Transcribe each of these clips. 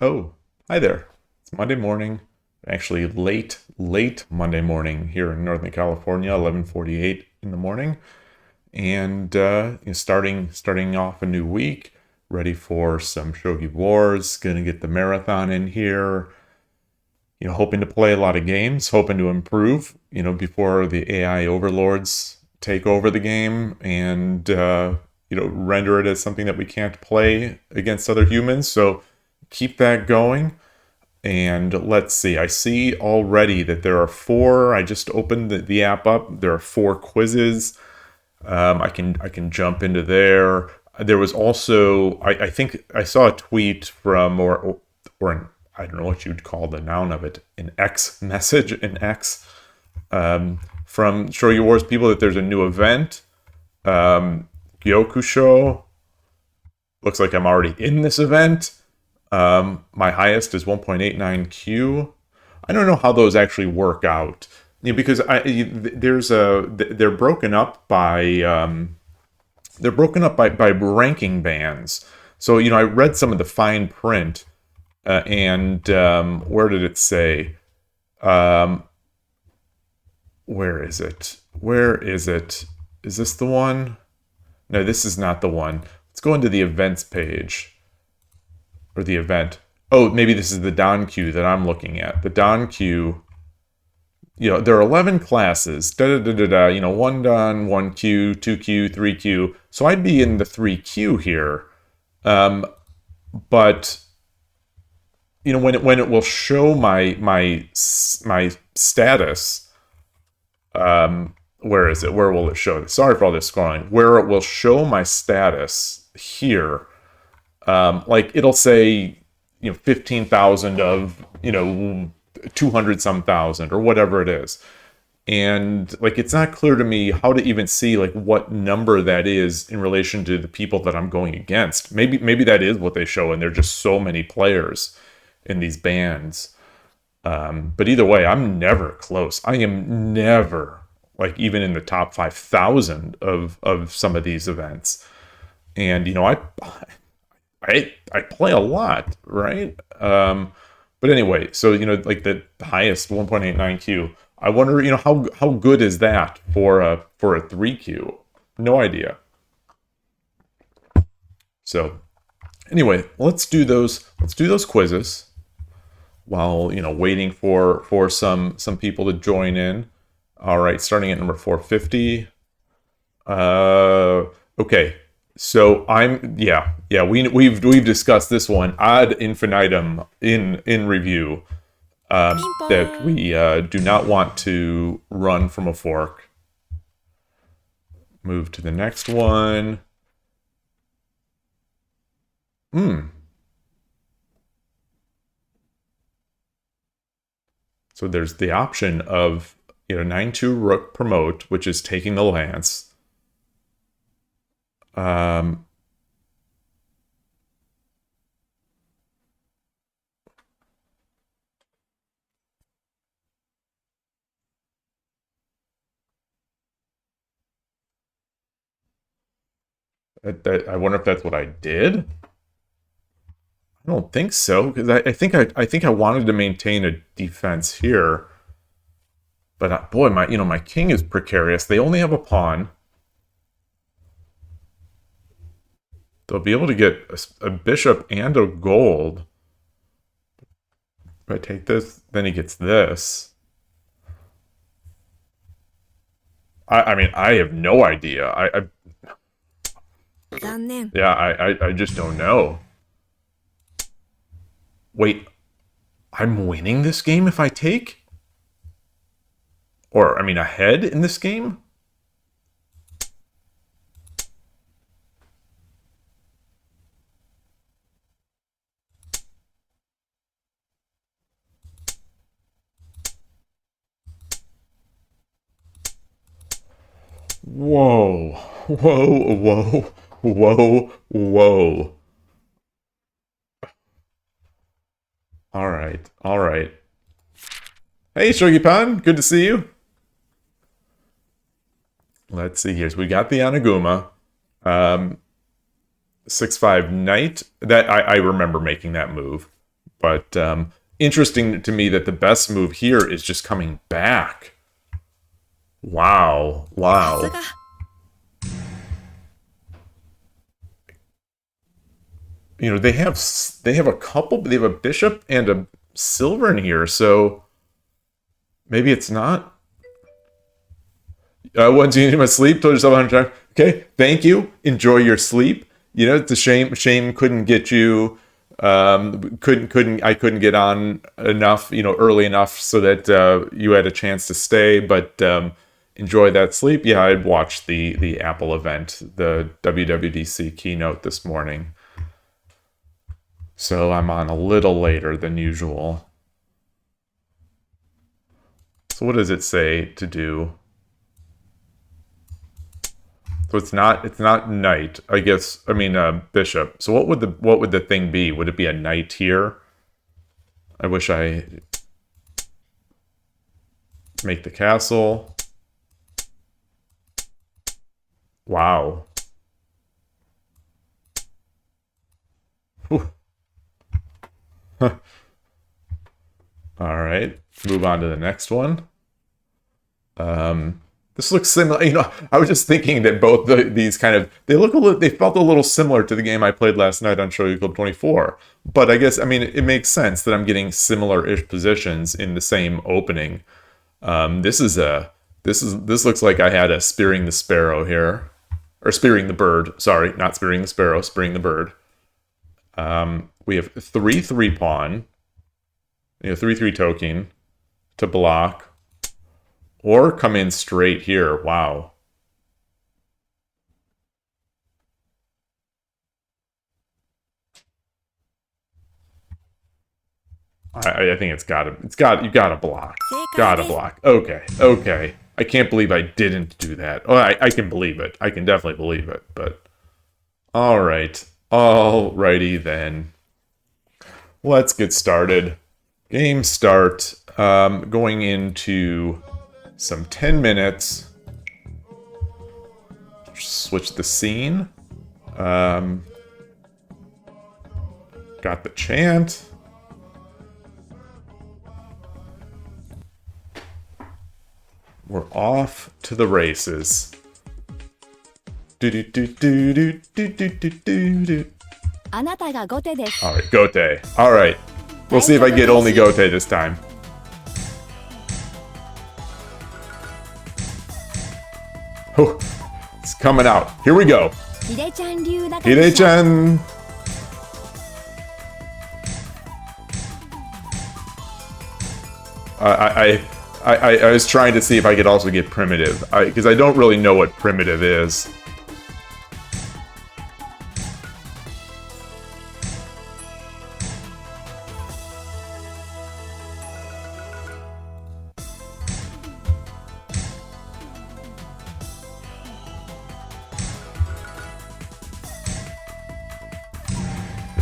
Oh, hi there. It's Monday morning. Actually, late Monday morning here in Northern California, 11:48 in the morning, and starting off a new week, ready for some Shogi Wars. Gonna get the marathon in here. Hoping to play a lot of games, hoping to improve. Before the AI overlords take over the game and render it as something that we can't play against other humans. So keep that going. And let's see, I see already that there are four. I just opened the app up. There are four quizzes. I can jump into there. There was also, I think I saw a tweet from, or an, I don't know what you'd call the noun of it, an X message, an X, from Shogi Wars people that there's a new event. Gyokusho. Looks like I'm already in this event. My highest is 1.89Q. I don't know how those actually work out, because they're broken up by ranking bands. So I read some of the fine print, and where did it say? Where is it? Where is it? Is this the one? No, this is not the one. Let's go into the events page. Or the event. Oh, maybe this is the Don Q that I'm looking at. The Don Q, there are 11 classes. One Don, 1Q, 2Q, 3Q. So I'd be in the 3Q here. But when it will show my status, where is it? Where will it show? Sorry for all this scrolling. Where it will show my status here. Like it'll say, 15,000 of, 200 some thousand or whatever it is. And like, it's not clear to me how to even see like what number that is in relation to the people that I'm going against. Maybe that is what they show, and there are just so many players in these bands. But either way, I'm never close. I am never like even in the top 5,000 of some of these events. And I play a lot, right? But anyway, so like the highest 1.89Q. I wonder, how good is that for a 3Q? No idea. So anyway, let's do those quizzes while waiting for some people to join in. All right, starting at number 450. Okay. So we've discussed this one ad infinitum in review, that we do not want to run from a fork. Move to the next one. So there's the option of 9-2 rook promote, which is taking the lance. I wonder if that's what I did. I don't think so, because I think I wanted to maintain a defense here. But boy, my king is precarious. They only have a pawn. They'll be able to get a bishop and a gold. If I take this, then he gets this. I mean, I have no idea. I just don't know. Wait, I'm winning this game if I take? Or, I mean, ahead in this game? Whoa. Whoa, whoa, whoa, whoa. All right, all right. Hey, Shogi-pan, good to see you. Let's see here. So we got the Anaguma. 6-5 knight. That I remember making that move. But interesting to me that the best move here is just coming back. Wow. Wow. You know, they have a couple, they have a bishop and a silver in here, so maybe it's not. Once you need my sleep, told yourself 100 times. Okay, thank you. Enjoy your sleep. You know, it's a shame couldn't get you. I couldn't get on enough, you know, early enough so that you had a chance to stay. But enjoy that sleep. Yeah, I'd watched the Apple event, the WWDC keynote this morning. So I'm on a little later than usual. So what does it say to do? So it's not knight, I guess. I mean bishop. So what would the thing be? Would it be a knight here? I wish I make the castle. Wow. Whew. All right, move on to the next one. This looks similar. You know, I was just thinking that both these kind of they felt a little similar to the game I played last night on Shogi Club 24. But I guess it makes sense that I'm getting similar-ish positions in the same opening. This looks like I had a spearing the sparrow here, or spearing the bird. Sorry, not spearing the sparrow, spearing the bird. We have 3/3 pawn, you know, 3/3 token to block. Or come in straight here. Wow. I think you gotta block. Gotta block. Okay. I can't believe I didn't do that. Oh, I can believe it. I can definitely believe it, but alright. Alrighty then. Let's get started. Game start. Going into some 10 minutes. Switch the scene. Got the chant. We're off to the races. Alright, Gote. Alright. We'll see if I get only Gote this time. Oh, it's coming out. Here we go. Hide-chan. I was trying to see if I could also get primitive, because I don't really know what primitive is.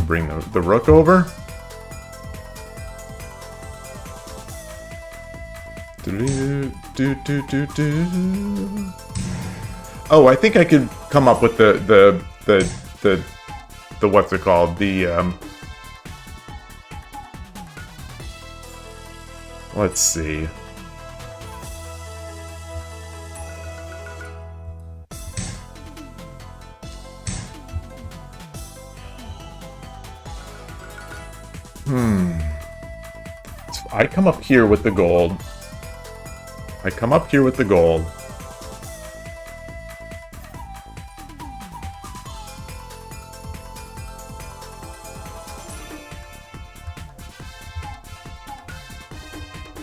Bring the rook over. Oh, I think I could come up with the what's it called? Let's see. So I come up here with the gold.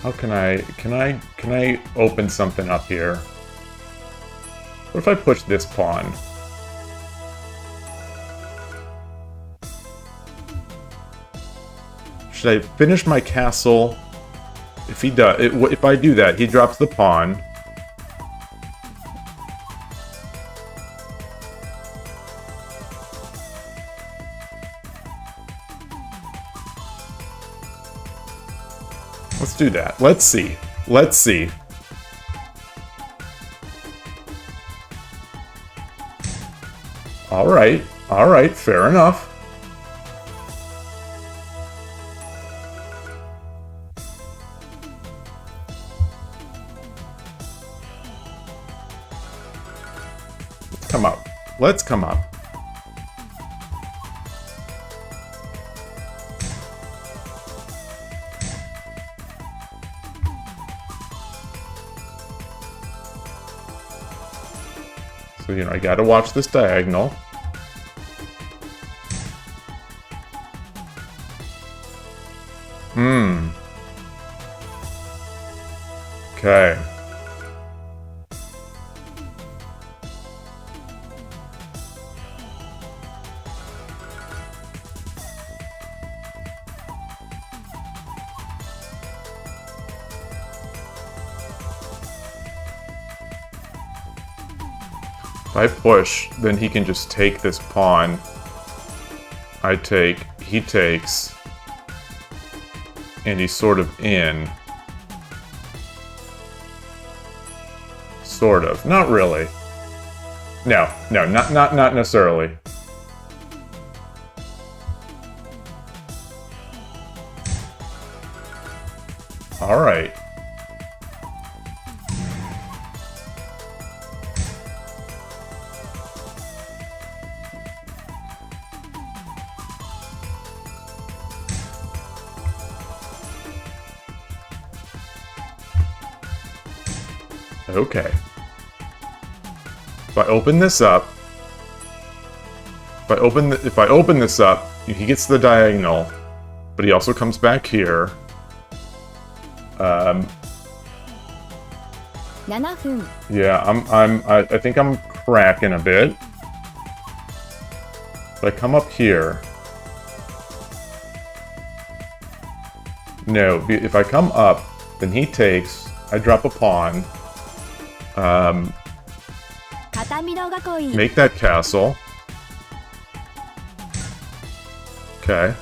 How can I open something up here? What if I push this pawn? Should I finish my castle? If he does, if I do that, he drops the pawn. Let's do that. Let's see. Let's see. All right, fair enough. come up. Let's come up. So, you know, I gotta watch this diagonal. Okay. If I push, then he can just take this pawn. I take, he takes, and he's sort of in. Sort of. Not really. No, not necessarily. All right. Okay. If I open this up, if I open this up, he gets the diagonal, but he also comes back here. Yeah, I think I'm cracking a bit. If I come up here, no. If I come up, then he takes. I drop a pawn. Make that castle. Okay.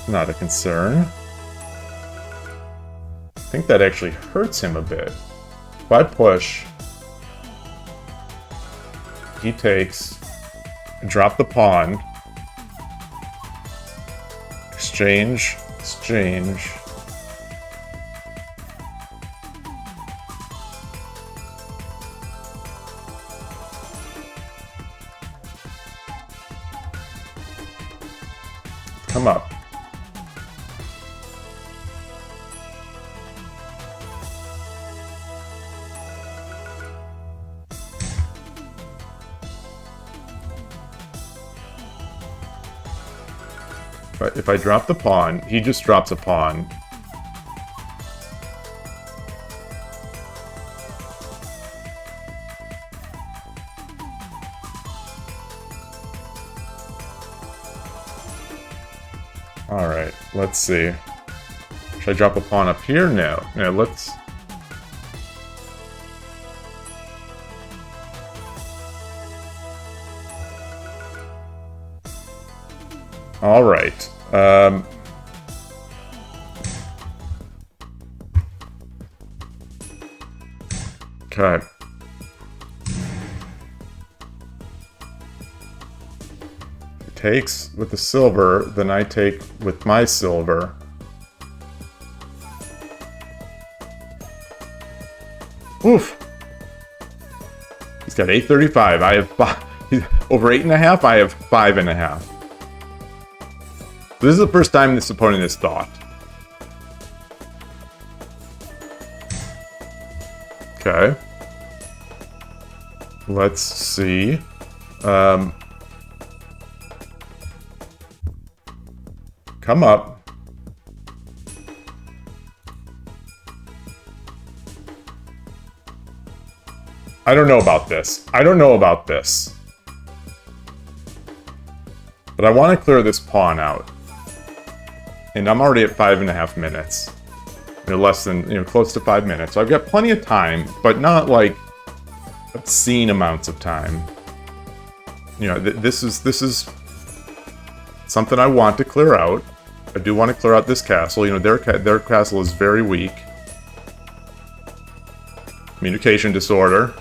Not a concern. I think that actually hurts him a bit. If I push, he takes, drop the pawn, exchange, exchange. Come up. But if I drop the pawn, he just drops a pawn. Alright, let's see. Should I drop a pawn up here? No. No, let's... Alright. Okay. Takes with the silver, then I take with my silver. Oof! He's got 835. I have 5. He's over 8.5. I have 5.5. This is the first time this opponent has thought. Okay. Let's see. Come up. I don't know about this. I don't know about this. But I want to clear this pawn out. And I'm already at 5.5 minutes. Less than, close to 5 minutes. So I've got plenty of time, but not like obscene amounts of time. This is something I want to clear out. I do want to clear out this castle. Their castle is very weak. Communication disorder.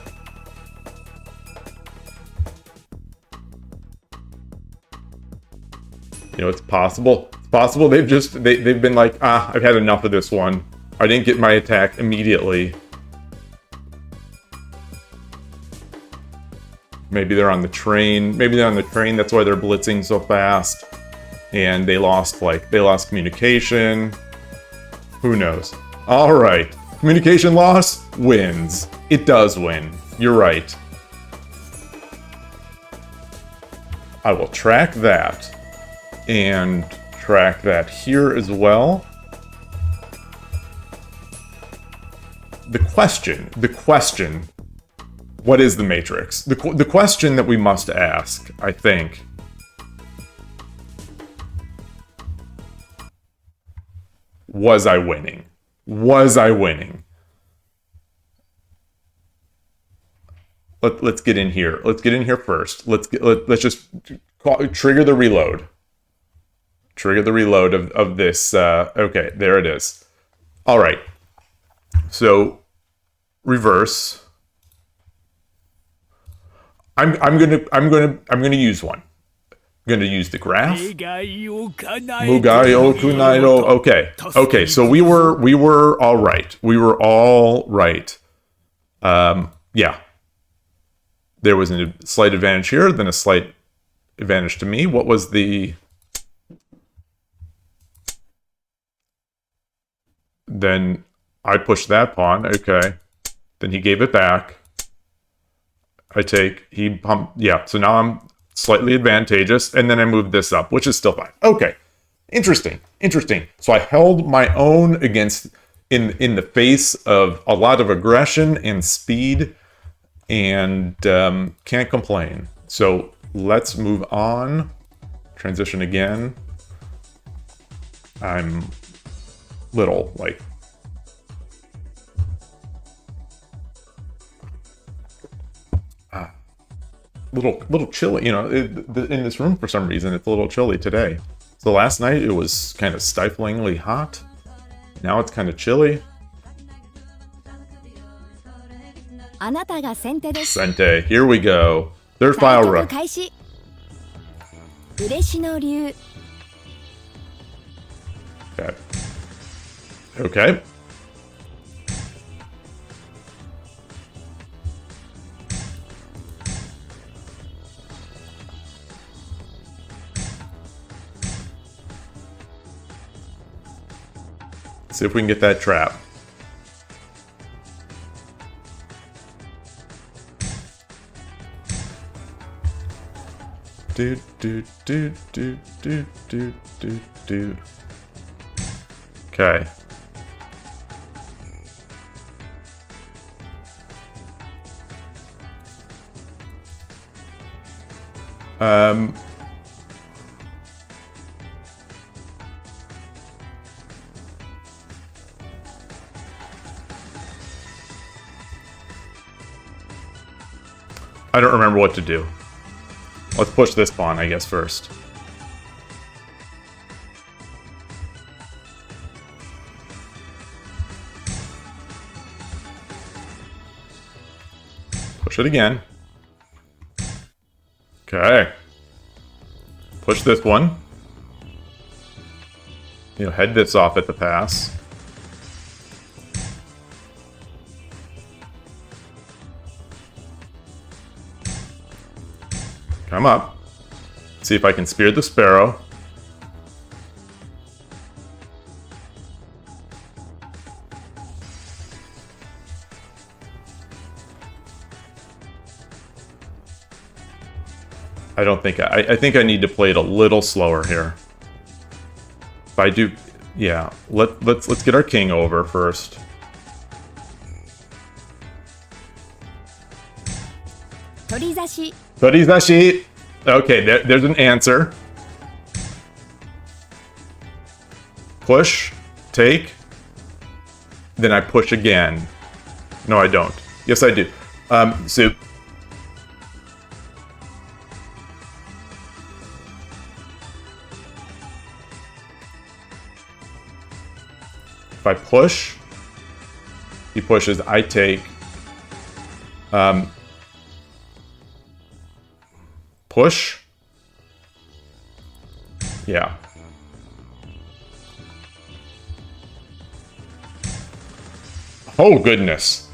It's possible. It's possible they've been like, I've had enough of this one. I didn't get my attack immediately. Maybe they're on the train. Maybe they're on the train. That's why they're blitzing so fast. And they lost communication. Who knows? All right. Communication loss wins. It does win. You're right. I will track that. And track that here as well. The question, what is the matrix? The question that we must ask, I think, was I winning? Was I winning? Let's get in here. Let's get in here first. Let's just trigger the reload. Trigger the reload of this. Okay, there it is. All right. So reverse. I'm gonna use one. I'm gonna use the graph. Mugai okunairo. Okay. Okay. So we were all right. We were all right. Yeah. There was a slight advantage here, then a slight advantage to me. What was the? Then I pushed that pawn. Okay. Then he gave it back. I take, he pumped, yeah, so now I'm slightly advantageous, and then I moved this up, which is still fine. Okay, interesting. So I held my own against, in the face of a lot of aggression and speed, and can't complain. So let's move on. Transition again. I'm little, like, little chilly, you know, in this room for some reason. It's a little chilly today. So last night it was kind of stiflingly hot. Now it's kind of chilly. Sente, here we go. Third file rook. Okay. Okay. See if we can get that trap. Do. Okay. I don't remember what to do. Let's push this pawn, I guess, first. Push it again. Okay. Push this one. You know, head this off at the pass. Come up. See if I can spear the sparrow. I don't think I think I need to play it a little slower here. If I do, yeah. Let's get our king over first. Torizashi. Okay, there's an answer. Push, take, then I push again. No, I don't. Yes, I do. So if I push, he pushes, I take. Push. Yeah. Oh, goodness.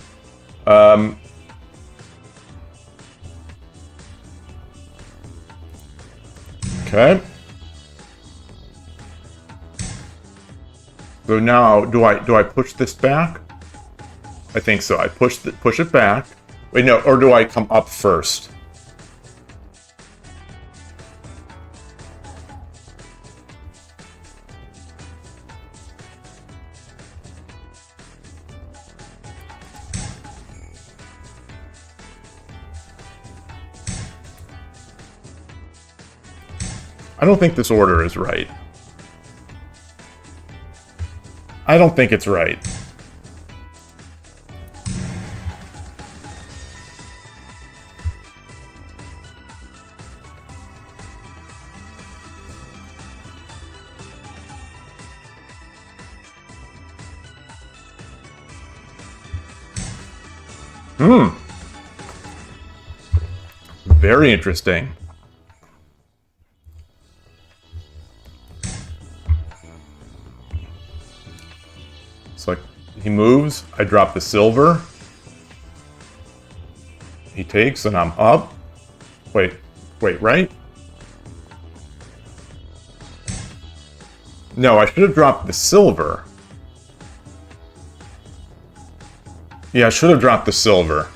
Okay. So now, do I push this back? I think so. I push it back. Wait, no, or do I come up first? I don't think this order is right. I don't think it's right. Very interesting. It's like he moves, I drop the silver. He takes and I'm up. Wait, right? No, I should have dropped the silver. Yeah, I should have dropped the silver.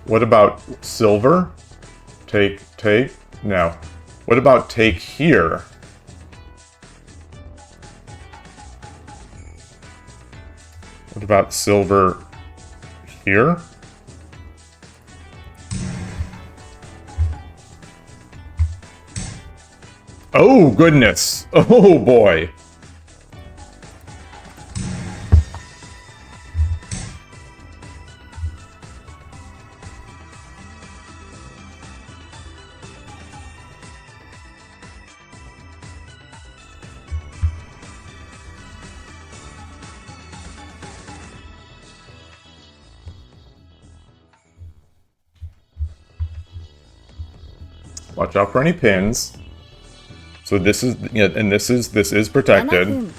What about silver? Take. No. What about take here? What about silver here? Oh, goodness. Oh, boy. Watch out for any pins. So this is, yeah, and this is protected.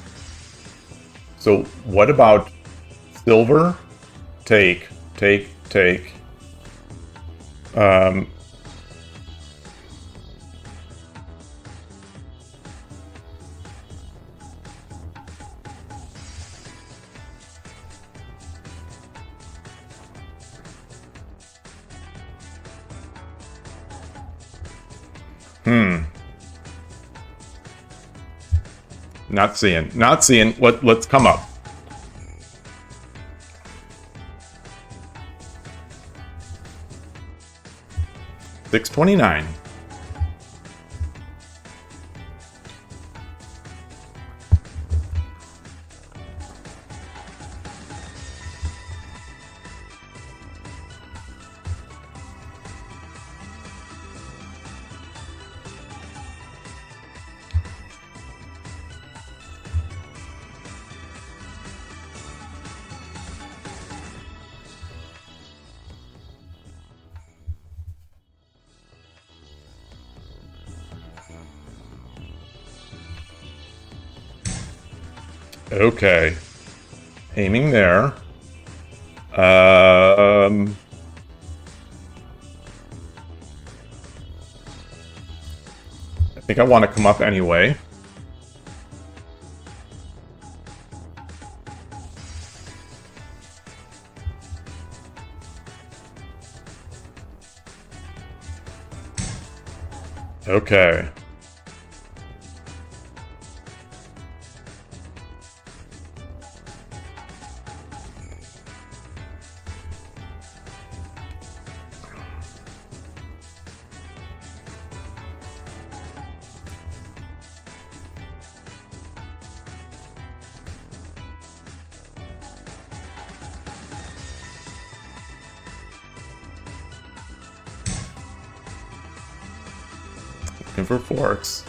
So what about silver? Take. Not seeing. Let's come up. $6.29. Okay. Aiming there. I think I want to come up anyway. Okay. Looking for forks.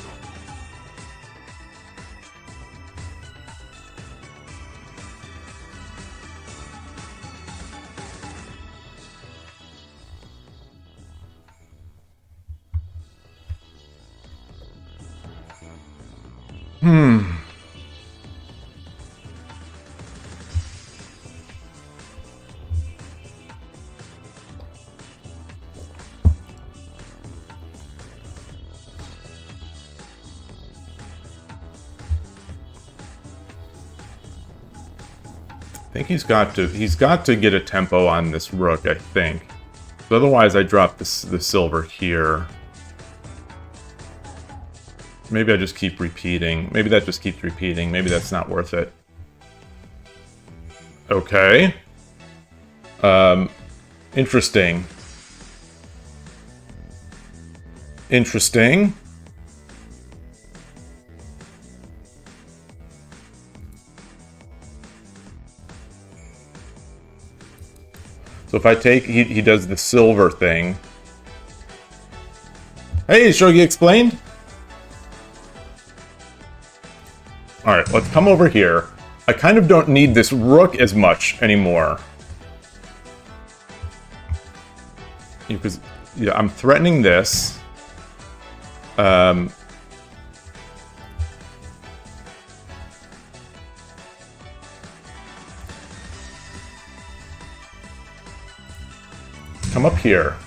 think he's got to get a tempo on this rook, I think. But otherwise I drop the silver here. Maybe I just keep repeating. Maybe that just keeps repeating. Maybe that's not worth it. Okay. Interesting. Interesting. So if I take, he does the silver thing. Hey, Shogi explained? Alright, let's come over here. I kind of don't need this rook as much anymore. Because, yeah, I'm threatening this. Come up here.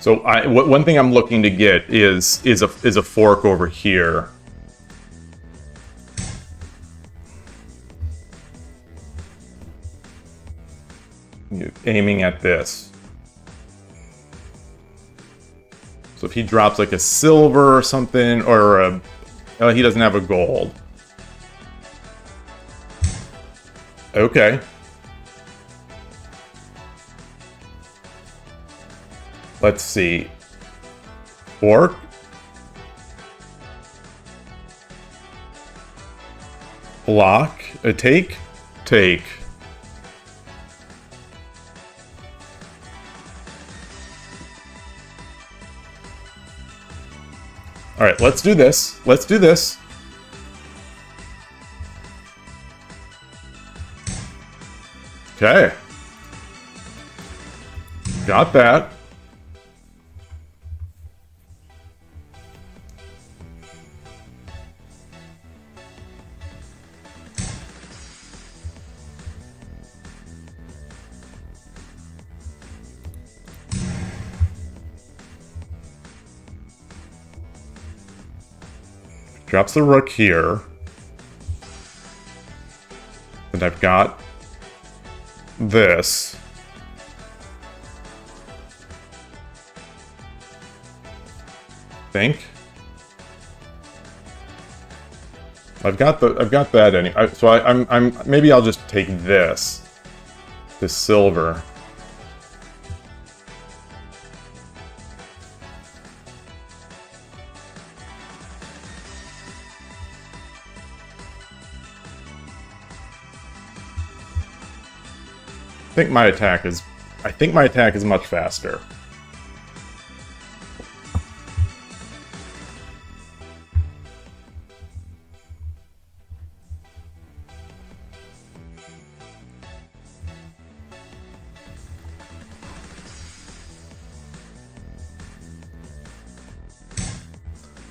So one thing I'm looking to get is a fork over here. Aiming at this. So if he drops like a silver or something, or a, oh, he doesn't have a gold. Okay. Let's see. Fork. Block. A take. Take. Alright, let's do this. Let's do this. Okay. Got that. Drops the rook here. And I've got this. Think. I've got that anyway. So I'm maybe I'll just take this silver. I think my attack is much faster.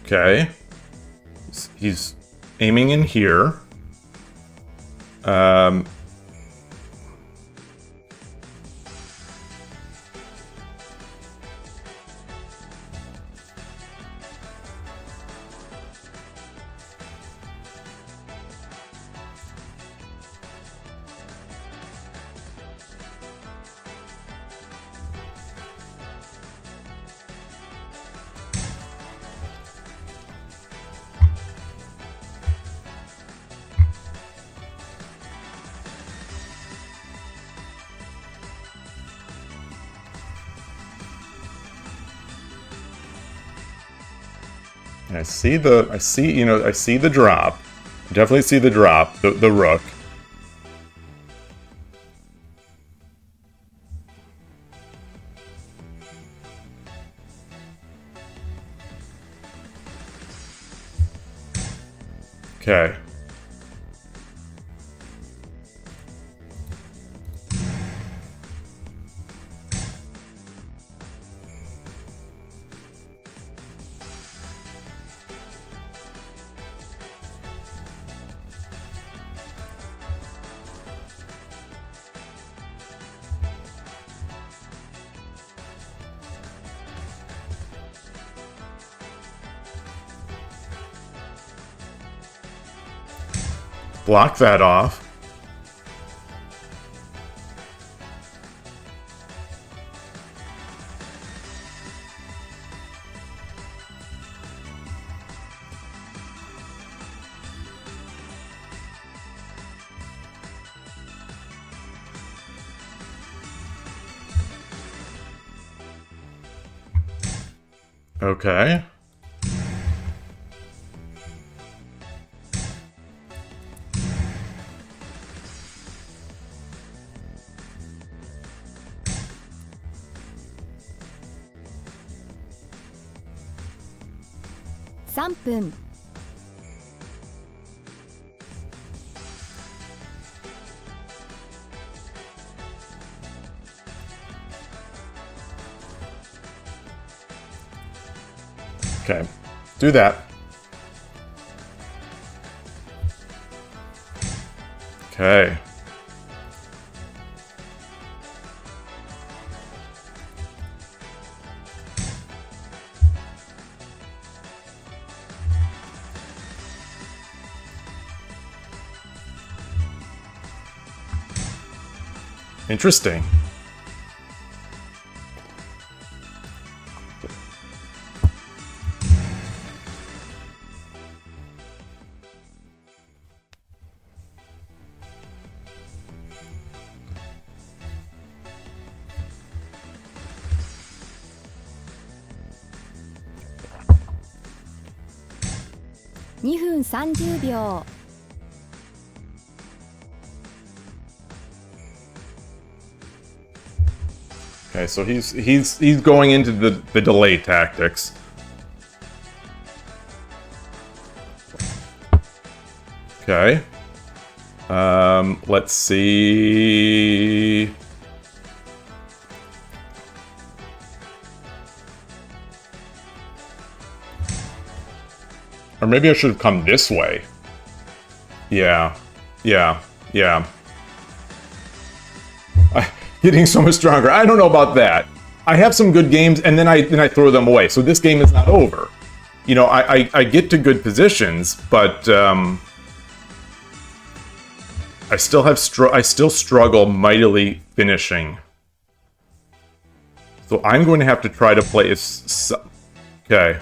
Okay. He's aiming in here. I see the drop. Definitely see the drop, the rook. Okay. Block that off. Okay. Okay, do that. Okay. Interesting. $2分30秒 Okay, so he's going into the delay tactics. Okay. Let's see. Or maybe I should have come this way. Yeah. Getting so much stronger. I don't know about that. I have some good games, and then I throw them away. So this game is not over. You know, I get to good positions, but I still struggle mightily finishing. So I'm going to have to try to play. Okay.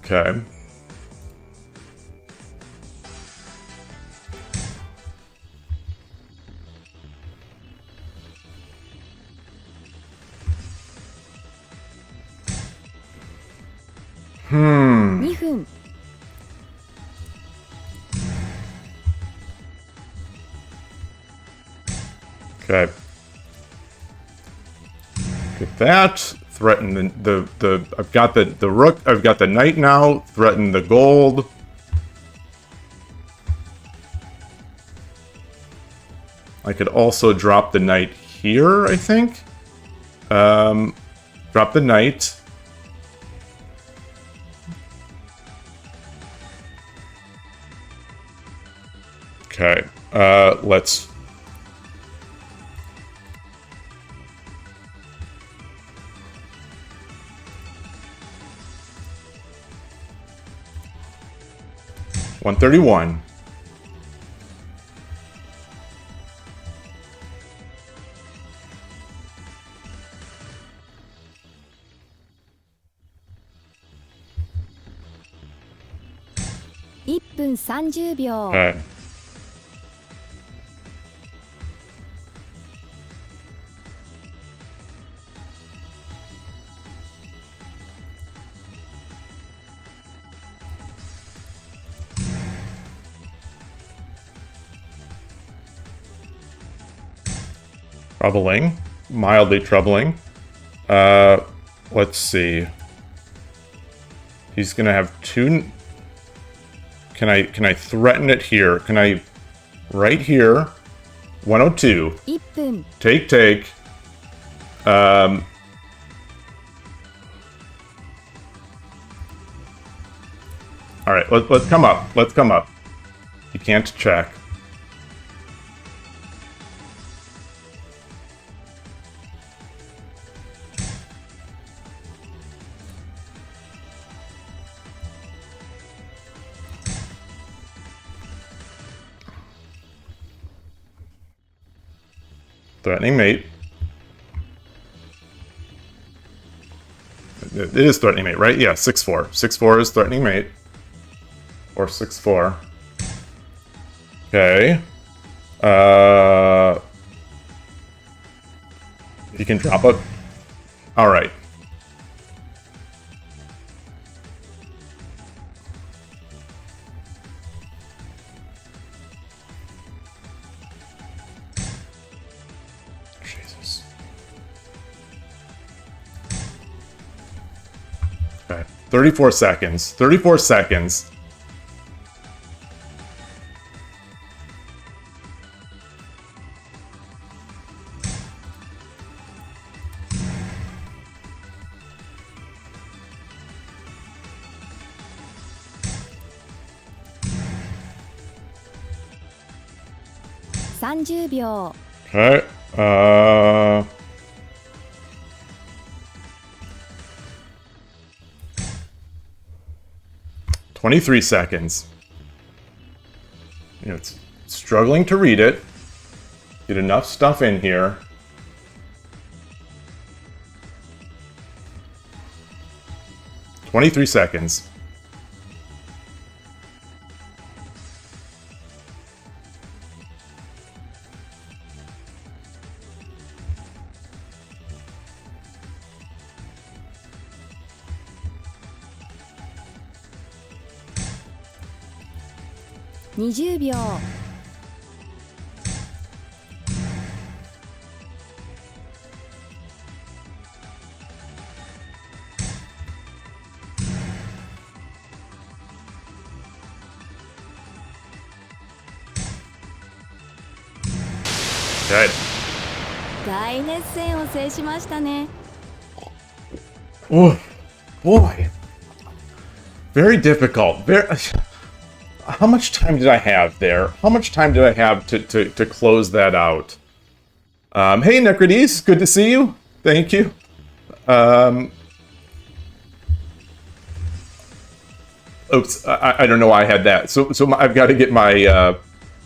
Okay. Hmm. 2分 Okay. Get that. Threaten the I've got the rook. I've got the knight now. Threaten the gold. I could also drop the knight here, I think. Drop the knight. Okay. Let's... $131. $1分30秒 Okay. Troubling. Mildly troubling. Let's see. He's gonna have two... Can I threaten it here? Can I... Right here. 102. 1分 Take. Alright, let's come up. Let's come up. You can't check. Threatening mate. It is threatening mate, right? Yeah, 6-4. 6-4 is threatening mate. Or 6-4. Okay. You can drop it. Alright. Jesus. Okay. 34 seconds. 34 seconds. $30 秒 Okay. 23 seconds. You know, it's struggling to read it. Get enough stuff in here. "23 seconds. $20 秒 Okay. 大熱戦を制しましたね Oh, boy. Very difficult. How much time did I have there? How much time did I have to close that out? Hey, Necrodes, good to see you. Thank you. Oops, I don't know why I had that. So I've got to get my...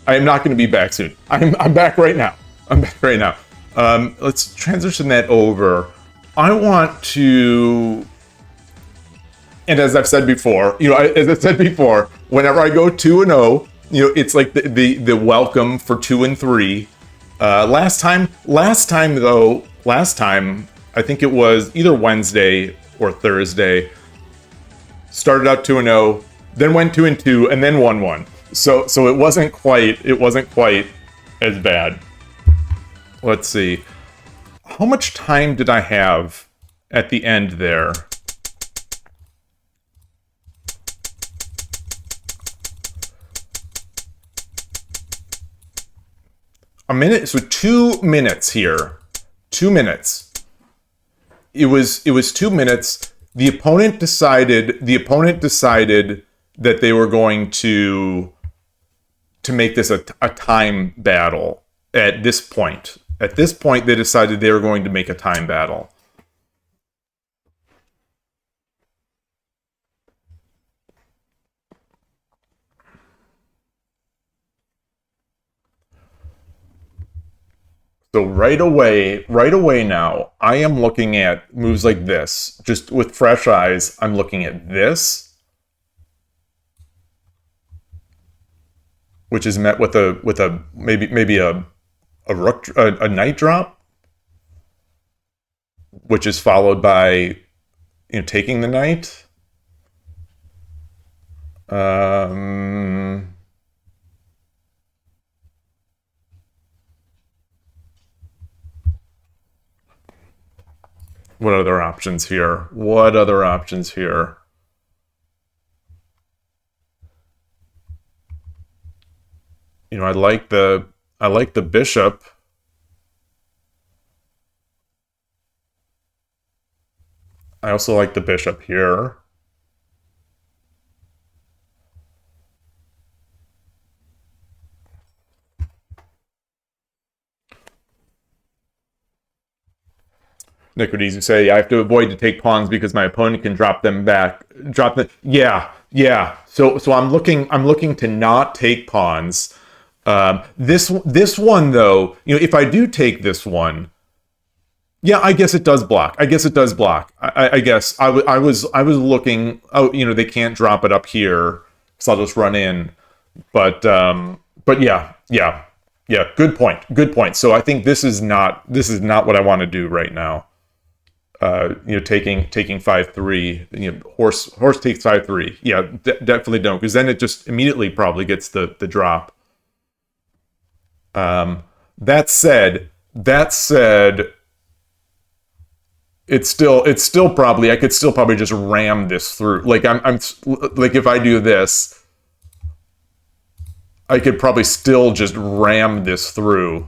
I am not going to be back soon. I'm back right now. I'm back right now. Let's transition that over. I want to... And as I've said before, whenever I go 2-0, it's like the welcome for 2 and 3. Last time, I think it was either Wednesday or Thursday. Started out 2-0, then went 2-2, and then 1-1. So it wasn't quite as bad. Let's see. How much time did I have at the end there? A minute, so 2 minutes here. 2 minutes. It was 2 minutes. The opponent decided that they were going to make this a time battle at this point. At this point, they decided they were going to make a time battle. So right away now, I am looking at moves like this. Just with fresh eyes, I'm looking at this, which is met with a maybe a rook, a knight drop, which is followed by taking the knight. What other options here? I like the bishop. I also like the bishop here. Necrodes, you say I have to avoid to take pawns because my opponent can drop them back. Yeah. So I'm looking to not take pawns. This one though, if I do take this one, yeah, I guess it does block. I guess it does block. I guess I was looking. Oh, they can't drop it up here, so I'll just run in. But yeah, yeah, yeah. Good point. Good point. So I think this is not what I want to do right now. Taking 5-3. Horse takes 5-3. Yeah, definitely don't, because then it just immediately probably gets the drop. That said, it's still probably, I could still probably just ram this through. Like I'm like, if I do this, I could probably still just ram this through.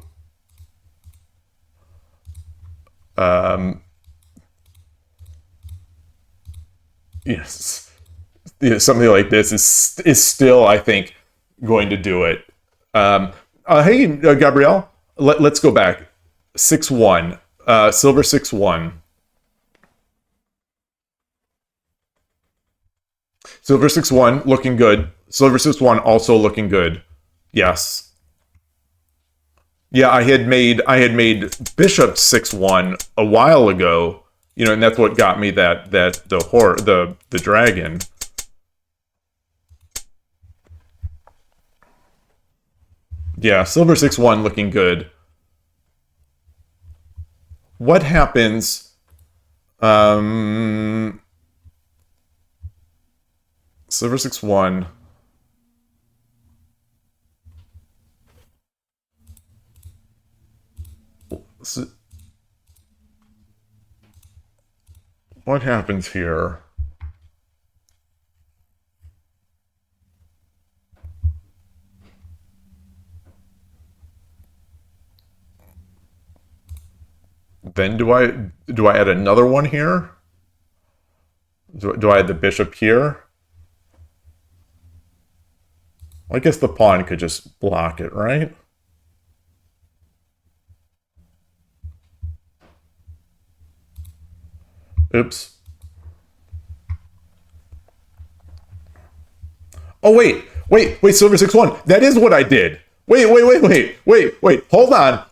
Yes, something like this is still, I think, going to do it. Hey, Gabrielle, let's go back. 6-1, silver 6-1. Silver 6-1 looking good. Silver 6-1 also looking good. Yes. Yeah, I had made Bishop 6-1 a while ago, and that's what got me the dragon. Yeah, Silver 6-1 looking good. What happens? Silver 6-1. So, what happens here? Then do I add another one here? Do I add the bishop here? I guess the pawn could just block it, right? Oops. Oh, wait, silver 6-1. That is what I did. Wait. Hold on.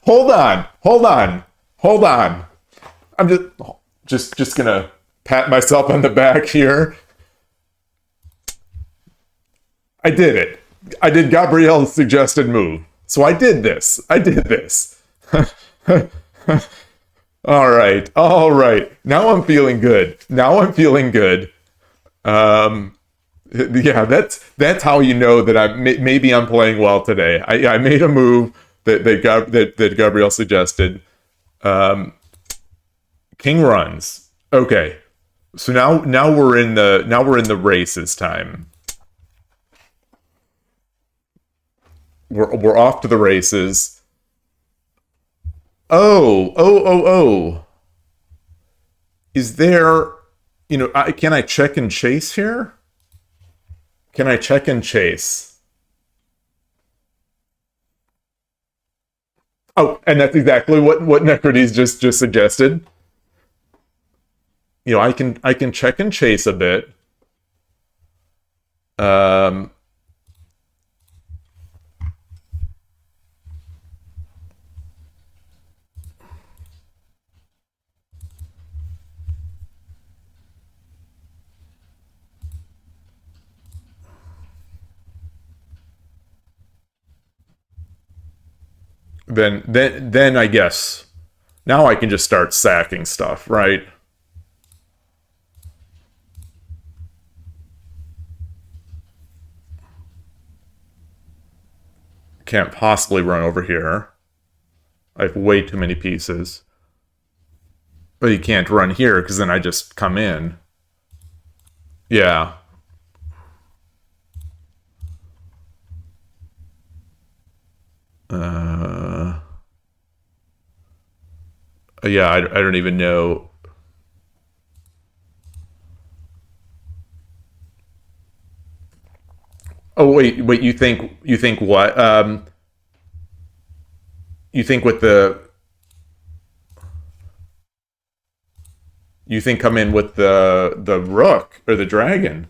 I'm just gonna pat myself on the back here. I did it. I did Gabrielle's suggested move. So I did this. All right. Now I'm feeling good. Yeah, that's how you know that maybe I'm playing well today. I made a move that Gabrielle suggested. King runs. Okay, so now we're in the races time. We're off to the races. Oh. Is there, can I check and chase here? Can I check and chase? Oh, and that's exactly what Necrodes just suggested. I can check and chase a bit. Then I guess now I can just start sacking stuff, right? Can't possibly run over here. I have way too many pieces. But you can't run here because then I just come in. Yeah. Yeah, I don't even know. Oh wait, you think what? You think with the you think come in with the rook or the dragon?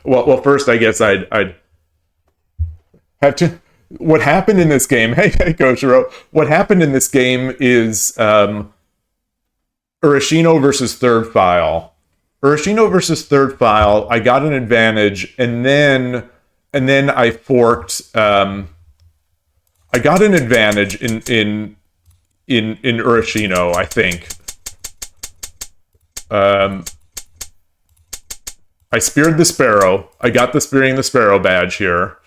Well, first I guess I'd have to. What happened in this game? Hey, Koshiro. What happened in this game is Urashino versus Third File. Urashino versus Third File. I got an advantage, and then I forked. I got an advantage in Urashino, I think. I speared the sparrow. I got the spearing the sparrow badge here.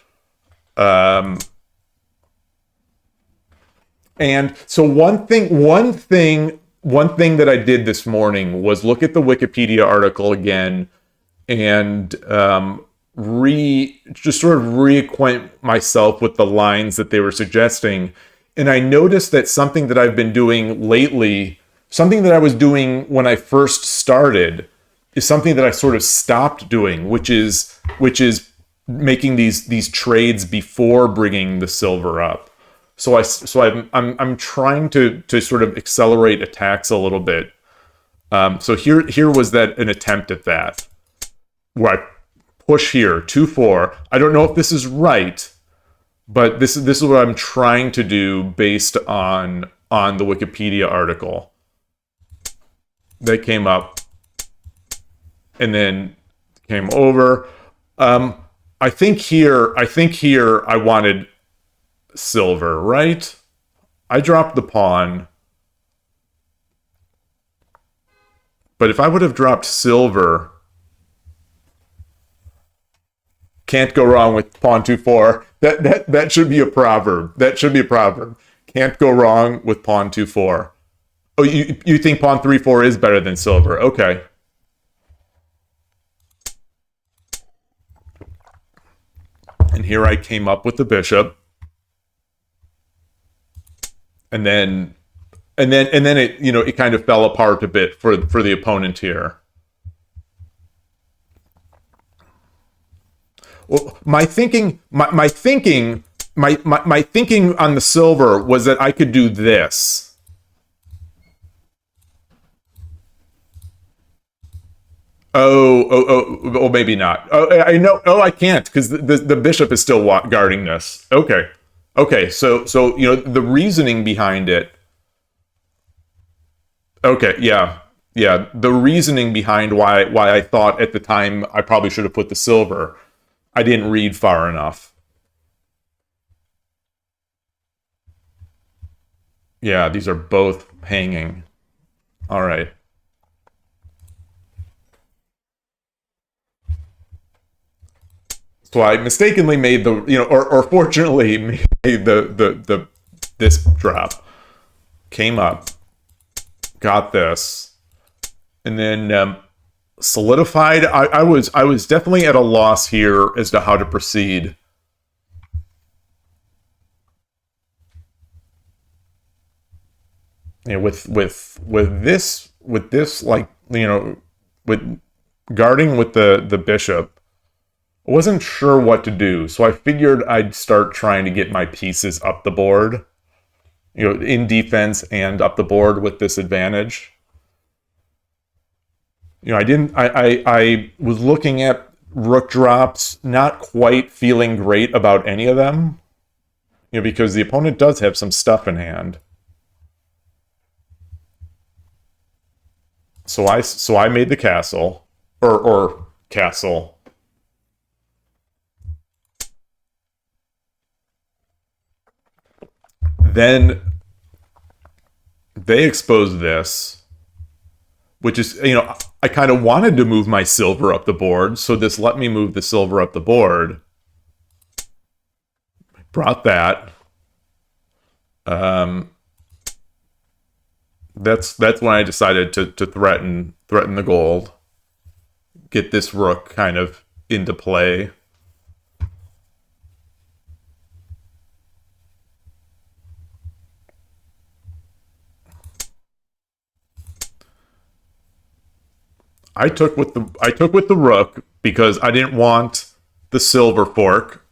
And so one thing that I did this morning was look at the Wikipedia article again and just sort of reacquaint myself with the lines that they were suggesting. And I noticed that something that I've been doing lately, something that I was doing when I first started, is something that I sort of stopped doing, which is making these trades before bringing the silver up. I'm trying to sort of accelerate attacks a little bit. So here was an attempt at that, where I push here 2-4. I don't know if this is right, but this is what I'm trying to do based on the Wikipedia article. They came up and then came over. I think here I wanted silver, right? I dropped the pawn. But if I would have dropped silver, can't go wrong with pawn 2-4. That should be a proverb. That should be a proverb. Can't go wrong with pawn 2-4. Oh, you think pawn 3-4 is better than silver? Okay. And here I came up with the bishop. And then it it kind of fell apart a bit for the opponent here. Well, my thinking on the silver was that I could do this. Oh, maybe not. Oh, I know. Oh, I can't because the bishop is still guarding this. Okay. So the reasoning behind it. Okay, yeah. The reasoning behind why I thought at the time I probably should have put the silver. I didn't read far enough. Yeah, these are both hanging. All right. So I mistakenly made or fortunately made the this drop. Came up, got this, and then solidified. I was definitely at a loss here as to how to proceed. With this like with guarding with the bishop. I wasn't sure what to do, so I figured I'd start trying to get my pieces up the board, in defense and up the board with this advantage. I was looking at rook drops, not quite feeling great about any of them, because the opponent does have some stuff in hand. So I made the castle, or castle. Then they exposed this, which is, I kind of wanted to move my silver up the board, so this let me move the silver up the board. Brought that. That's when I decided to threaten the gold. Get this rook kind of into play. I took with the rook because I didn't want the silver fork.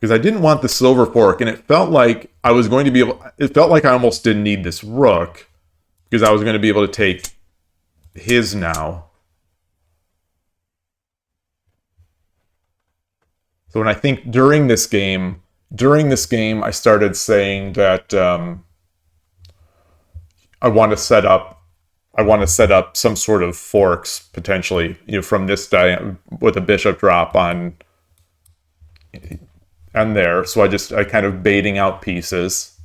because I didn't want the silver fork, and it felt like I was going to be able. It felt like I almost didn't need this rook because I was going to be able to take his now. So when I think during this game, I started saying that I want to set up some sort of forks potentially, from this die with a bishop drop on there. So I kind of baiting out pieces.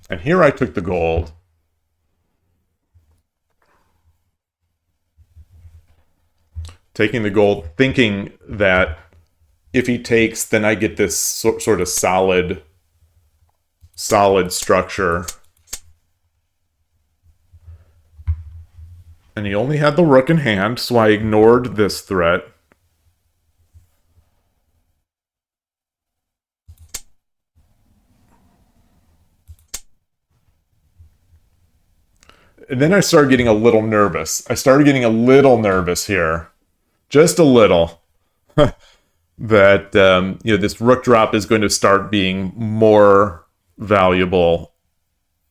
And here I took the gold. Taking the gold, thinking that if he takes, then I get this sort of solid structure. And he only had the rook in hand, so I ignored this threat. And then I started getting a little nervous. Here. Just a little. That this rook drop is going to start being more valuable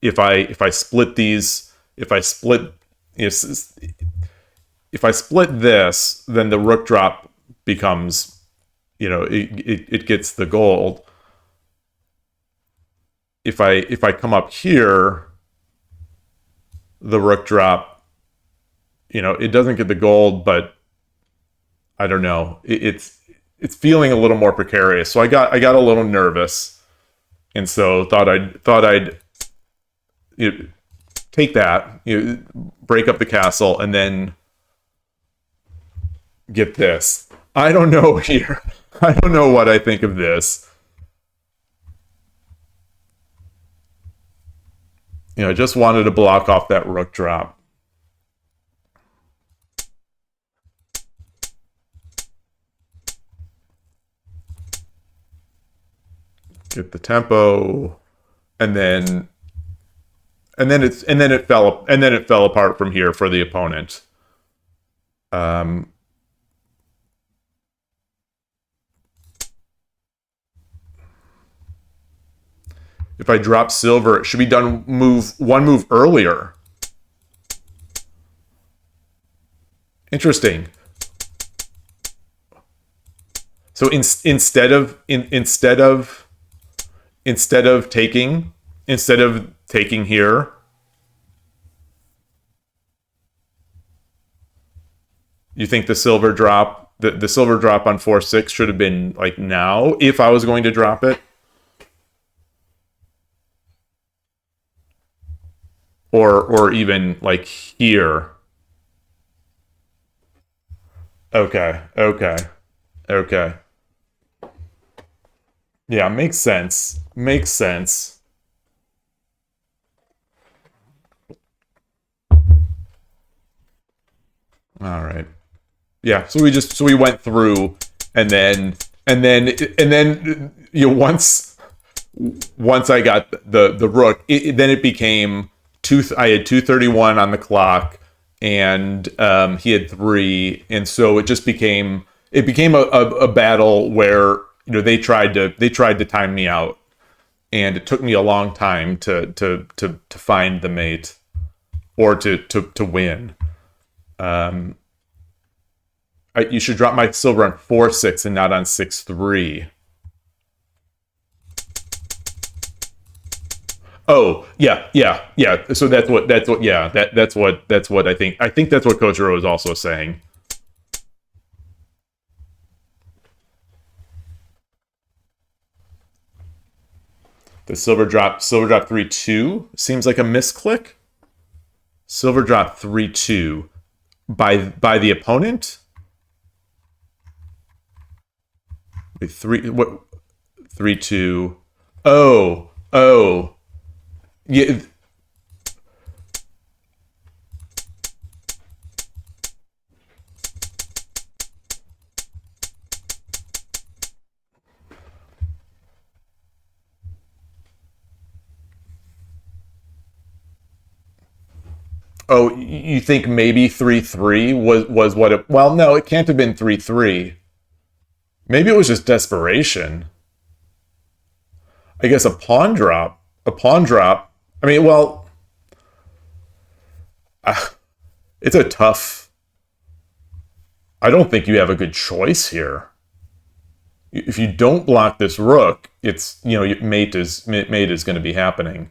if I split these. If I split this, then the rook drop becomes, it gets the gold. If I come up here, the rook drop, it doesn't get the gold, but I don't know. It's feeling a little more precarious. So I got a little nervous, and so thought I'd take that, break up the castle, and then get this. I don't know here. I don't know what I think of this. I just wanted to block off that rook drop. Get the tempo, and then it fell apart from here for the opponent. If I drop silver, it should be done one move earlier. Interesting. So instead of taking here, you think the silver drop on 4-6 should have been like now if I was going to drop it? Or even like here. Okay. Yeah, makes sense. All right. Yeah, so we went through, and then once I got the rook, then it became I had 2:31 on the clock, and he had 3, and so it became a battle where they tried to time me out, and it took me a long time to find the mate or to win. You should drop my silver on 4-6 and not on 6-3. Oh, yeah. So that's what I think. I think that's what Kojiro is also saying. The silver drop 3-2 seems like a misclick. Silver drop 3-2 by the opponent. 3-2. Oh. Yeah. Oh, you think maybe 3-3 was what it... Well, no, it can't have been 3-3. Maybe it was just desperation. I guess a pawn drop. A pawn drop. I mean, well... it's a tough... I don't think you have a good choice here. If you don't block this rook, it's, you know, mate is going to be happening.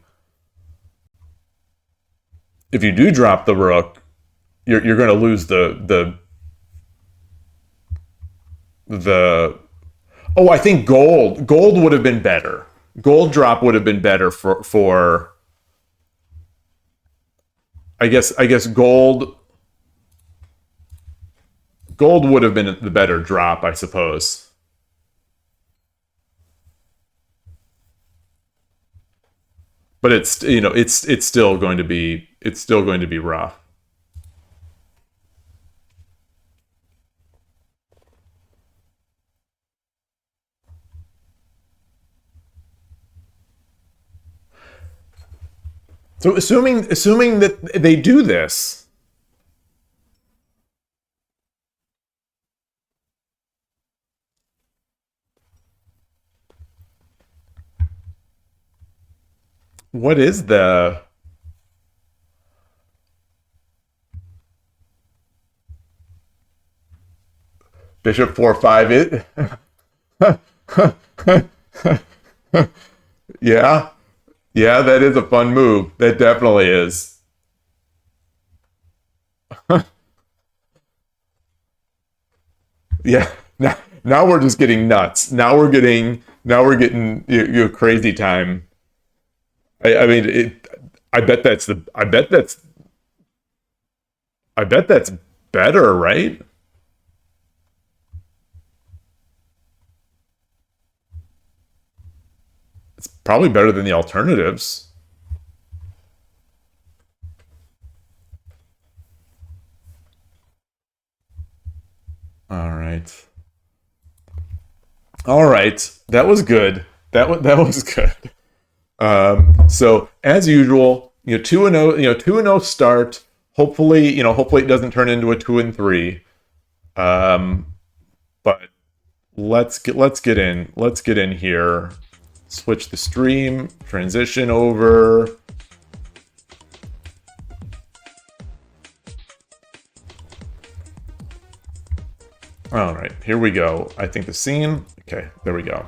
If you do drop the rook, you're going to lose the oh, I think gold would have been better. Gold drop would have been better for I guess gold would have been the better drop, I suppose. But it's, you know, it's still going to be rough. So assuming that they do this, what is the... Bishop 4-5 it? Yeah. Yeah, that is a fun move. That definitely is. Yeah. Now we're just getting nuts. Now we're getting crazy time. I mean, I bet that's better, right? It's probably better than the alternatives. All right. All right. That was good. That was good. So as usual, 2-0, 2-0 start. Hopefully it doesn't turn into a 2-3. But let's get in here. Switch the stream, transition over. All right, here we go. I think the scene. Okay, there we go.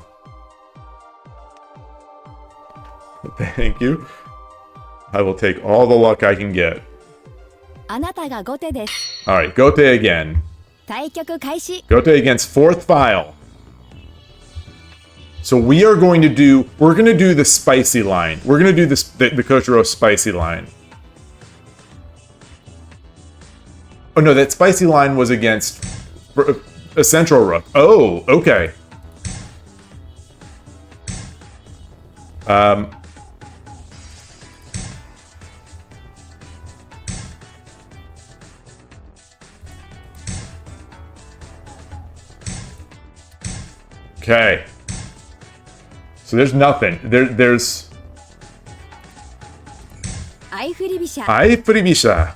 Thank you. I will take all the luck I can get. あなたが後手です。 All right, Gote again. 対局開始。 Gote against fourth file. So we're going to do the spicy line. We're going to do the Koshiro spicy line. Oh no, that spicy line was against a central rook. Oh, okay. Okay. So there's nothing. There's... 相振り飛車。相振り飛車.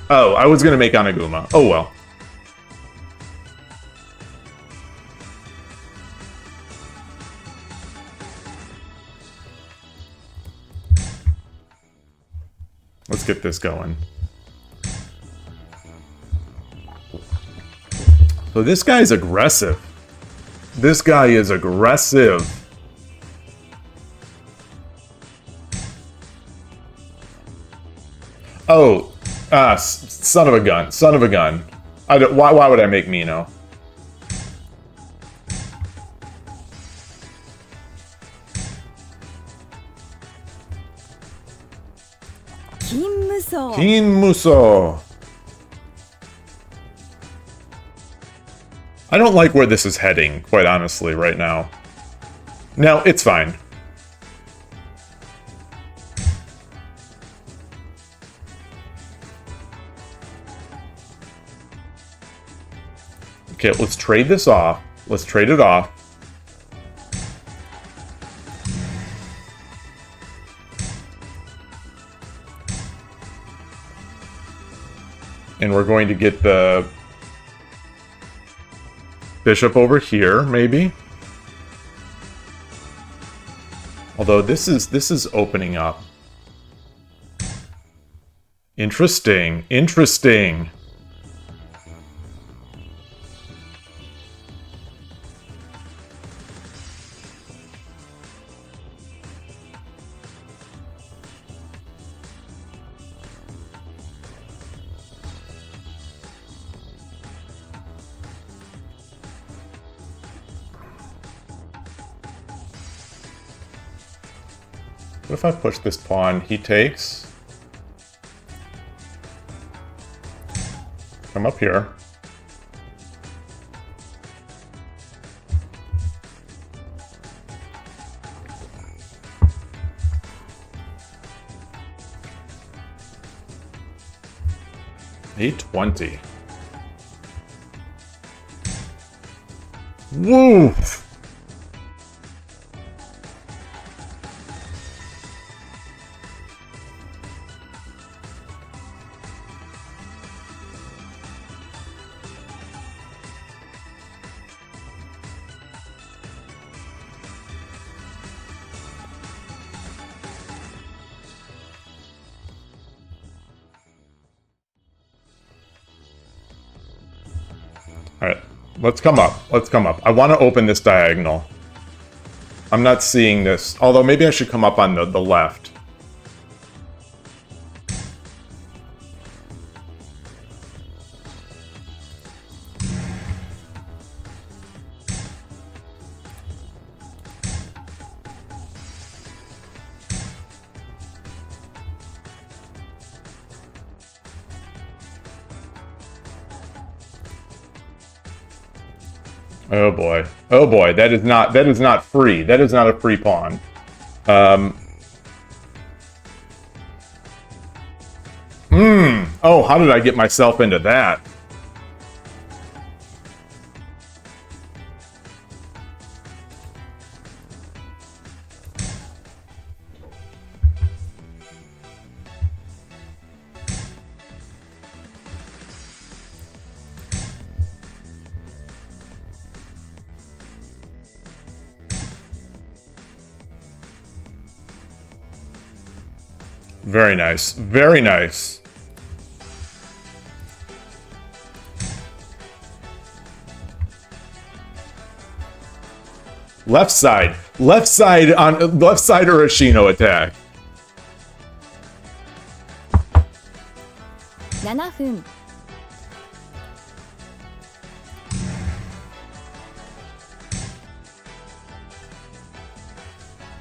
Oh, I was gonna make Anaguma. Oh well. Let's get this going. So this guy's aggressive. This guy is aggressive. Oh, son of a gun. Son of a gun. Why would I make Mino? Kin Muso. I don't like where this is heading, quite honestly, right now. No, it's fine. Okay, let's trade this off. Let's trade it off. And we're going to get the bishop over here, maybe. Although this is opening up. Interesting. Interesting. What if I push this pawn? He takes. Come up here. $820. Woo! Alright, let's come up. Let's come up. I want to open this diagonal. I'm not seeing this. Although maybe I should come up on the left. Oh boy. Oh boy, that is not free. That is not a free pawn. Oh, how did I get myself into that? Very nice. Very nice. Left side. Left side on left side Urashino attack. 7分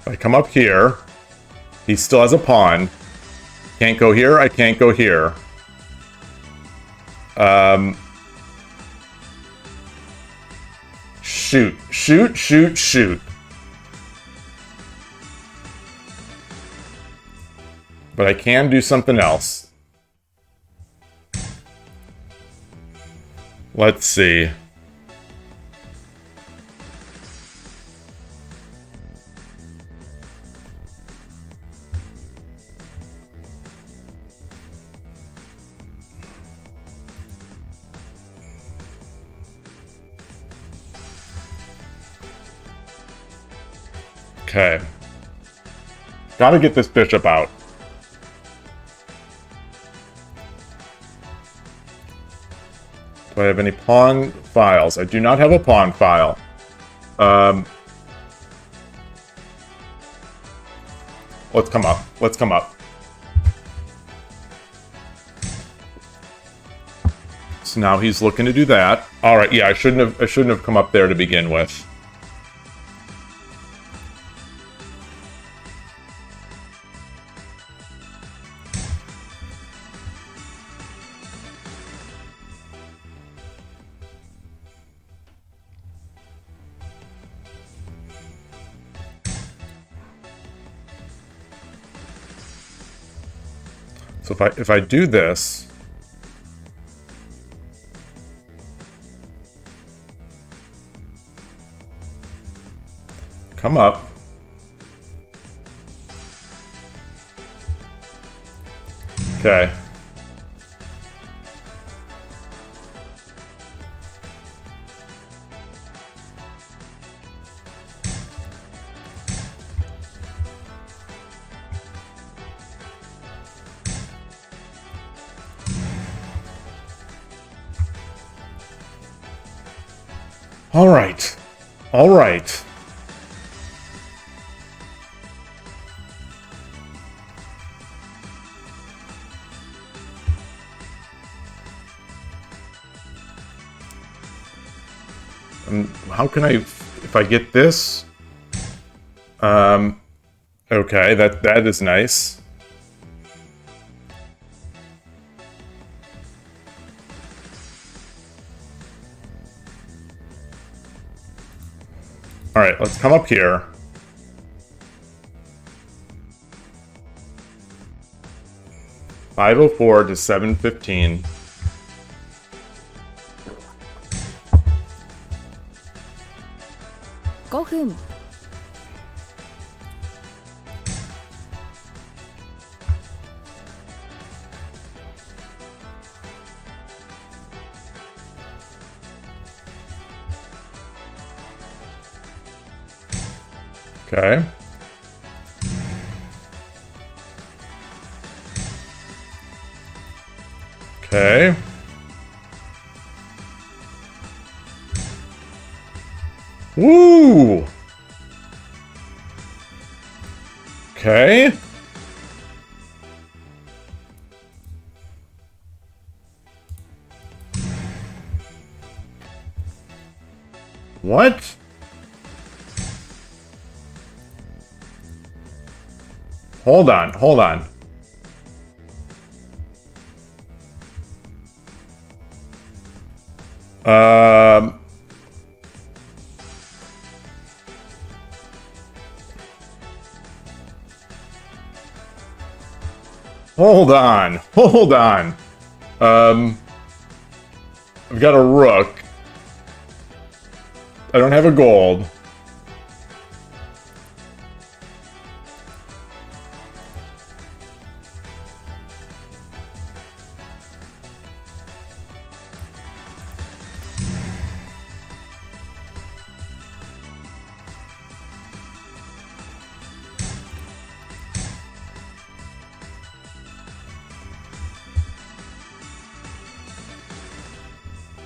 If I come up here, he still has a pawn. Can't go here, I can't go here. Shoot, shoot, shoot, shoot. But I can do something else. Let's see. Okay. Gotta get this bishop out. Do I have any pawn files? I do not have a pawn file. Let's come up. Let's come up. So now he's looking to do that. All right, yeah, I shouldn't have come up there to begin with. So if I do this, Come up. Okay. All right. All right. How can I, if I get this? Okay, that is nice. All right, let's come up here. $504 to $715. $5. Okay. Okay. Woo! Okay. What? Hold on, hold on. Hold on, hold on. I've got a rook. I don't have a gold.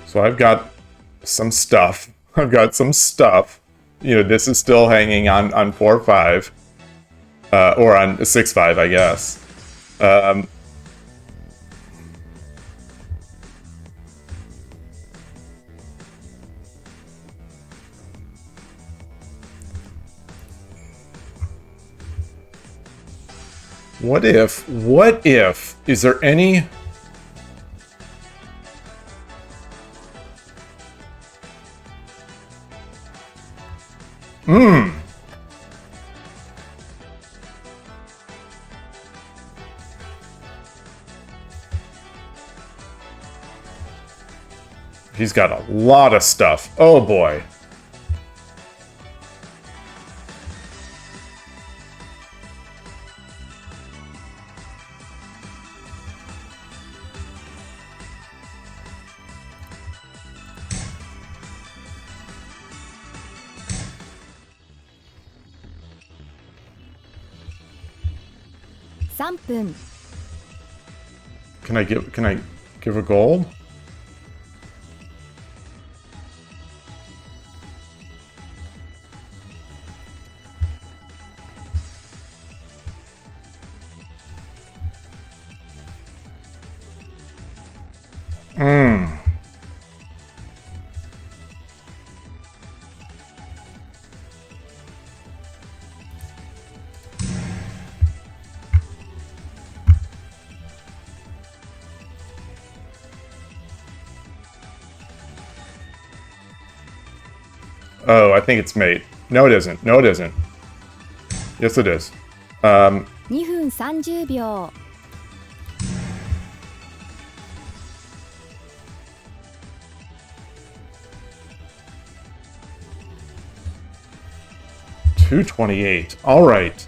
So I've got some stuff. I've got some stuff. You know, this is still hanging on 4-5. Or on 6-5, I guess. What if, is there any... He's got a lot of stuff. Oh boy. $3分 Can I give a gold? Oh, I think it's mate. No, it isn't. No, it isn't. Yes, it is. 2分30秒 $2 228. All right.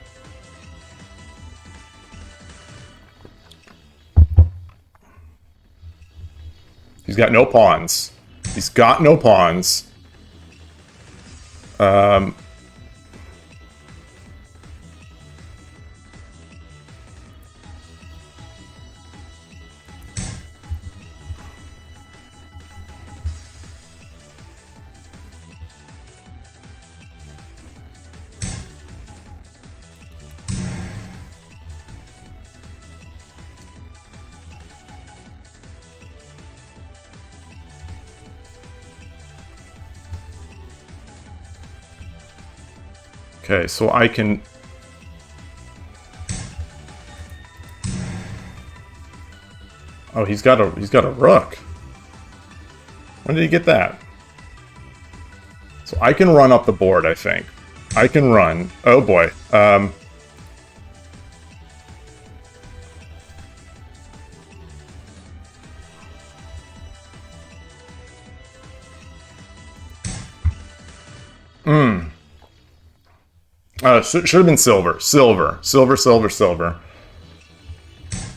He's got no pawns. He's got no pawns. Okay, so I can... Oh, he's got a rook. When did he get that? So I can run up the board, I think. I can run. Oh boy. Should have been silver. Silver. Silver, silver, silver.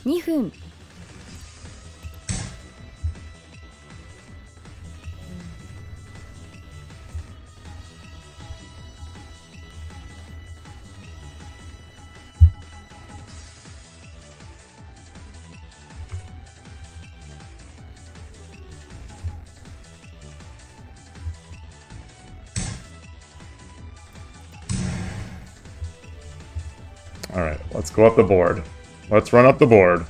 2分 Alright, let's go up the board. Let's run up the board.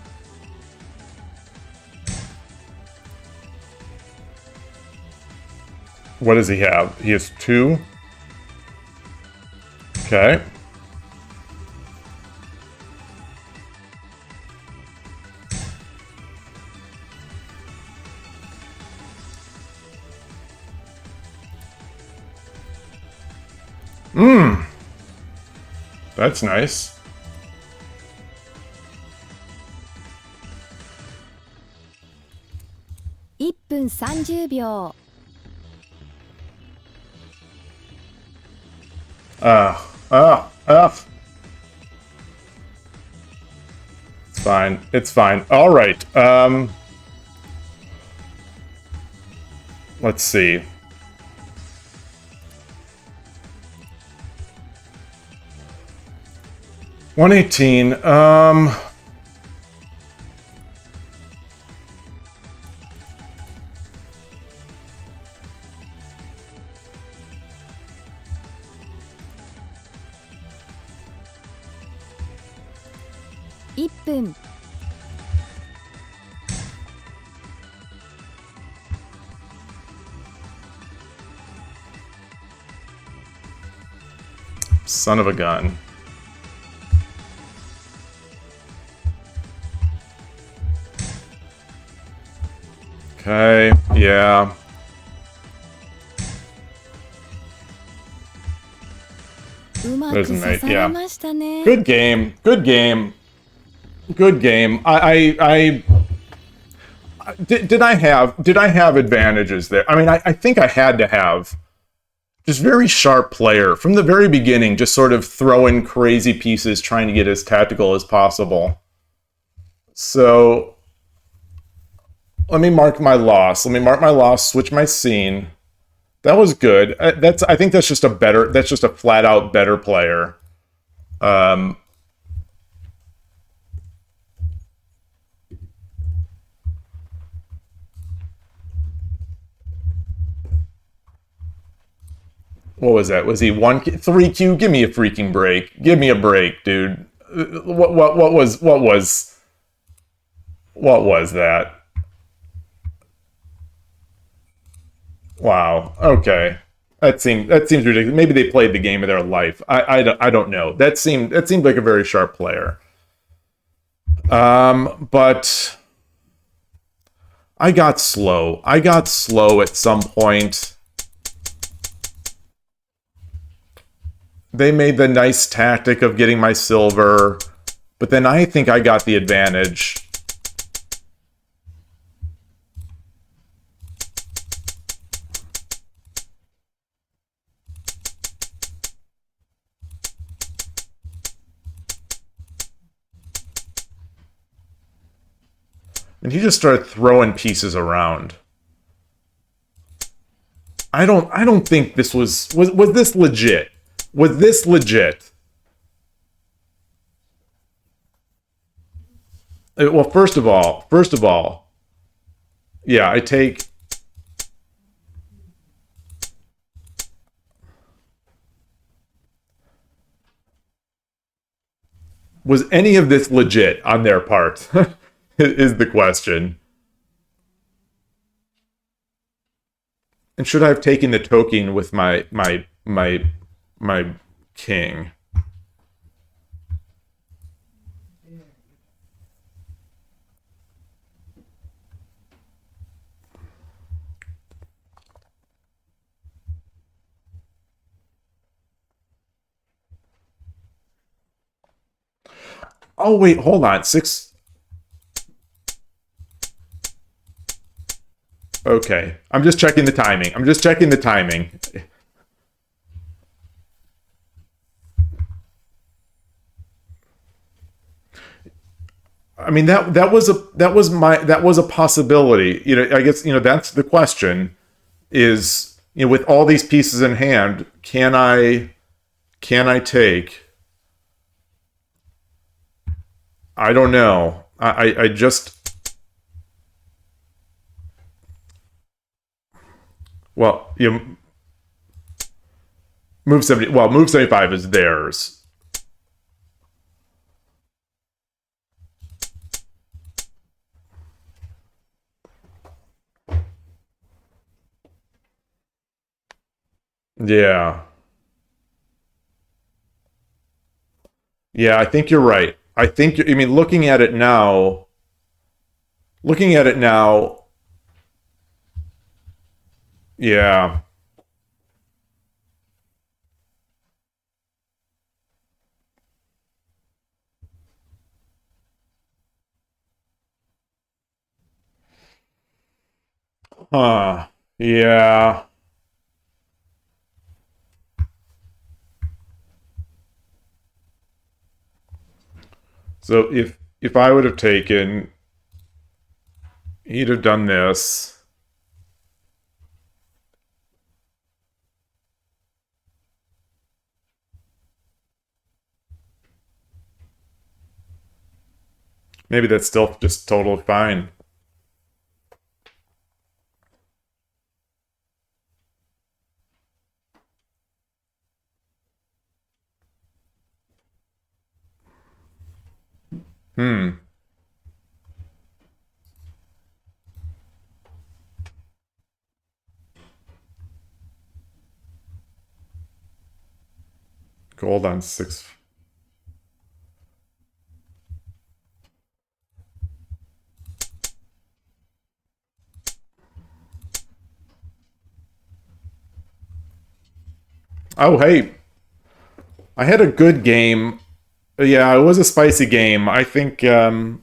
What does he have? He has 2. Okay. That's nice. 1分30秒 It's fine. It's fine. All right. Let's see. $118.1分 Son of a gun. Okay, yeah. There's a knight, yeah. ましたね Good game. Good game. Good game. Did I have advantages there? I mean, I think I had to have. Just very sharp player from the very beginning, just sort of throwing crazy pieces, trying to get as tactical as possible. So let me mark my loss. Let me mark my loss, switch my scene. That was good. I think that's just a flat out better player. What was that? Was he 3Q? Give me a freaking break. Give me a break, dude. What was that? Wow. Okay. That seems ridiculous. Maybe they played the game of their life. I don't know. That seemed like a very sharp player. But I got slow. at some point. They made the nice tactic of getting my silver, but then I think I got the advantage. And he just started throwing pieces around. I don't think this was this legit? Was this legit? Well, first of all, yeah, I take. Was any of this legit on their part? Is the question. And should I have taken the token with my king? Oh wait, hold on. 6. Okay. I'm just checking the timing. I mean that was a possibility. I guess that's the question is, with all these pieces in hand, can I take? I don't know. I just, well, move 70. Well, move 75 is theirs. Yeah. Yeah, I think you're right. I mean, looking at it now, yeah. Huh. Yeah. So if I would have taken, he'd have done this. Maybe that's still just totally fine. Hmm. Gold on 6. Oh, hey. I had a good game. Yeah, it was a spicy game. I think I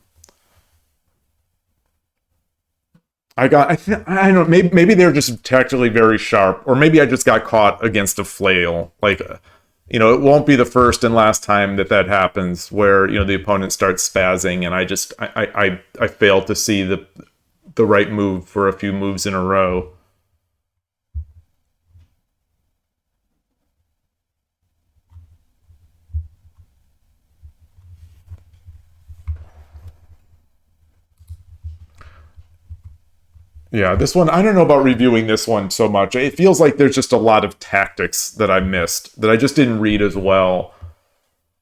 don't know, maybe they're just tactically very sharp, or maybe I just got caught against a flail. Like, it won't be the first and last time that happens, where the opponent starts spazzing, and I fail to see the right move for a few moves in a row. Yeah, this one, I don't know about reviewing this one so much. It feels like there's just a lot of tactics that I missed, that I just didn't read as well.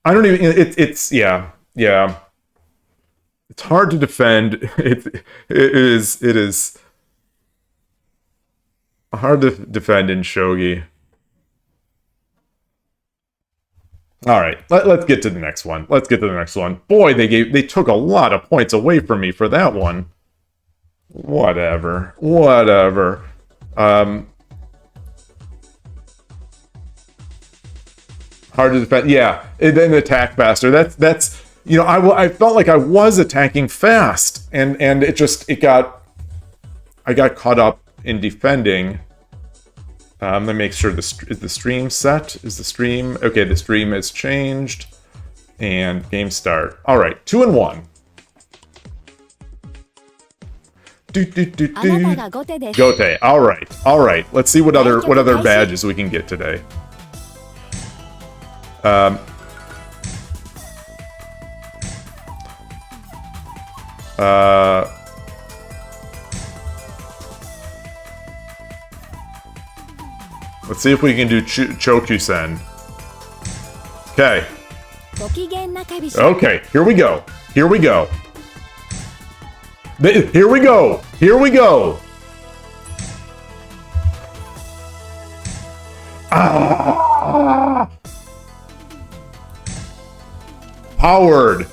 I don't even, yeah, yeah. It's hard to defend. It is hard to defend in Shogi. All right, let's get to the next one. Boy, they took a lot of points away from me for that one. Whatever. Um, Hard to defend. Yeah, and then attack faster. That's I felt like I was attacking fast, and I got caught up in defending. Let me make sure is the stream set. Is the stream okay? The stream has changed, and game start. All right, 2-1. あなたが後手です。 Gote. All right. Let's see what other badges we can get today. Let's see if we can do Chokusen. Okay. ご機嫌なかびし。 Okay, here we go. Here we go. Ah! Coward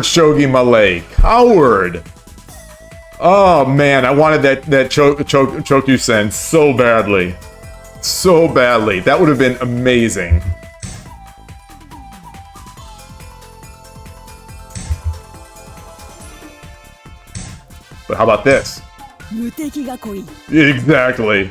Shogi Malay. Coward. Oh man, I wanted that Chokusen so badly. So badly. That would have been amazing. But how about this? 無敵が濃い。 Exactly.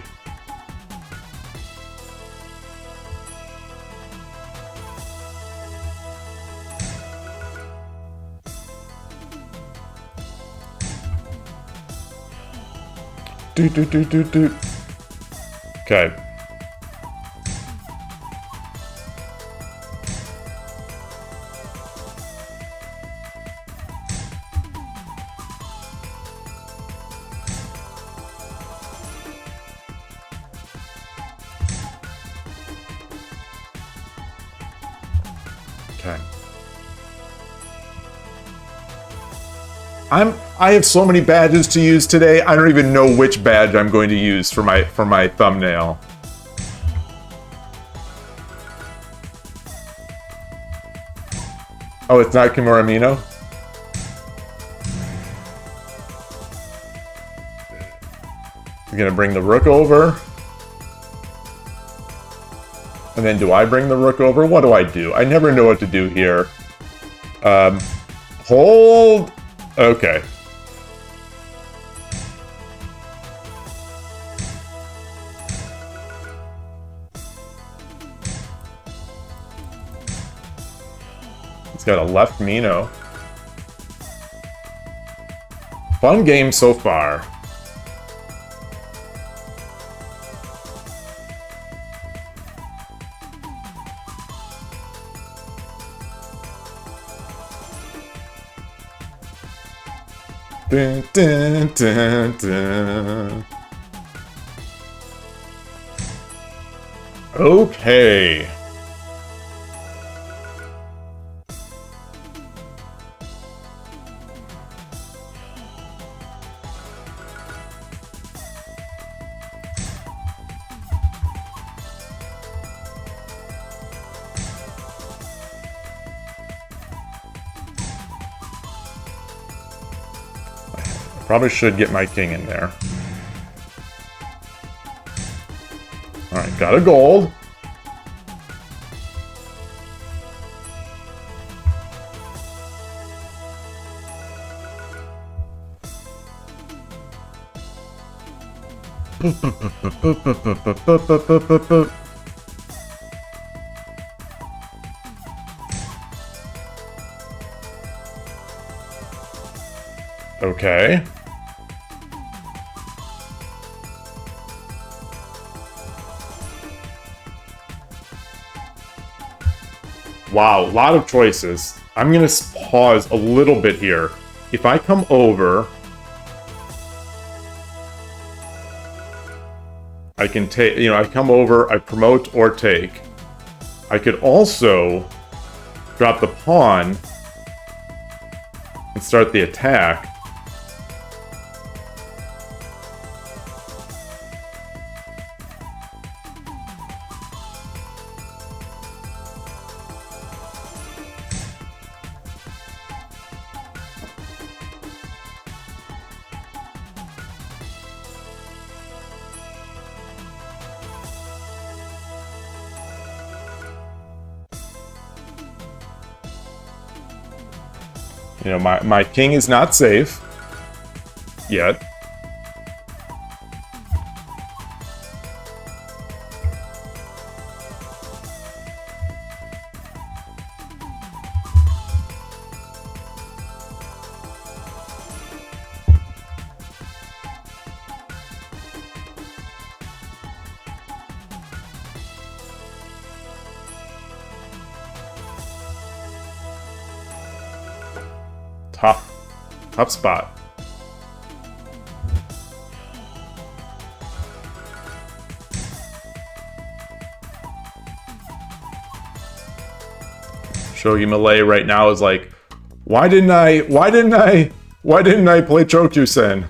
Do. Okay. Okay. I have so many badges to use today. I don't even know which badge I'm going to use for my thumbnail. Oh, it's not Kimura Mino? You're gonna bring the rook over. And then do I bring the rook over? What do I do? I never know what to do here. Hold. Okay. He's got a left Mino. Fun game so far. Dun, dun, dun, dun. Okay. Probably should get my king in there. Alright, got a gold. Okay. Wow, a lot of choices. I'm gonna pause a little bit here. If I come over, I can take, I come over, I promote or take. I could also drop the pawn and start the attack. My king is not safe yet. Top spot. Shogi Malay right now is like, why didn't I play Chokyusen?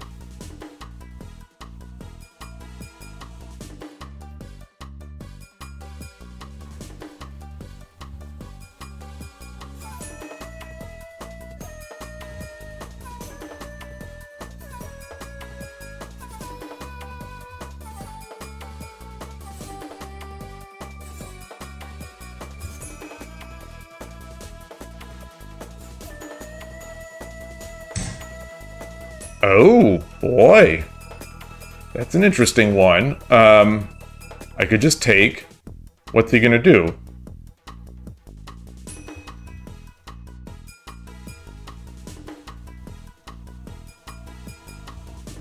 Oh, boy. That's an interesting one. I could just take... What's he gonna do?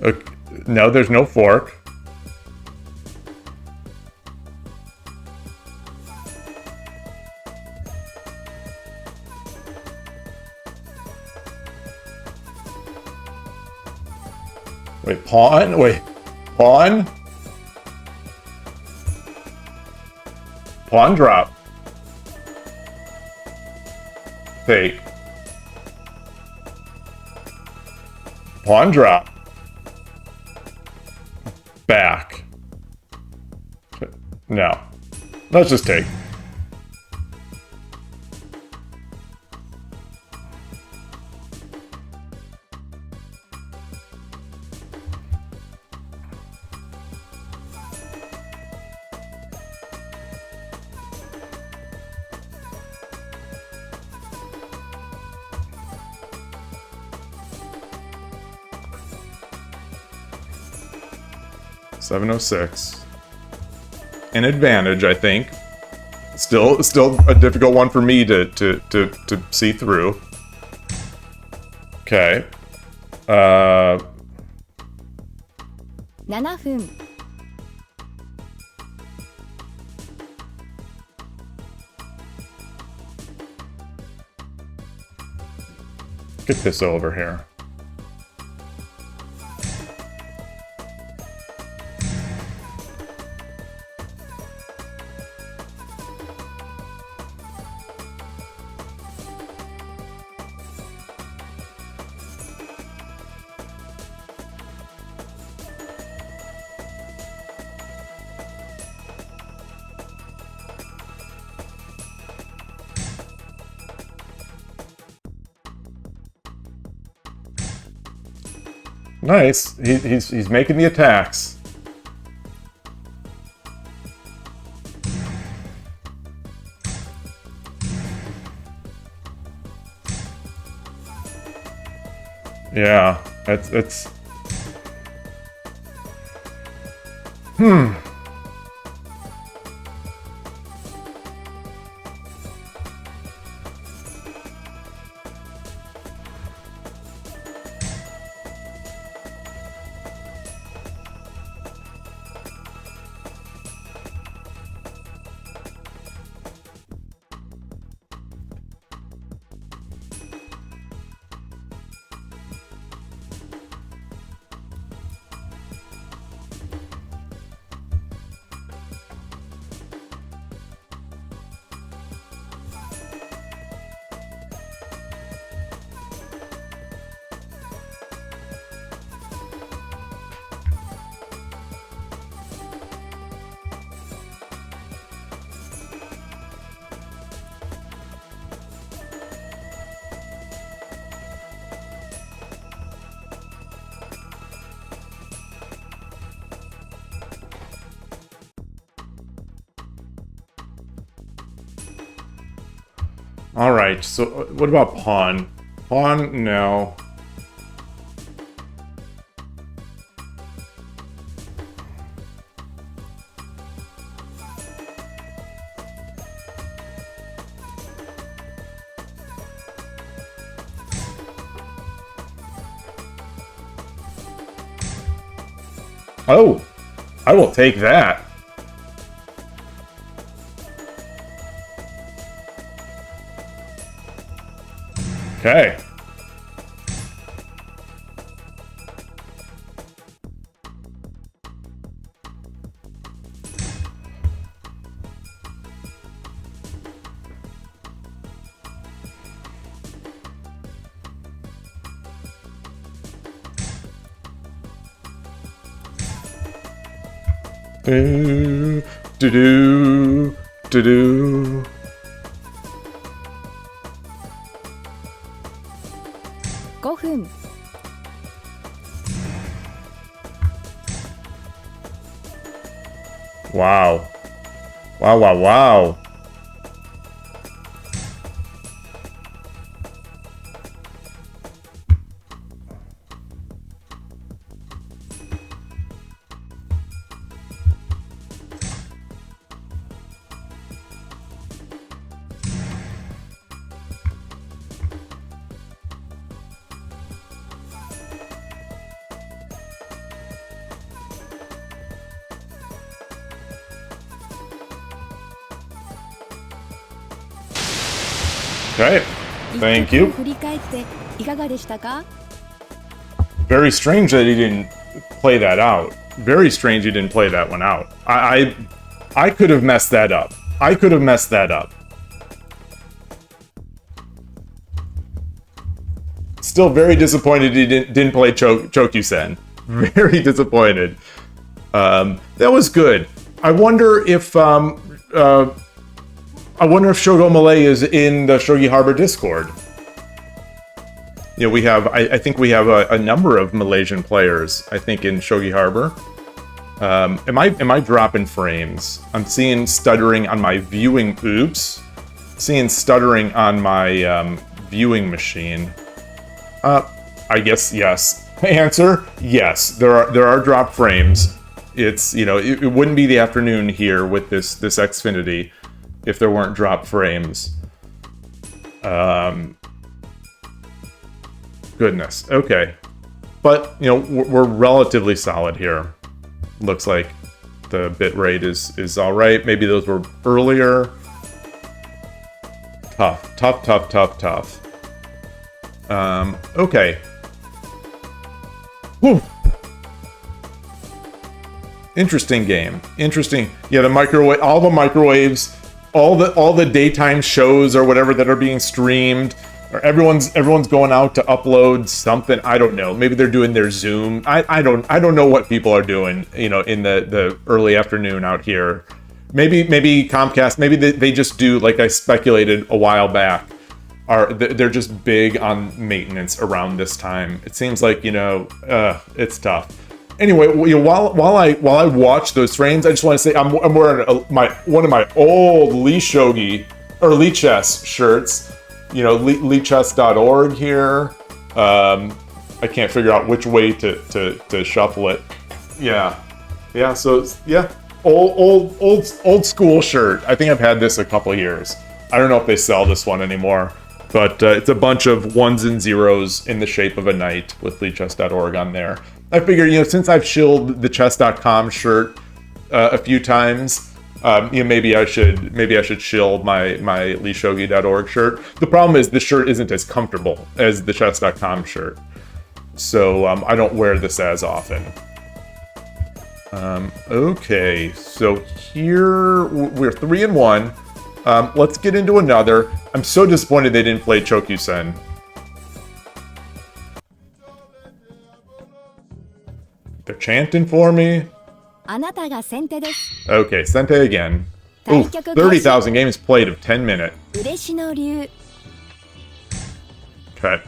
Okay, no, there's no fork. Wait, pawn? Wait, pawn? Pawn drop. Take. Pawn drop. Back. No. Let's just take. $706. An advantage, I think. Still a difficult one for me to see through. Okay. 7分 Get this over here. Nice. He's making the attacks. Yeah, it's all right. So what about pawn? Pawn, no. Oh, I will take that. Okay. Do do do do do. $5. Wow. Wow, wow, wow. Okay, thank 一局を you. 振り返っていかがでしたか？ Very strange that he didn't play that out. Very strange he didn't play that one out. I could have messed that up. I could have messed that up. Still very disappointed he didn't play Chokyusen. Very disappointed. That was good. I wonder if Shogo Malay is in the Shogi Harbor Discord. You know, we have, I think we have a number of Malaysian players, I think, in Shogi Harbor. Am I dropping frames? I'm seeing stuttering on my viewing, oops. Seeing stuttering on my viewing machine. I guess yes. Answer, yes. There are drop frames. It's, you know, it wouldn't be the afternoon here with this Xfinity if there weren't drop frames. Goodness. Okay. But, you know, we're relatively solid here. Looks like the bitrate is all right. Maybe those were earlier. Tough. Okay. Whew. Interesting game. Interesting. Yeah, the microwave, all the microwaves, all the daytime shows or whatever that are being streamed, or everyone's going out to upload something. I don't know. Maybe they're doing their Zoom. I don't know what people are doing, you know, in the early afternoon out here. Maybe Comcast, maybe they just do, like I speculated a while back, they're just big on maintenance around this time. It seems like, you know, it's tough. Anyway, you know, while I watch those frames, I just want to say I'm wearing one of my old Lee Shogi or Lee Chess shirts. You know, leechess.org here. I can't figure out which way to shuffle it. Yeah. So yeah, old school shirt. I think I've had this a couple years. I don't know if they sell this one anymore, but it's a bunch of ones and zeros in the shape of a knight with leechess.org on there. I figured, you know, since I've shilled the chess.com shirt a few times, you know, maybe I should shill my leeshogi.org shirt. The problem is this shirt isn't as comfortable as the chess.com shirt, so I don't wear this as often. Okay, so here we're 3-1. Let's get into another. I'm so disappointed they didn't play Chokyusen. They're chanting for me. あなたが先手です。 Okay, Sente again. Ooh, 30,000 games played of 10 minute. 嬉野流 Okay.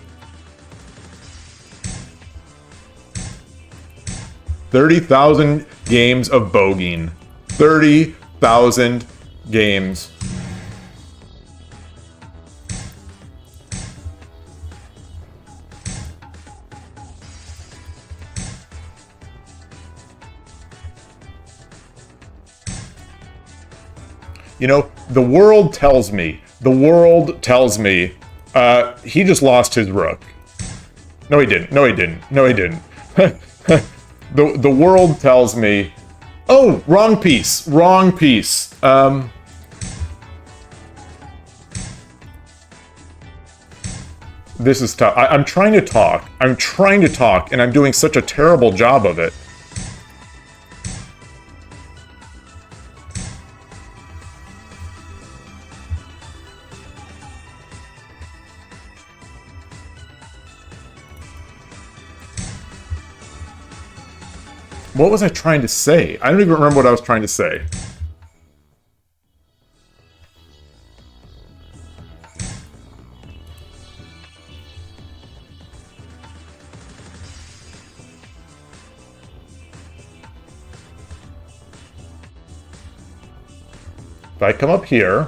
30,000 games of bogeying. 30,000 games. You know, the world tells me, he just lost his rook. No, he didn't. The world tells me, oh, wrong piece. This is tough. I'm trying to talk, and I'm doing such a terrible job of it. What was I trying to say? I don't even remember what I was trying to say. If I come up here,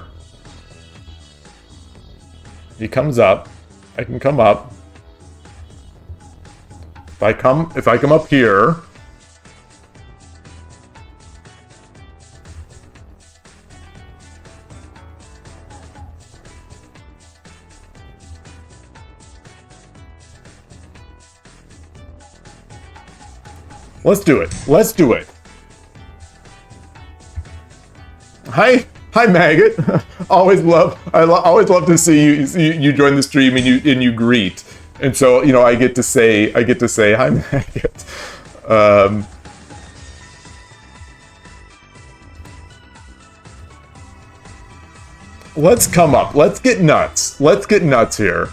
he comes up. I can come up. If I come up here, let's do it. Let's do it. Hi, Maggot. always love to see you join the stream and you greet, and so I get to say hi, Maggot. Let's come up. Let's get nuts. Let's get nuts here.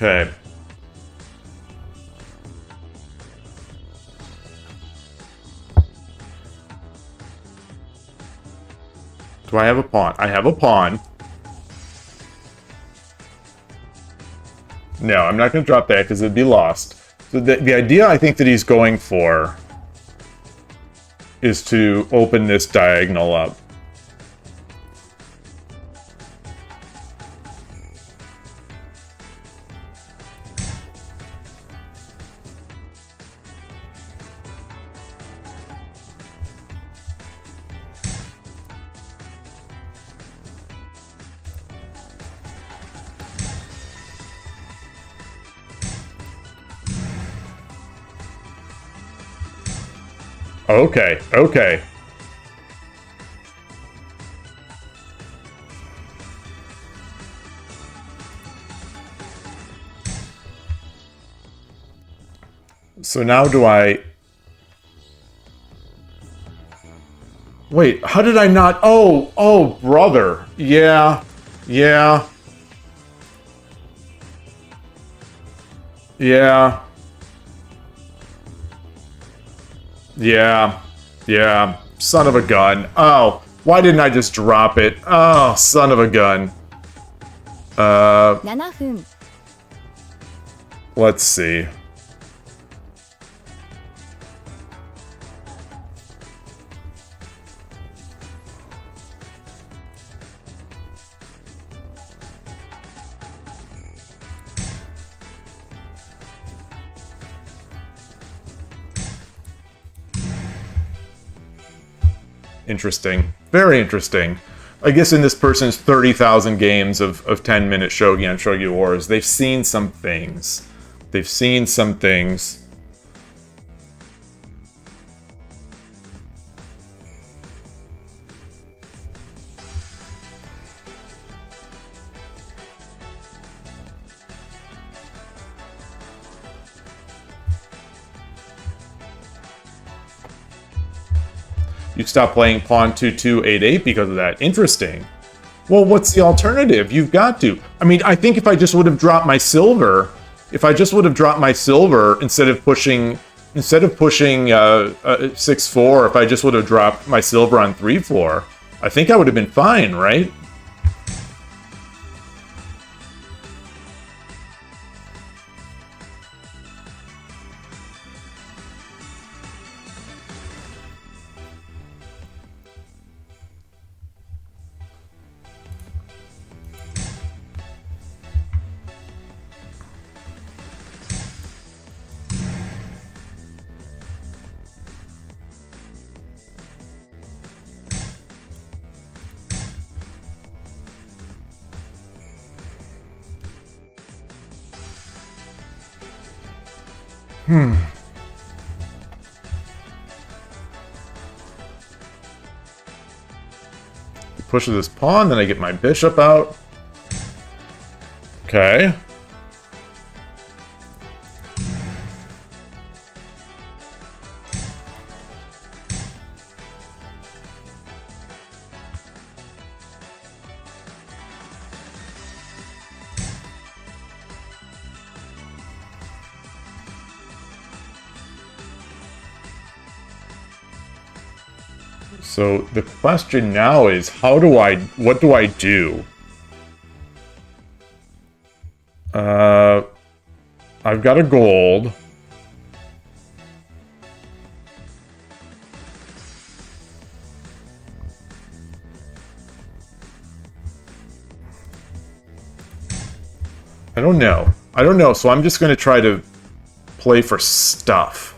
Okay. Do I have a pawn? I have a pawn. No, I'm not going to drop that because it'd be lost. So the idea I think that he's going for is to open this diagonal up. Okay, okay. So now do I... Wait, how did I not... Oh, brother. Yeah. Yeah. Yeah. Yeah. Son of a gun. Oh, why didn't I just drop it? Oh, son of a gun. 7分 Let's see. Interesting. Very interesting. I guess in this person's 30,000 games of 10-minute Shogi on Shogi Wars, they've seen some things. They've seen some things. You stopped playing Pawn 2-2-8-8 because of that. Interesting. Well, what's the alternative? You've got to. I mean, I think if I just would have dropped my silver, instead of pushing 6-4, if I just would have dropped my silver on 3-4, I think I would have been fine, right? Pushes this pawn, then I get my bishop out. Okay. So the question now is, what do I do? I've got a gold. I don't know. So I'm just going to try to play for stuff.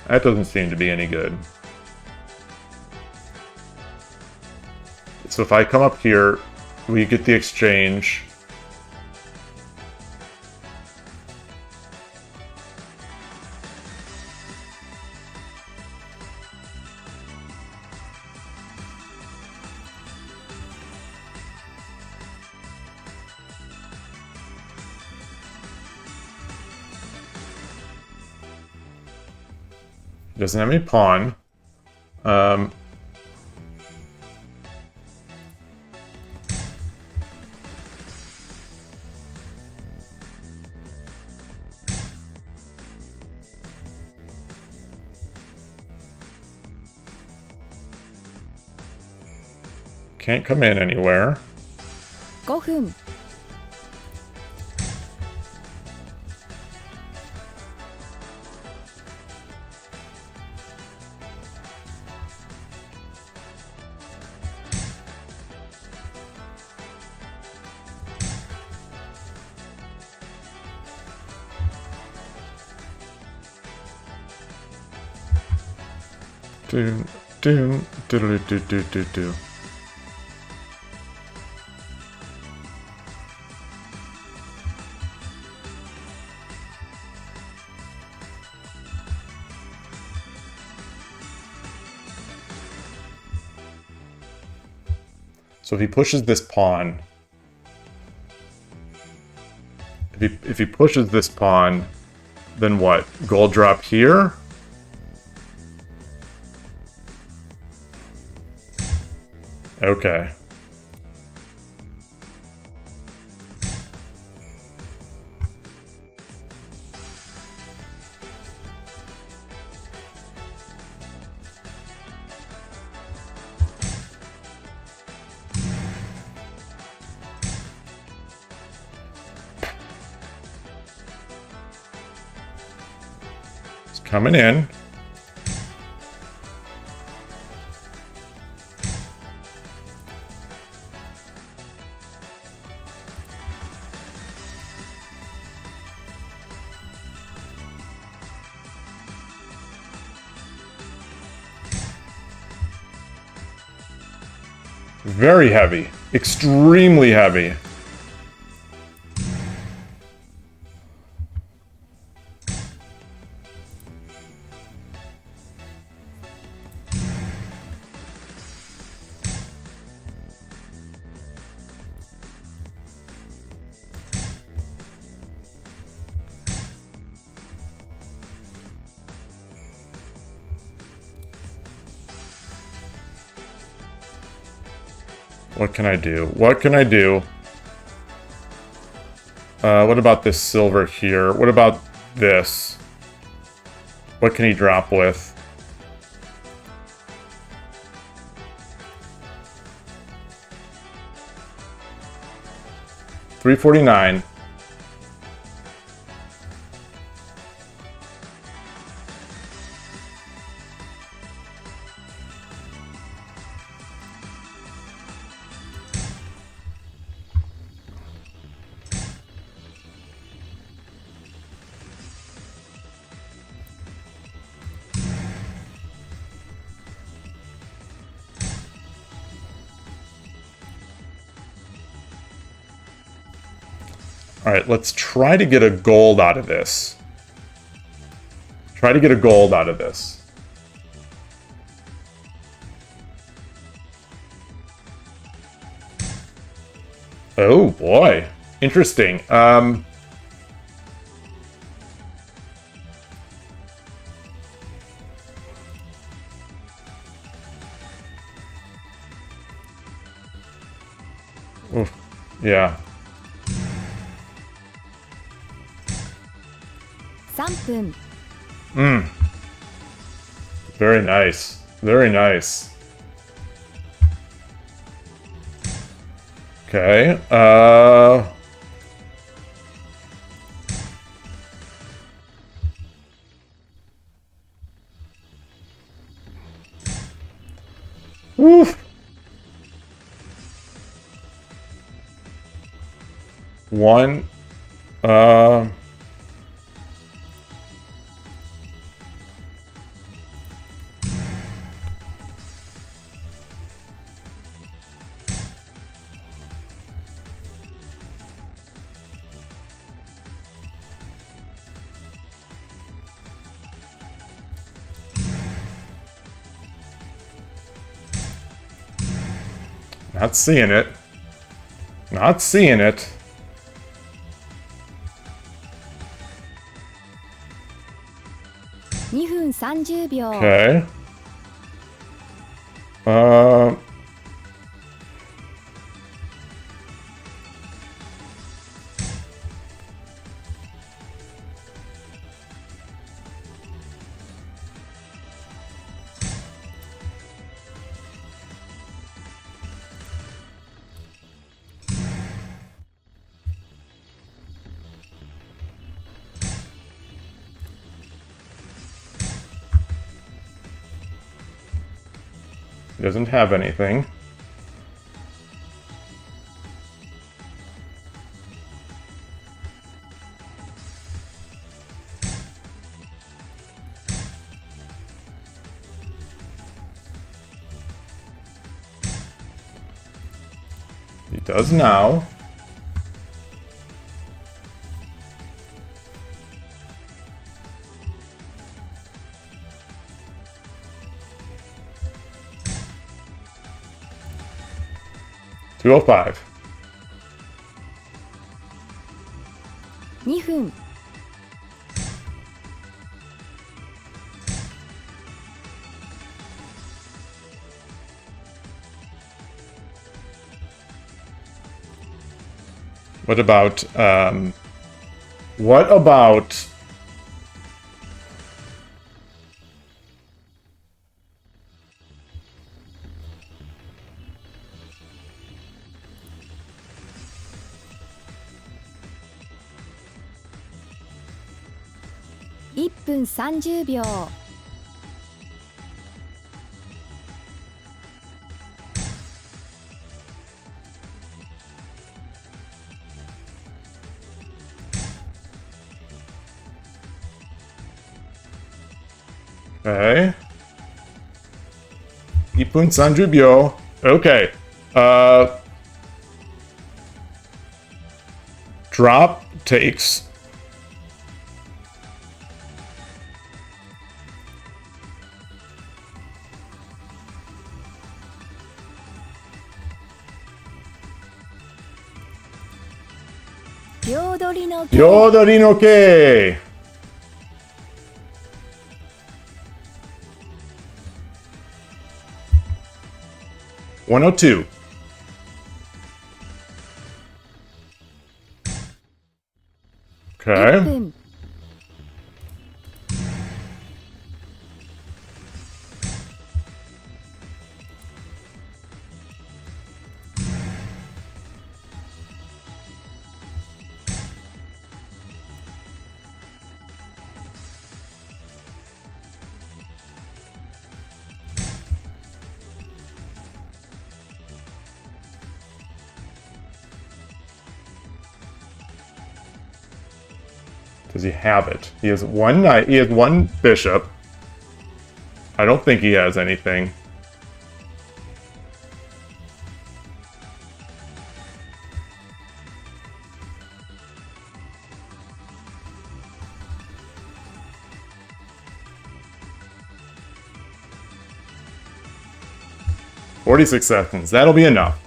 That doesn't seem to be any good. So if I come up here, we get the exchange. Doesn't have any pawn. Can't come in anywhere. 5分 Do. So if he pushes this pawn, if he pushes this pawn, then what? Gold drop here? Okay. It's coming in. Very heavy. Extremely heavy. What can I do? What can I do? What about this silver here? What about this? What can he drop with? $349. Alright, let's try to get a gold out of this. Try to get a gold out of this. Oh boy. Interesting. Oof. Yeah. 3分 Very nice. Very nice. Okay. Woof. One. Not seeing it. Not seeing it. 2分30秒 Okay. He doesn't have anything. He does now. $205. 2分 What about, what about...1分30秒 Okay. 1分30秒. Okay. Drop takes. Yodori no ke Yodori no ke. $102. Okay. 1分 Does he have it? He has one knight. He has one bishop. I don't think he has anything. 46 seconds. That'll be enough.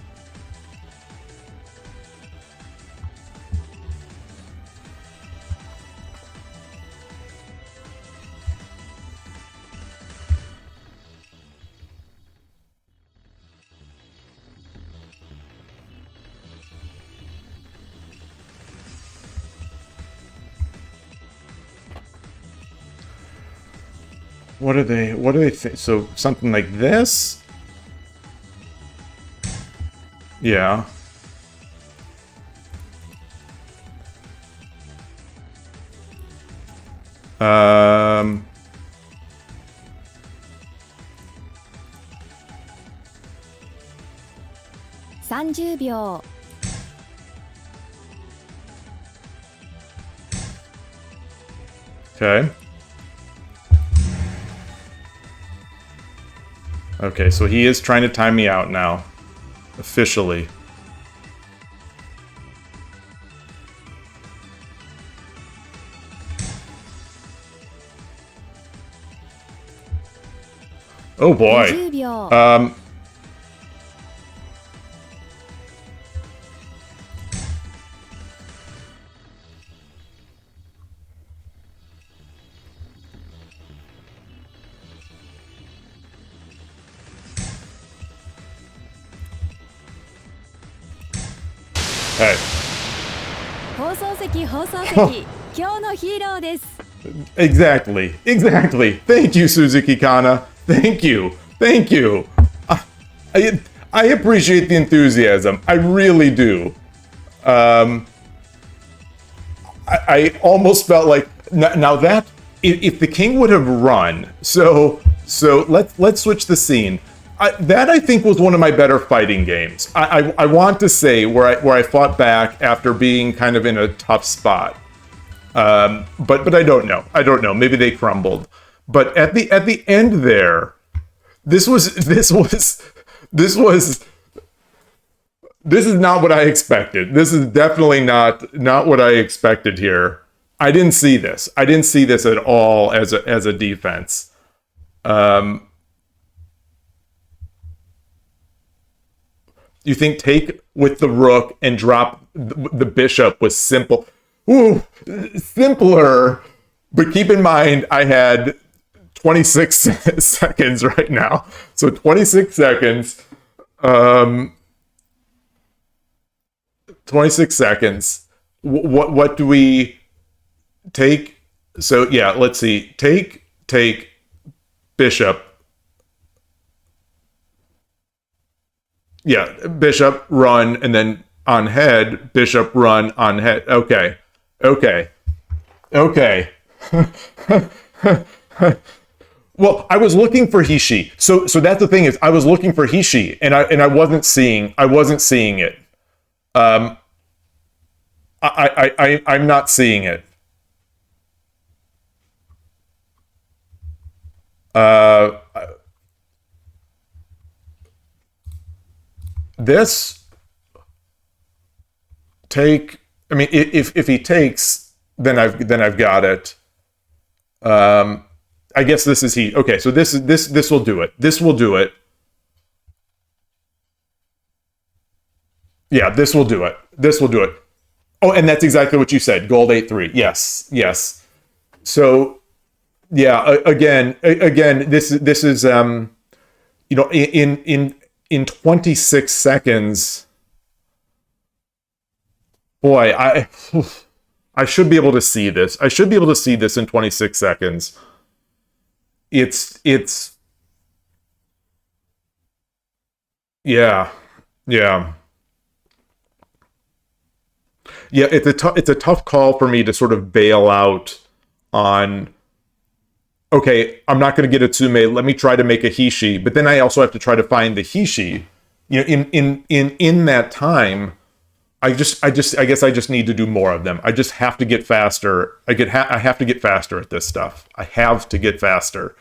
What do they think? So something like this? Yeah. Um 30秒。 Okay. Okay, so he is trying to time me out now. Officially. Oh boy. 20秒。 Hey. 放送席放送席。今日のヒーローです。 Exactly. Thank you, Suzuki Kana. Thank you. I appreciate the enthusiasm. I really do. I almost felt like now that if the king would have run, so let's switch the scene. That I think was one of my better fighting games. I want to say where I fought back after being kind of in a tough spot. But I don't know. Maybe they crumbled. But at the end there, this is not what I expected. This is definitely not what I expected here. I didn't see this. At all as a defense. You think take with the rook and drop the bishop was simple. Ooh, simpler. But keep in mind, I had 26 seconds right now. So 26 seconds. 26 seconds. What do we take? So yeah, let's see. Take bishop. Yeah, bishop, run, and then on head, bishop, run, on head. Okay. Well, I was looking for Hishi. So that's the thing is I was looking for Hishi and I wasn't seeing it. I'm not seeing it. This take. I mean, if he takes, then I've got it. I guess this is he. Okay, so this will do it. This will do it. Yeah, this will do it. Oh, and that's exactly what you said. Gold 8-3. Yes. So, yeah. Again, this is in 26 seconds. Boy, I should be able to see this. In 26 seconds. It's yeah. It's a tough call for me to sort of bail out on. Okay, I'm not going to get a Tsume. Let me try to make a Hishi, but then I also have to try to find the Hishi. In that time, I guess I just need to do more of them. I just have to get faster. I have to get faster at this stuff. I have to get faster.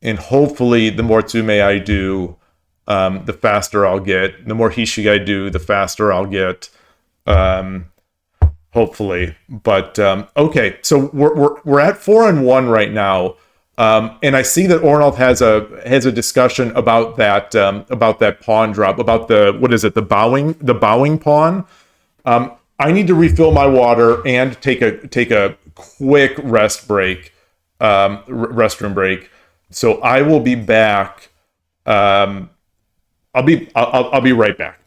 And hopefully the more Tsume I do, the faster I'll get. The more Hishi I do, the faster I'll get. Hopefully. But okay, so we're at 4-1 right now. And I see that Ornold has a discussion about that pawn drop, about the bowing pawn. I need to refill my water and take a quick restroom break. So I will be back. I'll be right back.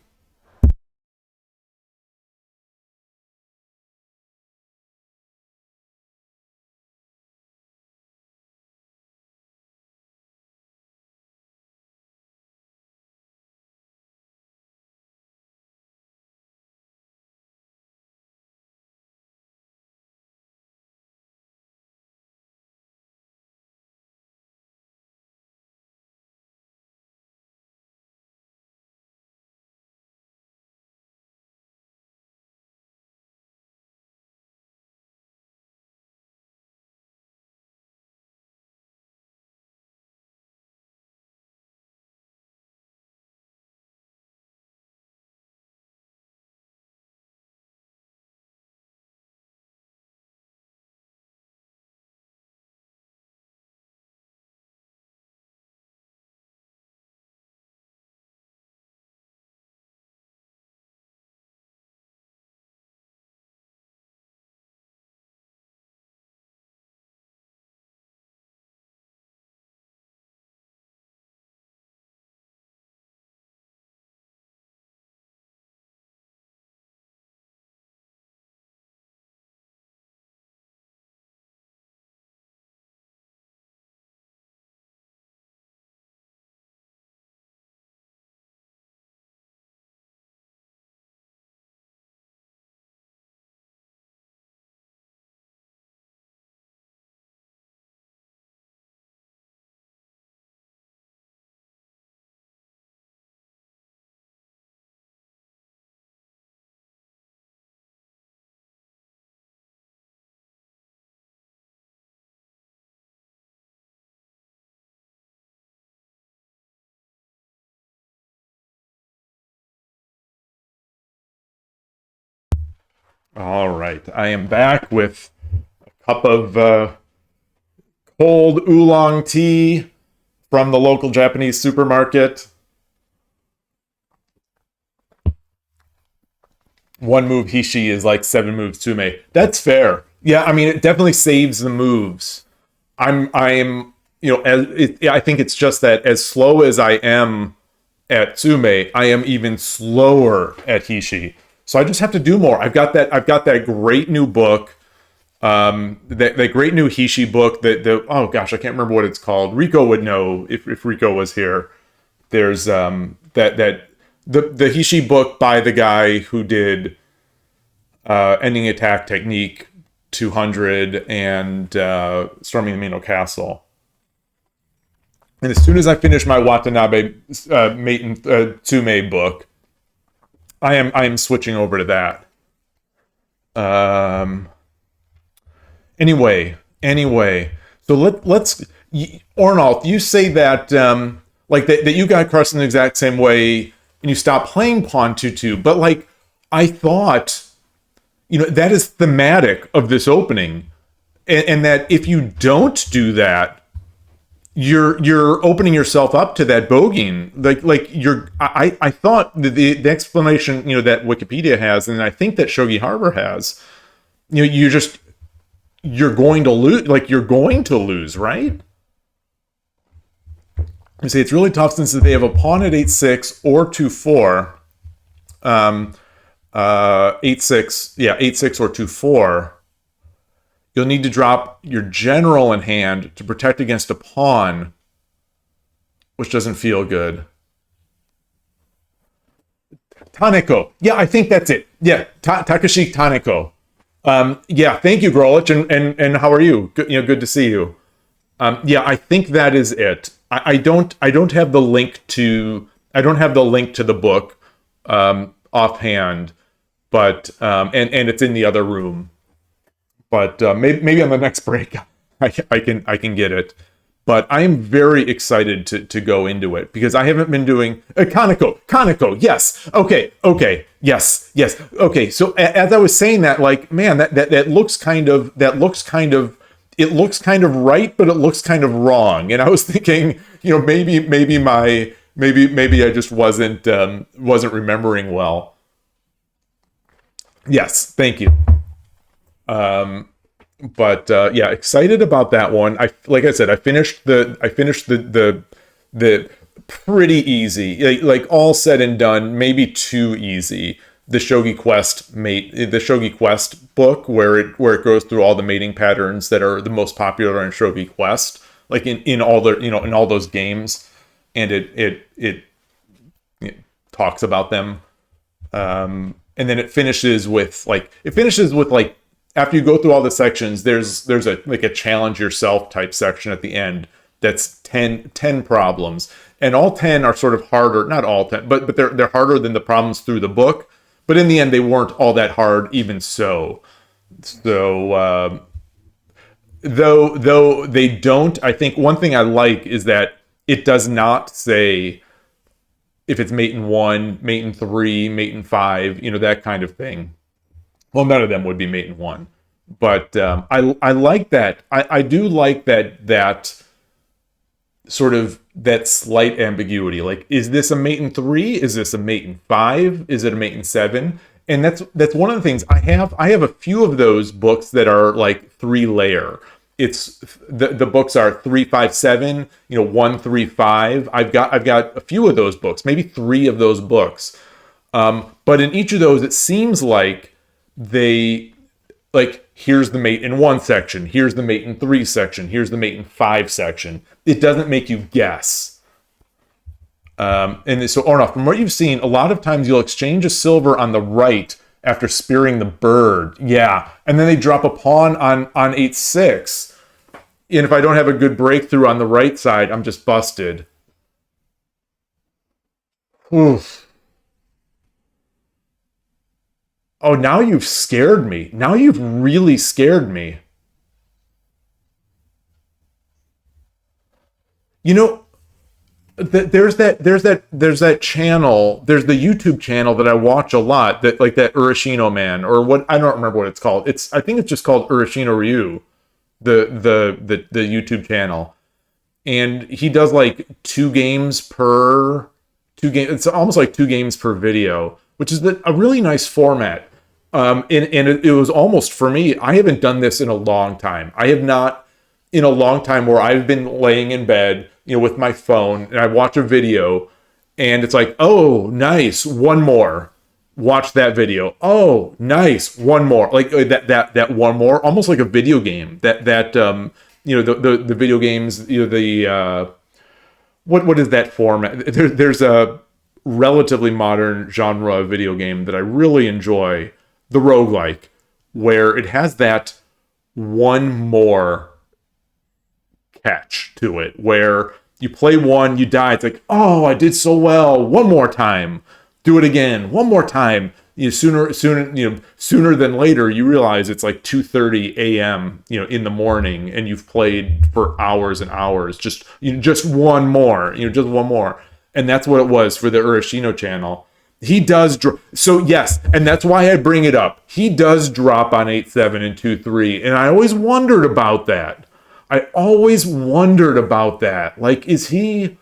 All right, I am back with a cup of cold oolong tea from the local Japanese supermarket. One move Hishi is like 7 moves Tsume. That's fair. Yeah, I mean, it definitely saves the moves. I'm I think it's just that as slow as I am at Tsume, I am even slower at Hishi. So I just have to do more. I've got that great new book, that great new Hishi book. Oh gosh, I can't remember what it's called. Rico would know if Rico was here. There's the Hishi book by the guy who did Ending Attack Technique 200 and Storming the Mino Castle. And as soon as I finish my Watanabe Tsume book, I am switching over to that. Anyway. So let's Ornalt, you say that that you got crushed in the exact same way and you stopped playing Pawn 2-2, but like I thought, that is thematic of this opening, and that if you don't do that, you're opening yourself up to that bogeying. I thought the explanation that Wikipedia has, and I think that Shogi Harbor has, you're going to lose, right? You say it's really tough since they have a pawn at 8-6 or 2-4. 8-6, yeah, 8-6 or 2-4. You'll need to drop your general in hand to protect against a pawn, which doesn't feel good. Taneko. Yeah, I think that's it. Yeah, Takashi Taneko. Yeah, thank you, Grolich, and how are you? Good to see you. Yeah, I think that is it. I don't have the link to the book offhand, but and it's in the other room. But maybe on the next break, I can get it. But I am very excited to go into it because I haven't been doing Kaneko. Yes. Okay. Yes. Okay. So as I was saying that, like, man, that looks kind of it looks kind of right, but it looks kind of wrong. And I was thinking, maybe I just wasn't remembering well. Yes, thank you. But yeah, excited about that one. Like I said, I finished the pretty easy, like all said and done, maybe too easy. The Shogi Quest book, where it goes through all the mating patterns that are the most popular in Shogi Quest, like in all the in all those games, and it talks about them. And then it finishes with like after you go through all the sections, there's a challenge yourself type section at the end that's 10 problems, and all 10 are sort of harder, not all 10, but they're harder than the problems through the book. But in the end, they weren't all that hard, even so. So, though they don't, I think one thing I like is that it does not say if it's mate in 1, mate in 3, mate in 5, that kind of thing. Well, none of them would be mate in 1, but I like that. I do like that sort of that slight ambiguity. Like, is this a mate in 3? Is this a mate in 5? Is it a mate in 7? And that's one of the things I have a few of those books that are like 3-layer. It's the books are 3, 5, 7, 1, 3, 5. I've got a few of those books, maybe 3 of those books. But in each of those, it seems like they, like, here's the mate in 1 section, here's the mate in 3 section, here's the mate in 5 section. It doesn't make you guess. And so, Ornoff, from what you've seen, a lot of times you'll exchange a silver on the right after spearing the bird. Yeah. And then they drop a pawn on 8-6. And if I don't have a good breakthrough on the right side, I'm just busted. Oof. Oh, now you've scared me. Now you've really scared me. There's that channel. There's the YouTube channel that I watch a lot. That Urashino man, or what, I don't remember what it's called. I think it's just called Urashino Ryu, the YouTube channel, and he does like 2 games per 2 games. It's almost like 2 games per video, which is a really nice format. And it was almost, for me, I haven't done this in a long time. I have not in a long time where I've been laying in bed, with my phone, and I watch a video, and it's like, oh, nice, one more. Watch that video. Oh, nice, one more. Like that one more, almost like a video game. The video games, what is that format? There's a relatively modern genre of video game that I really enjoy, the roguelike, where it has that one more catch to it, where you play one, you die, it's like, oh, I did so well, one more time, do it again, one more time. Sooner than later, you realize it's like 2:30 a.m. In the morning, and you've played for hours and hours. Just one more, just one more, and that's what it was for the Urashino channel. He does so, yes, and that's why I bring it up. He does drop on 8-7 and 2-3, and I always wondered about that. Like, is he,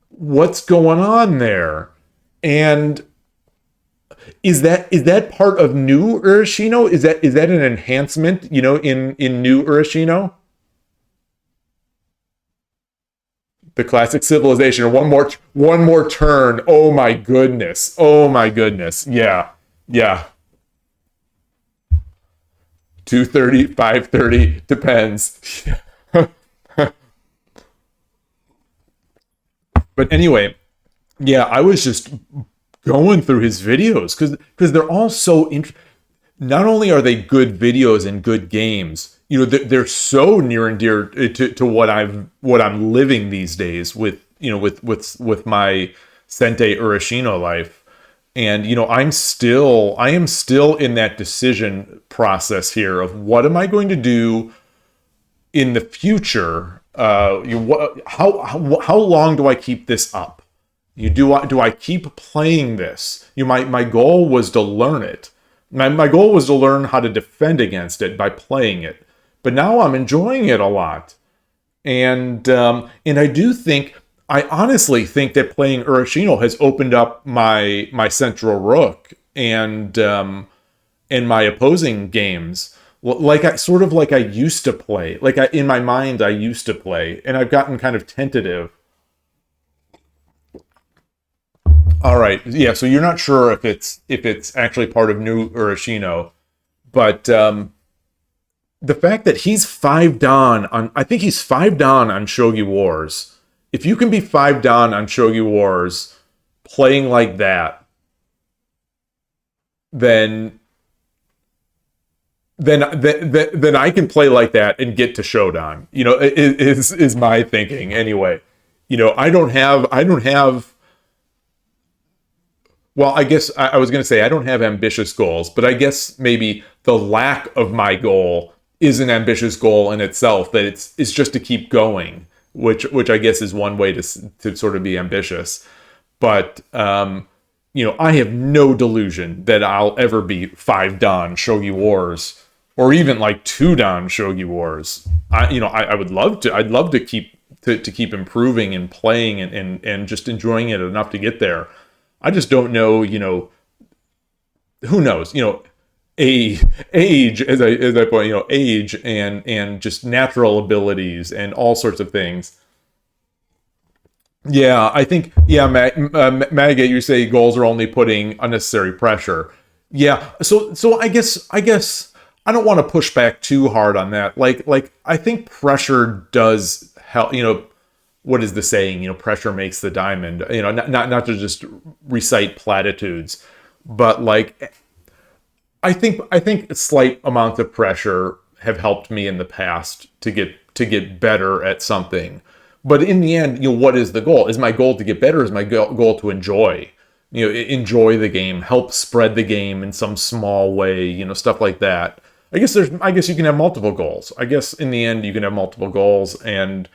what's going on there? And is that part of new Urashino? Is that an enhancement, in new Urashino? The classic Civilization, one more turn. Oh my goodness. Yeah. 2:30, 5:30, depends. But anyway, yeah, I was just going through his videos because they're all so not only are they good videos and good games, they're so near and dear to what I'm living these days with my Sente Urashino life. And I am still in that decision process here of what am I going to do in the future? How long do I keep this up? Do I keep playing this? My goal was to learn it. My goal was to learn how to defend against it by playing it. but now I'm enjoying it a lot. And I honestly think that playing Urashino has opened up my Central Rook and my opposing games, like I used to play. In my mind I used to play, and I've gotten kind of tentative. All right, yeah. So you're not sure if it's actually part of New Urashino, but the fact that he's 5 Dan on, I think he's 5 Dan on Shogi Wars. If you can be 5 Dan on Shogi Wars playing like that, then I can play like that and get to Shodan. Is my thinking anyway. I don't have. Well, I guess I was going to say I don't have ambitious goals, but I guess maybe the lack of my goal is an ambitious goal in itself. That it's just to keep going, which I guess is one way to sort of be ambitious. But I have no delusion that I'll ever be 5 Dan Shogi Wars, or even like 2 Dan Shogi Wars. I would love to. I'd love to keep improving and playing and just enjoying it enough to get there. I just don't know. Who knows? Age, as I point, age and just natural abilities and all sorts of things. Yeah, I think, yeah, Maggot, you say goals are only putting unnecessary pressure. Yeah, so I guess I don't want to push back too hard on that. Like I think pressure does help. What is the saying? Pressure makes the diamond. Not to just recite platitudes, but like I think slight amounts of pressure have helped me in the past to get better at something. But in the end, what is the goal? Is my goal to get better? Is my goal to enjoy? Enjoy the game, help spread the game in some small way, stuff like that. I guess you can have multiple goals. I guess in the end you can have multiple goals and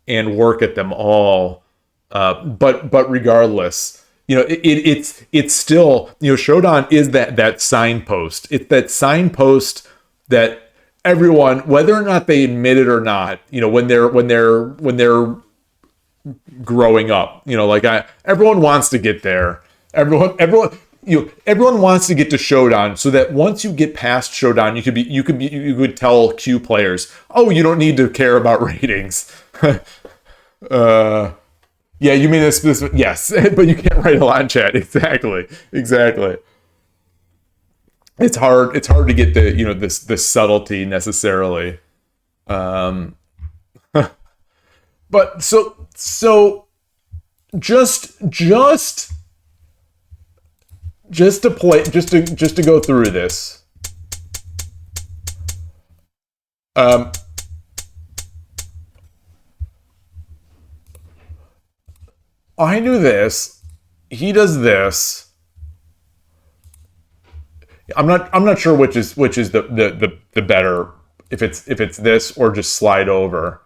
work at them all. But regardless, it's still, Shodan is that signpost. It's that signpost that everyone, whether or not they admit it or not, when they're growing up, everyone wants to get there. Everyone wants to get to Shodan, so that once you get past Shodan, you could tell Q players, oh, you don't need to care about ratings. Yeah, you mean this? Yes, but you can't write a lot in chat. Exactly. It's hard to get the this subtlety necessarily. But so just to play, just to go through this. I do this. He does this. I'm not sure which is the better, if it's this or just slide over.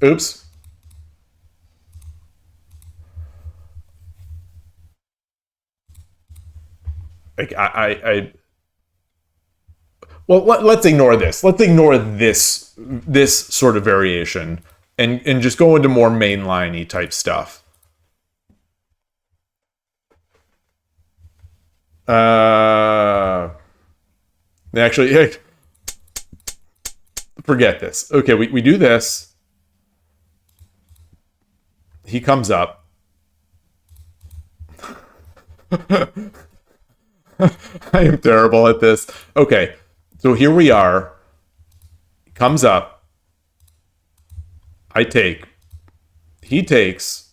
Oops. Well, let's ignore this. Let's ignore this sort of variation and just go into more mainline-y type stuff. Actually, forget this. Okay, we do this. He comes up. I am terrible at this. Okay, so here we are. He comes up. I take. He takes.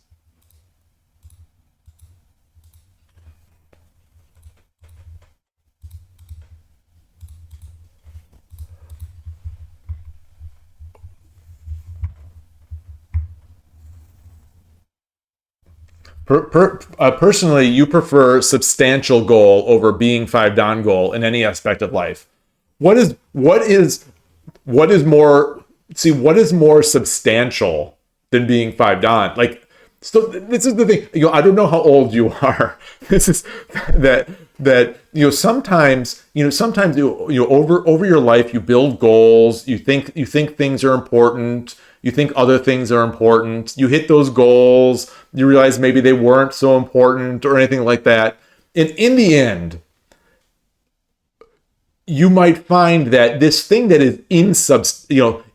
Personally, you prefer substantial goal over being 5 Dan goal in any aspect of life. What is more substantial than being 5 Dan? Like, So this is the thing. I don't know how old you are. This is that sometimes over your life you build goals. You think things are important. You think other things are important. You hit those goals. You realize maybe they weren't so important or anything like that. And in the end, you might find that this thing that is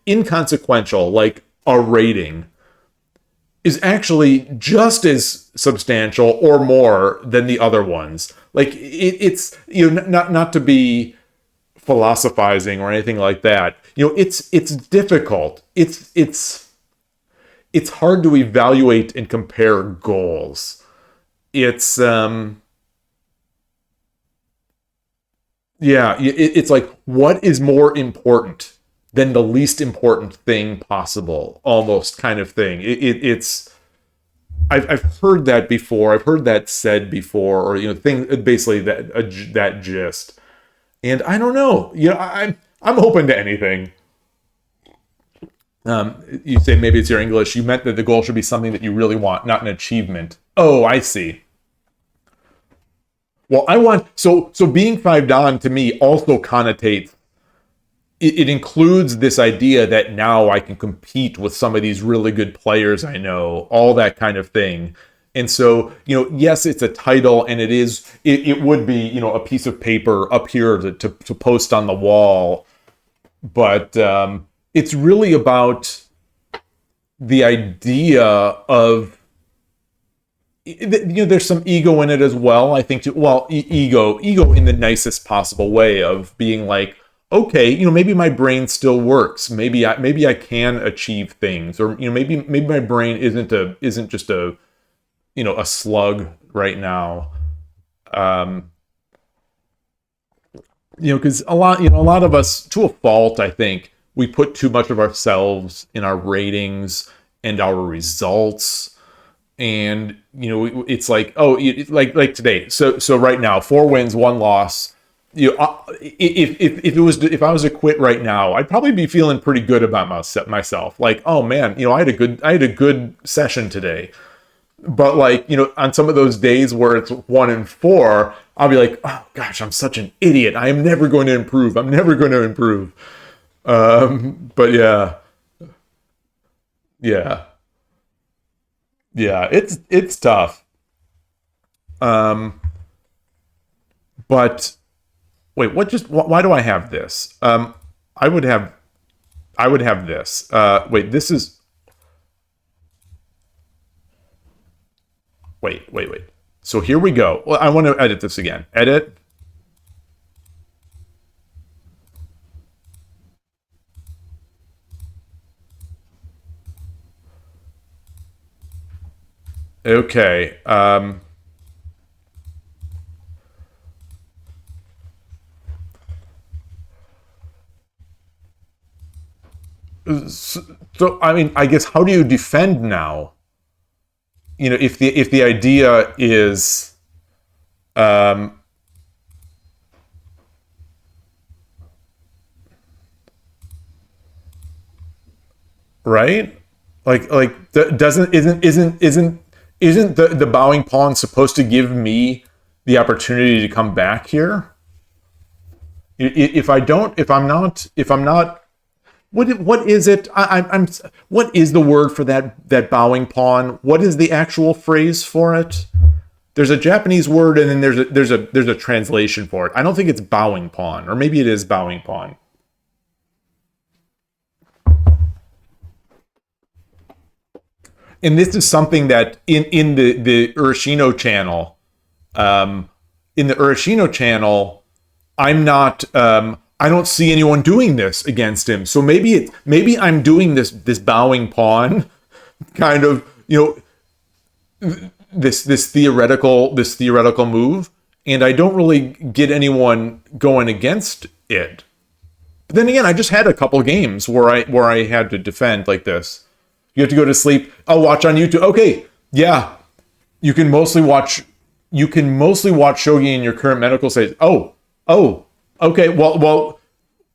inconsequential, like a rating, is actually just as substantial or more than the other ones. Like it's not to be philosophizing or anything like that. It's difficult. It's hard to evaluate and compare goals. It's it's like, what is more important than the least important thing possible, almost, kind of thing. It's I've heard that before. I've heard that said before, or basically that gist. And I don't know. I'm open to anything. You say maybe it's your English. You meant that the goal should be something that you really want, not an achievement. Oh, I see. Well, I want so being 5 Dan to me also connotates. It includes this idea that now I can compete with some of these really good players I know, all that kind of thing. And so, yes, it's a title, and it would be, a piece of paper up here to post on the wall. But it's really about the idea of, there's some ego in it as well. I think, ego in the nicest possible way of being like, okay, maybe my brain still works. Maybe I can achieve things, or maybe my brain isn't just a slug right now. Because a lot of us, to a fault, I think, we put too much of ourselves in our ratings and our results, and it's like, oh, like today. So right now, 4 wins, 1 loss. If I was to quit right now, I'd probably be feeling pretty good about myself. Like, oh man, I had a good session today. But like, on some of those days where it's 1 and 4, I'll be like, oh gosh, I'm such an idiot. I am never going to improve. But yeah, it's tough. But wait, why do I have this? I would have this. Wait, this is, wait. So here we go. Well, I want to edit this again. Edit. Okay. So I mean, I guess, how do you defend now? If the idea is, right? Isn't the bowing pawn supposed to give me the opportunity to come back here? If I'm not, what is it? What is the word for that bowing pawn? What is the actual phrase for it? There's a Japanese word, and then there's a translation for it. I don't think it's bowing pawn, or maybe it is bowing pawn. And this is something that in the Urashino channel, I'm not. I don't see anyone doing this against him. So maybe I'm doing this bowing pawn, kind of, this theoretical move, and I don't really get anyone going against it. But then again, I just had a couple games where I had to defend like this. You have to go to sleep. I'll watch on YouTube. Okay, yeah, you can mostly watch Shogi in your current medical state. Oh, okay. Well,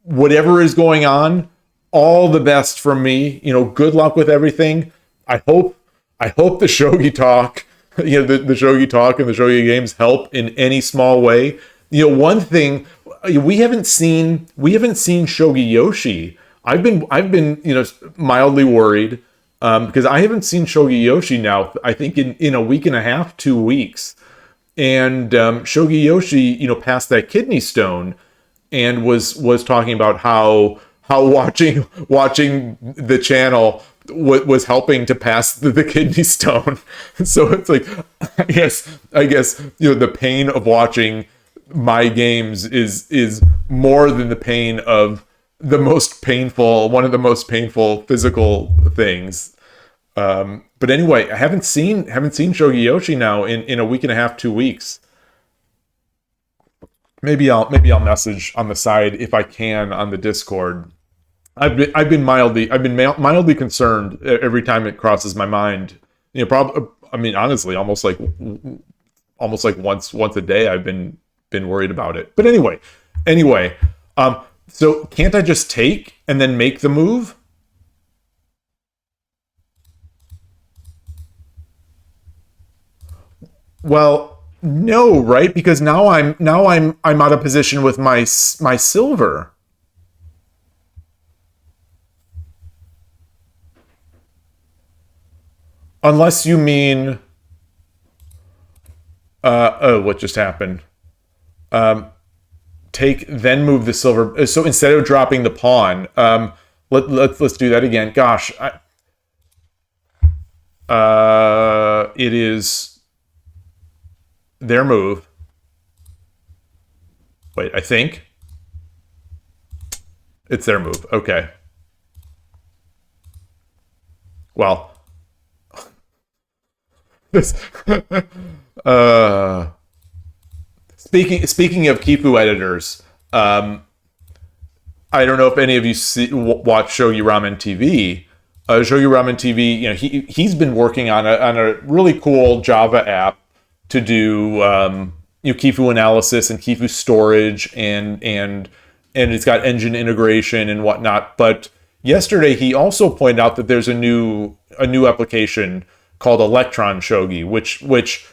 whatever is going on, all the best from me. Good luck with everything. I hope I hope the shogi talk, the shogi talk and the shogi games help in any small way. One thing we haven't seen Shogi Yoshi. I've been mildly worried because I haven't seen Shogi Yoshi now. I think in a week and a half, 2 weeks, and Shogi Yoshi, passed that kidney stone, and was talking about how watching the channel was helping to pass the kidney stone. So it's like, I guess the pain of watching my games is more than the pain of one of the most painful physical things. But anyway, I haven't seen Shogi Yoshi now in a week and a half, 2 weeks. Maybe I'll message on the side if I can on the Discord. I've been mildly concerned every time it crosses my mind. Probably, I mean, honestly, almost like once a day I've been worried about it. But anyway, so can't I just take and then make the move? Well, no, right? Because now I'm out of position with my silver. Unless you mean oh, what just happened? Take then move the silver. So instead of dropping the pawn, let's do that again. Gosh, it is their move. Wait, I think it's their move. Okay. Well, this. uh, speaking of Kifu editors, I don't know if any of you watch Shogi Ramen TV. Shogi Ramen TV, he's been working on a really cool Java app to do Kifu analysis and Kifu storage and it's got engine integration and whatnot. But yesterday he also pointed out that there's a new application called Electron Shogi, which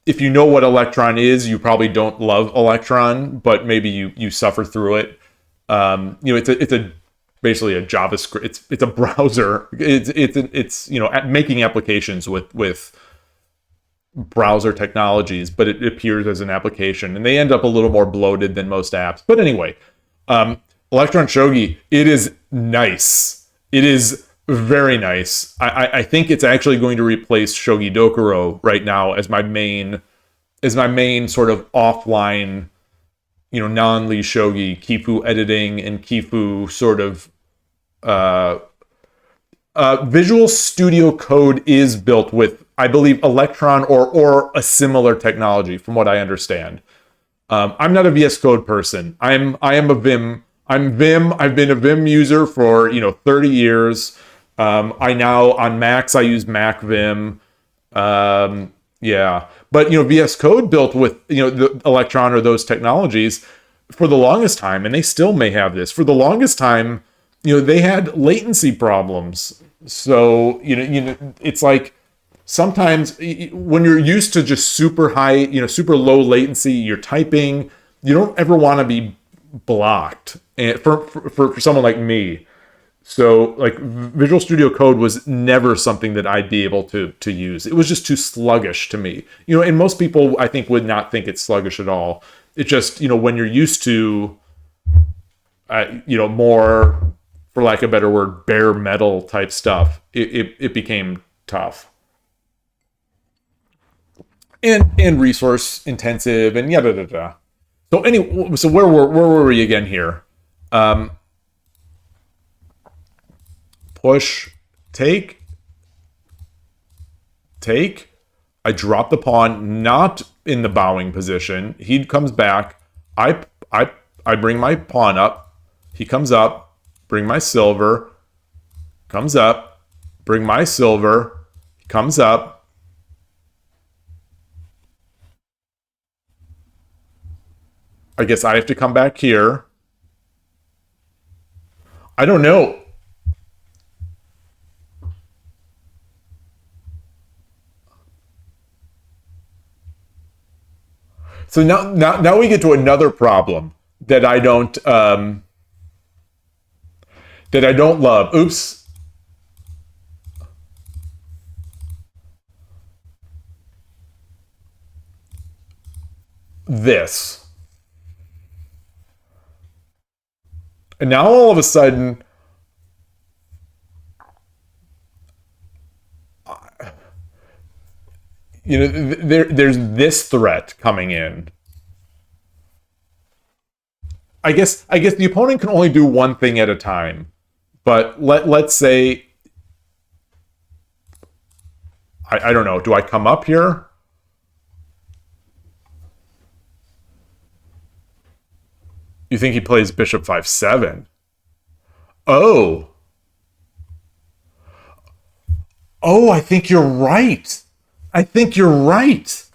if you know what Electron is, you probably don't love Electron, but maybe you suffer through it. It's basically a JavaScript. It's a browser. It's making applications with browser technologies, but it appears as an application, and they end up a little more bloated than most apps. But anyway, Electron Shogi, it is nice. It is very nice. I think it's actually going to replace Shogi Dokuro right now as my main sort of offline, non-Lee Shogi Kifu editing and Kifu sort of Visual Studio Code is built with, I believe, Electron or a similar technology, from what I understand. I'm not a VS Code person. I am a Vim. I'm Vim. I've been a Vim user for 30 years. I now on Macs I use Mac Vim. Yeah, but VS Code built with the Electron or those technologies for the longest time, and they still may have this for the longest time. They had latency problems. So it's like sometimes when you're used to just super high, super low latency, you're typing, you don't ever want to be blocked. And for someone like me, so like Visual Studio Code was never something that I'd be able to use. It was just too sluggish to me. And most people I think would not think it's sluggish at all. It just when you're used to more, for lack of a better word, bare metal type stuff, it became tough and resource intensive and yada da da. So anyway, so where were we again here? Push, take. I drop the pawn, not in the bowing position. He comes back. I bring my pawn up. He comes up. Bring my silver. Comes up. Bring my silver. He comes up. I guess I have to come back here. I don't know. So now we get to another problem that I don't love. Oops. This. And now all of a sudden, you know, there's this threat coming in. I guess the opponent can only do one thing at a time. But let's say, I don't know, do I come up here? You think he plays bishop 5-7? Oh. Oh, I think you're right. I think you're right.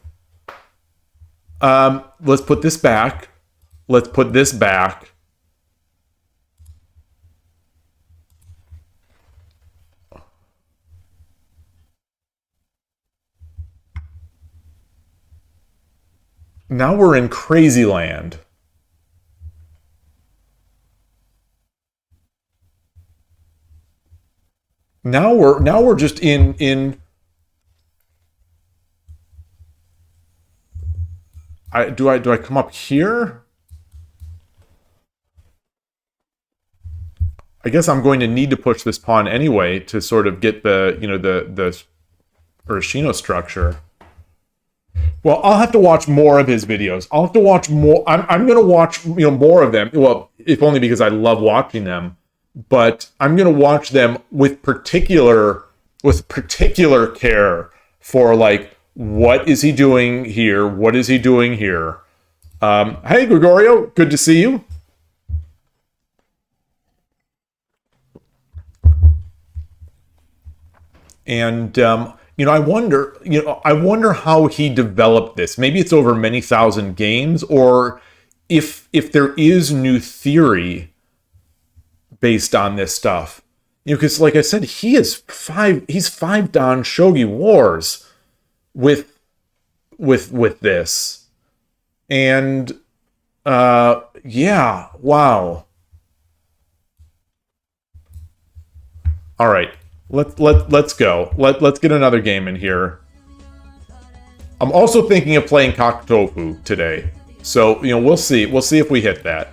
Let's put this back. Let's put this back. Now we're in crazy land. Now we're just in do I come up here? I guess I'm going to need to push this pawn anyway to sort of get the, you know, the Urashino structure. Well, I'll have to watch more of his videos. I'll have to watch more. I'm going to watch, you know, more of them. Well, if only because I love watching them. But I'm going to watch them with particular care for, like, what is he doing here? What is he doing here? Hey, Gregorio, good to see you. And you know, I wonder how he developed this. Maybe it's over many thousand games, or if there is new theory based on this stuff. You know, because like I said, he's 5 dan Shogi Wars with this. And yeah, wow. All right. Let's go. Let's get another game in here. I'm also thinking of playing Kaktofu today. So, you know, we'll see. We'll see if we hit that.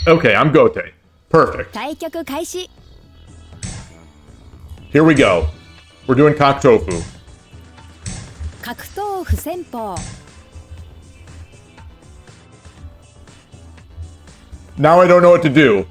Okay, I'm Gote. Perfect. Here we go. We're doing Kaktofu. Now I don't know what to do.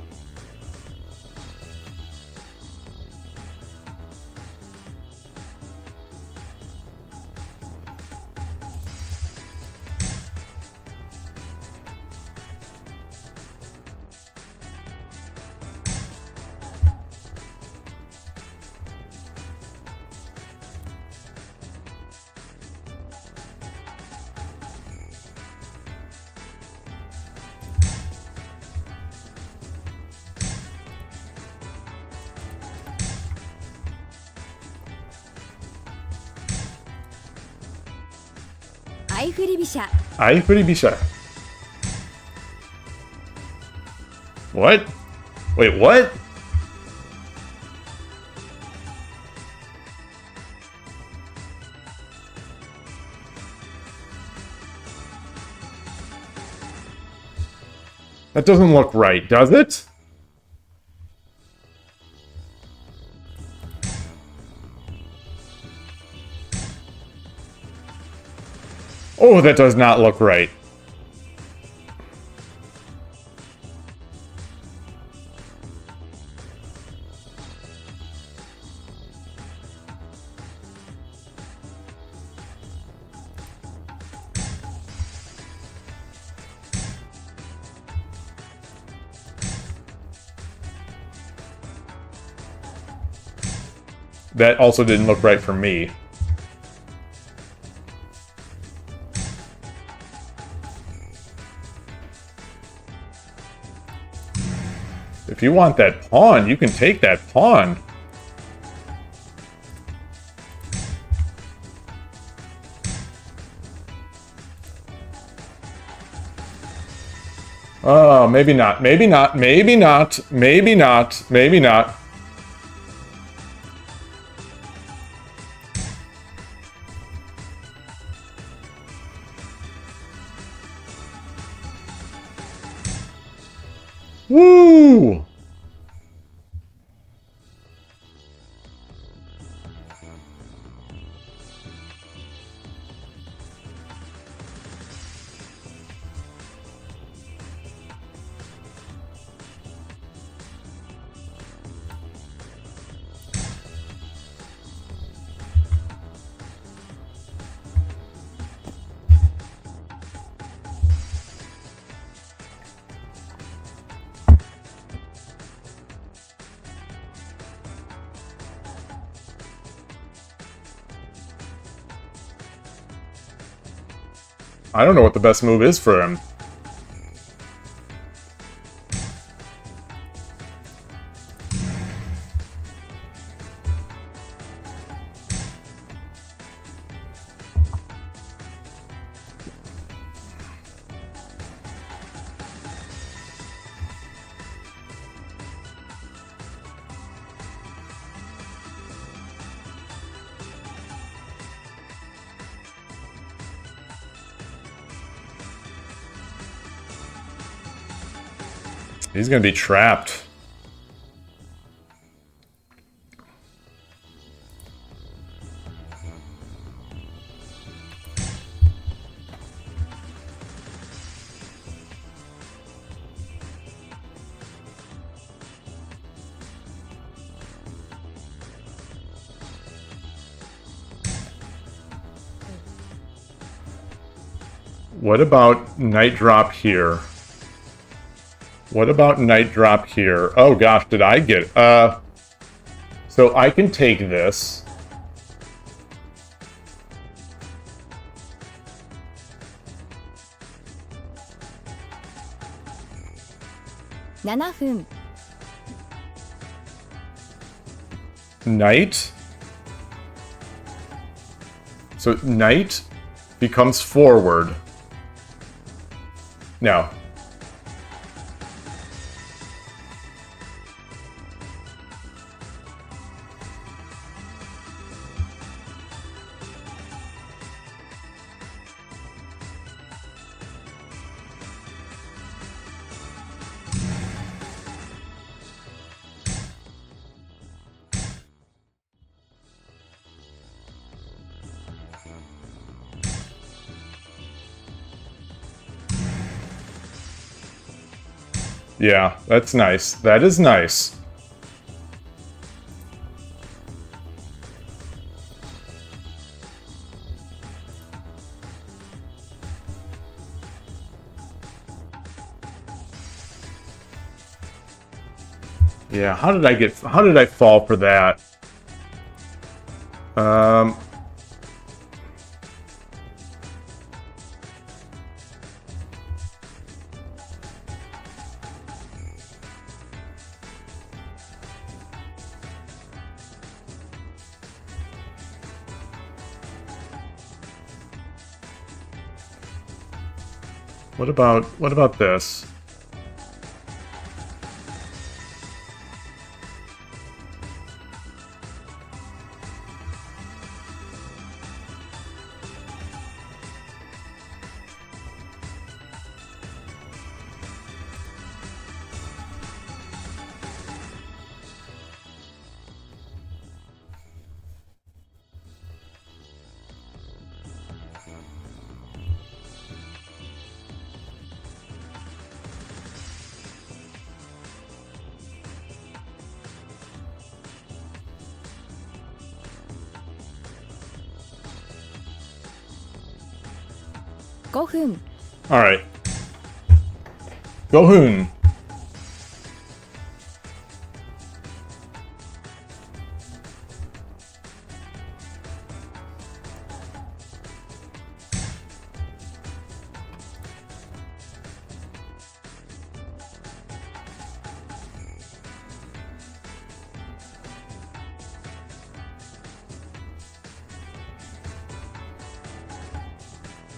Aifuribisha. What? Wait, what? That doesn't look right, does it? Oh, that does not look right. That also didn't look right for me. If you want that pawn, you can take that pawn. Oh, maybe not. Maybe not. Maybe not. Maybe not. Maybe not. Woo! I don't know what the best move is for him. He's gonna be trapped. What about knight drop here? What about knight drop here? Oh gosh, did I get... So I can take this. Knight. So knight becomes forward. No. Yeah, that's nice. That is nice. Yeah, how did I fall for that? What about this? All right. Gohun.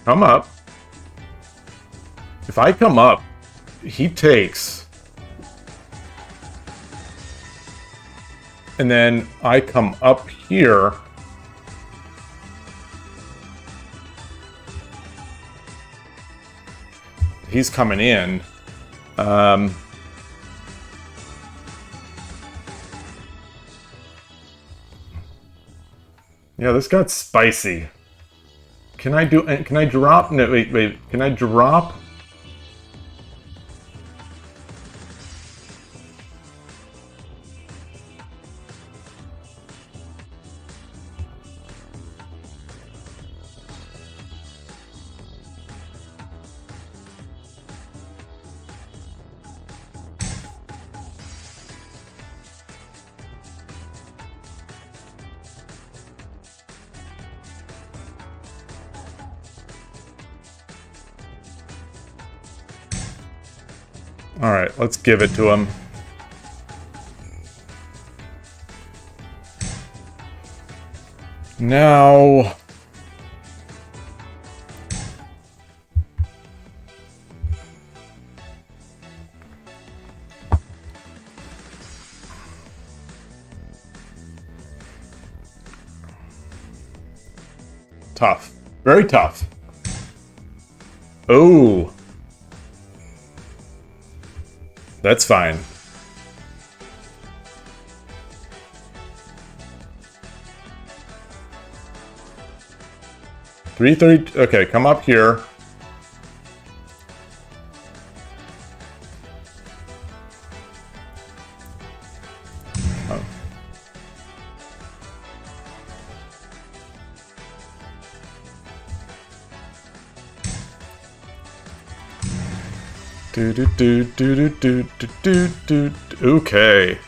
come up. If I come up, he takes. And then I come up here. He's coming in. Yeah, this got spicy. Can I drop? No, wait. Can I drop? All right, let's give it to him. Now, tough, very tough. Oh. That's fine. 330. Okay, come up here. Oh. Okay.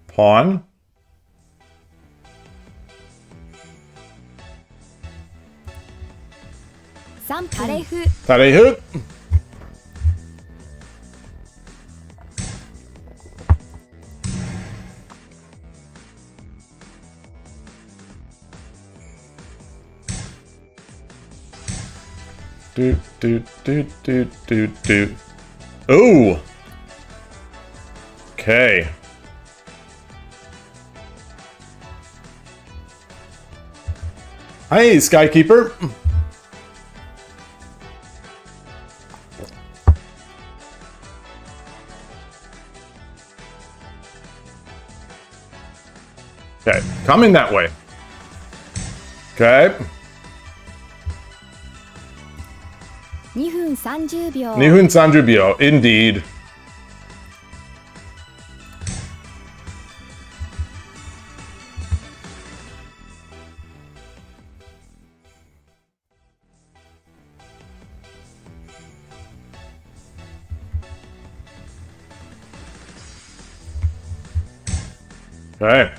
Pawn. 3タレフ。タレフ。Do. Oh! Okay. Hey, Skykeeper! Okay, coming that way. Okay. 2分30秒。2分30秒, indeed. Okay.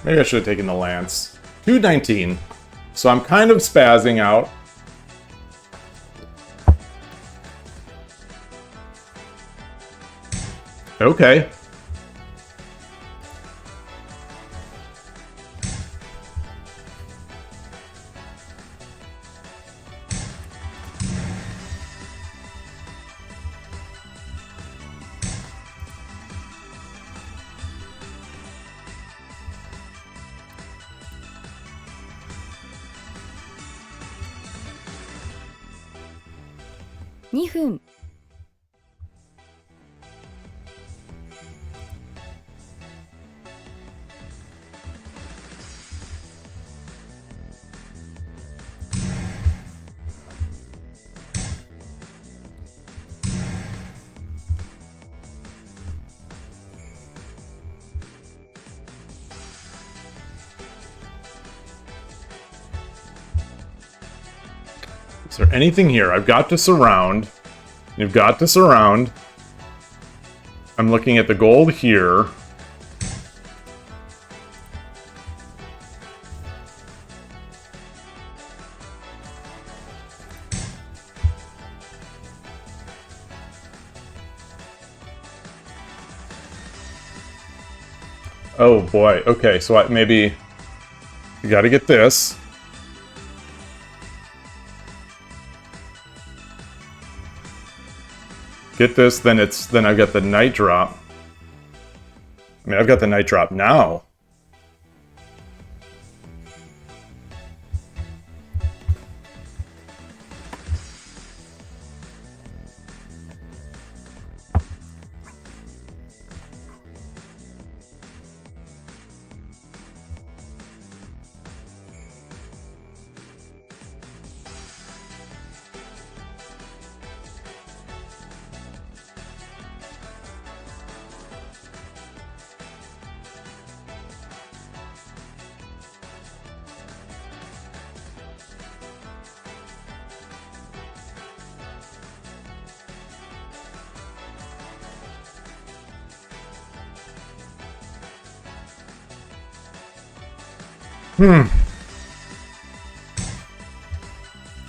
Maybe I should have taken the lance. 219. So I'm kind of spazzing out. Okay.2分。Is there anything here? I've got to surround. You've got this around. I'm looking at the gold here. Oh boy. Okay, so maybe you got to get this. Get this, then I've got the night drop. I mean, I've got the night drop now.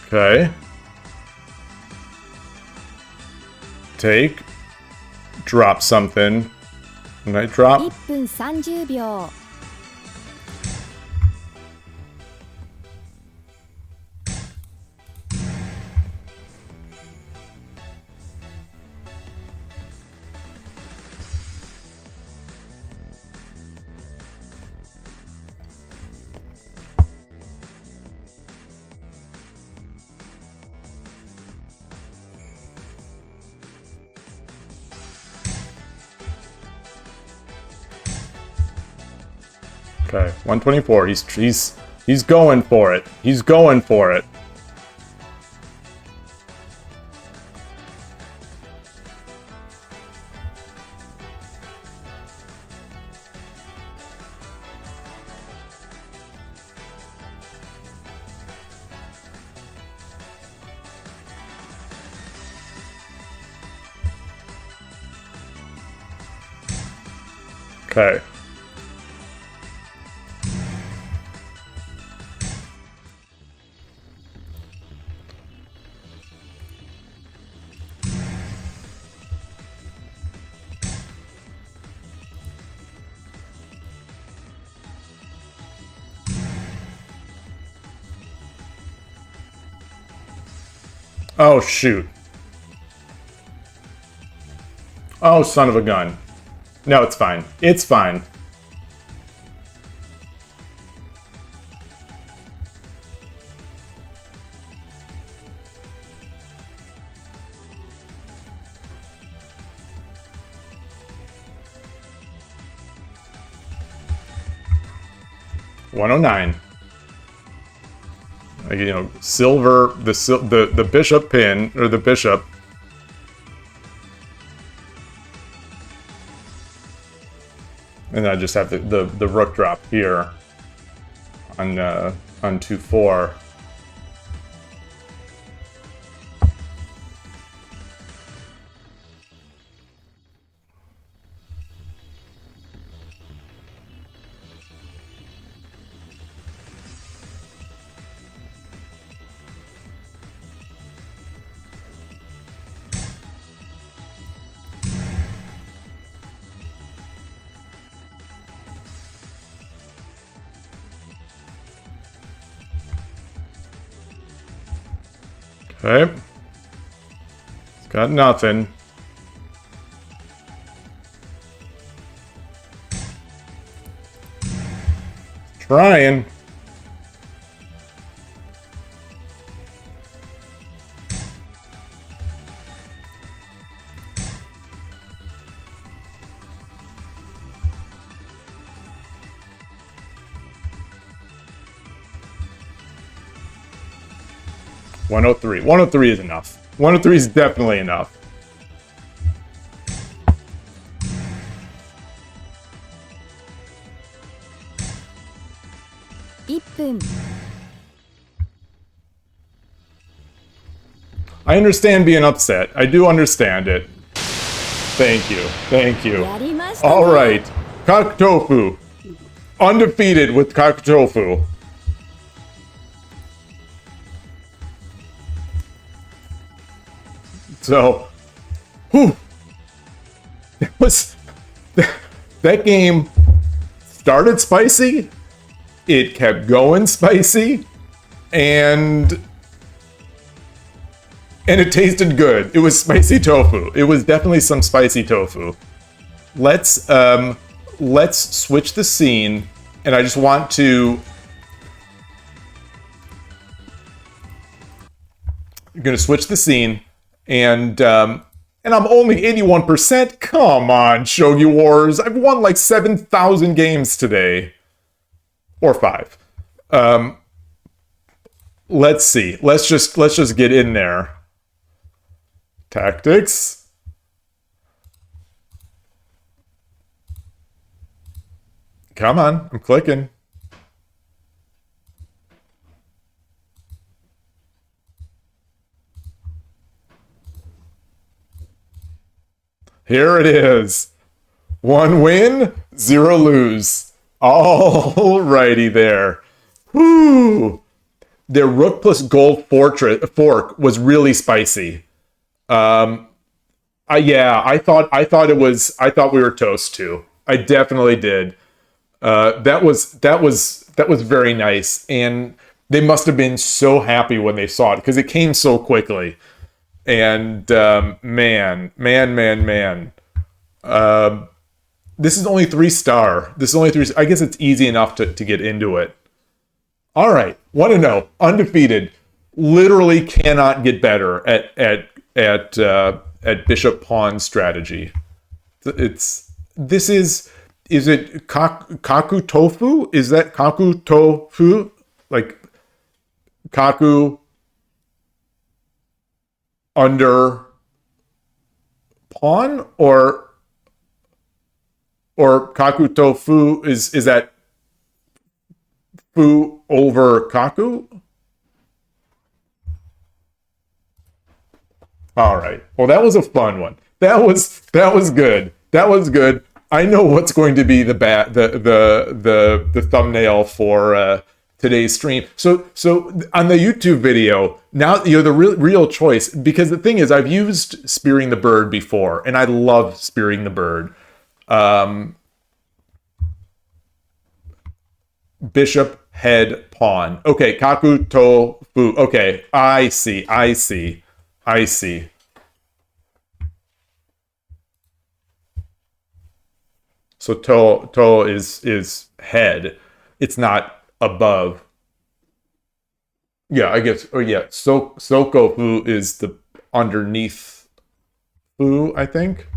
Okay. Take. Drop something. Night drop. 1分30秒 Okay, 124. He's going for it. He's going for it. Okay. Oh, shoot. Oh, son of a gun. No, it's fine. It's fine. $109. You know, silver, the bishop pin, or the bishop. And I just have the rook drop here on 2-4. Okay. It's got nothing. Trying. $103. $103 is enough. $103 is definitely enough. I understand being upset. I do understand it. Thank you. Thank you. やりましたね。 All right. Kaku tofu. Undefeated with kaku tofu. So, whew. That game started spicy. It kept going spicy. And it tasted good. It was spicy tofu. It was definitely some spicy tofu. Let's switch the scene, and I just want to. I'm gonna switch the scene, and I'm only 81%. Come on, Shogi Wars. I've won like 7,000 games today, or 5. Let's see. Let's just get in there. Tactics. Come on, I'm clicking. Here it is. 1 win, 0 lose. Alrighty there. Whoo! Their rook plus gold fork was really spicy. I thought we were toast too. I definitely did. That was very nice, and they must have been so happy when they saw it because it came so quickly. And man. This is only 3-star. This is only 3. I guess it's easy enough to get into it. All right, want to know? Undefeated. Literally cannot get better at bishop pawn strategy. Is it kaku tofu? Is that kaku tofu? Like kaku under pawn, or kaku tofu is that fu over kaku? All right. Well, that was a fun one. That was good. That was good. I know what's going to be the thumbnail for today's stream. So on the YouTube video, now you're the real choice, because the thing is, I've used spearing the bird before, and I love spearing the bird. Bishop, head, pawn. Okay, kaku tofu. Okay, I see. So to is head. It's not above. Yeah, I guess. Oh yeah, soko fu is the underneath fu, I think.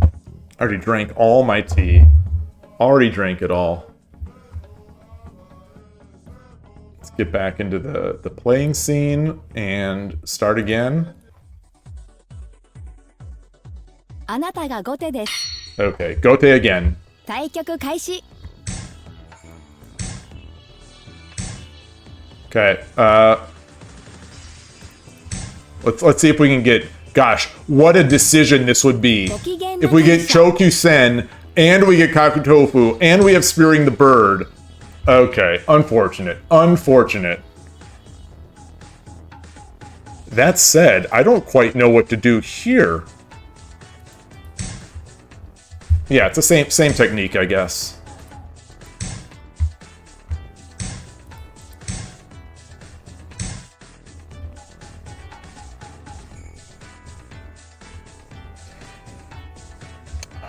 I already drank all my tea. Already drank it all. Let's get back into the playing scene and start again. あなたが後手です。 Okay, gote again. 対局開始。 Okay, let's see if we can get. Gosh, what a decision this would be if we get Chokyusen and we get Kaku Tofu and we have Spearing the Bird. Okay, unfortunate. That said, I don't quite know what to do here. Yeah, it's the same technique, I guess.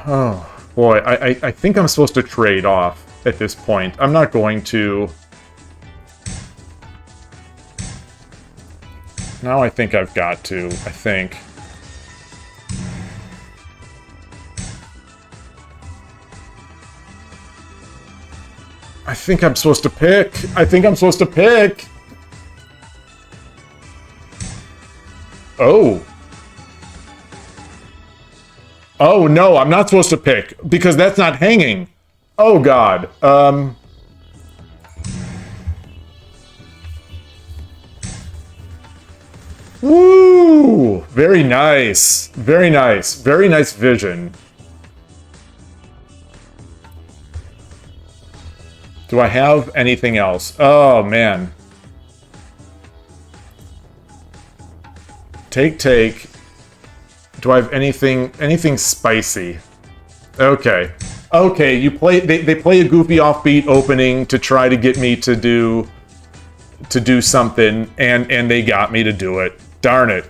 Oh, boy, I think I'm supposed to trade off at this point. I'm not going to. Now I think I've got to, I think. I think I'm supposed to pick. Oh. Oh, no, I'm not supposed to pick, because that's not hanging. Oh, God. Woo! Very nice. Very nice. Very nice vision. Do I have anything else? Oh, man. Take. Do I have anything spicy? Okay. Okay, they play a goofy offbeat opening to try to get me to do something, and they got me to do it. Darn it.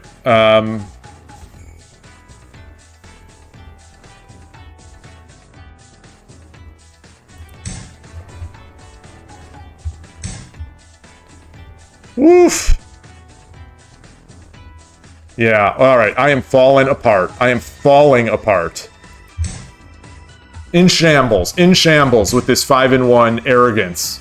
Woof. Yeah, alright. I am falling apart. I am falling apart. In shambles with this 5-in-1 arrogance.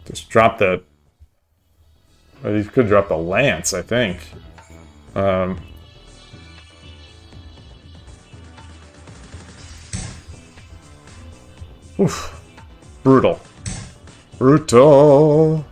Just drop the... You could drop the lance, I think. Oof. Brutal. Brutal.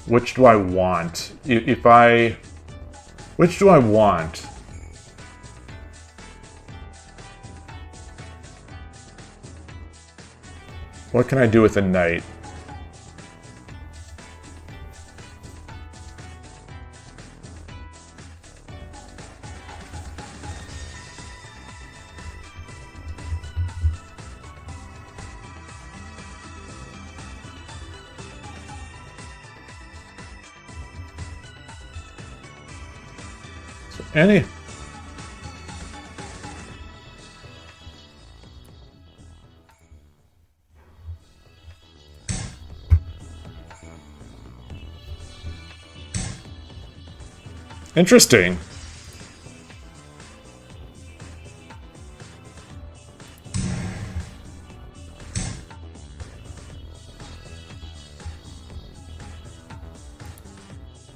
Which do I want? Which do I want? What can I do with a knight? So any... Interesting.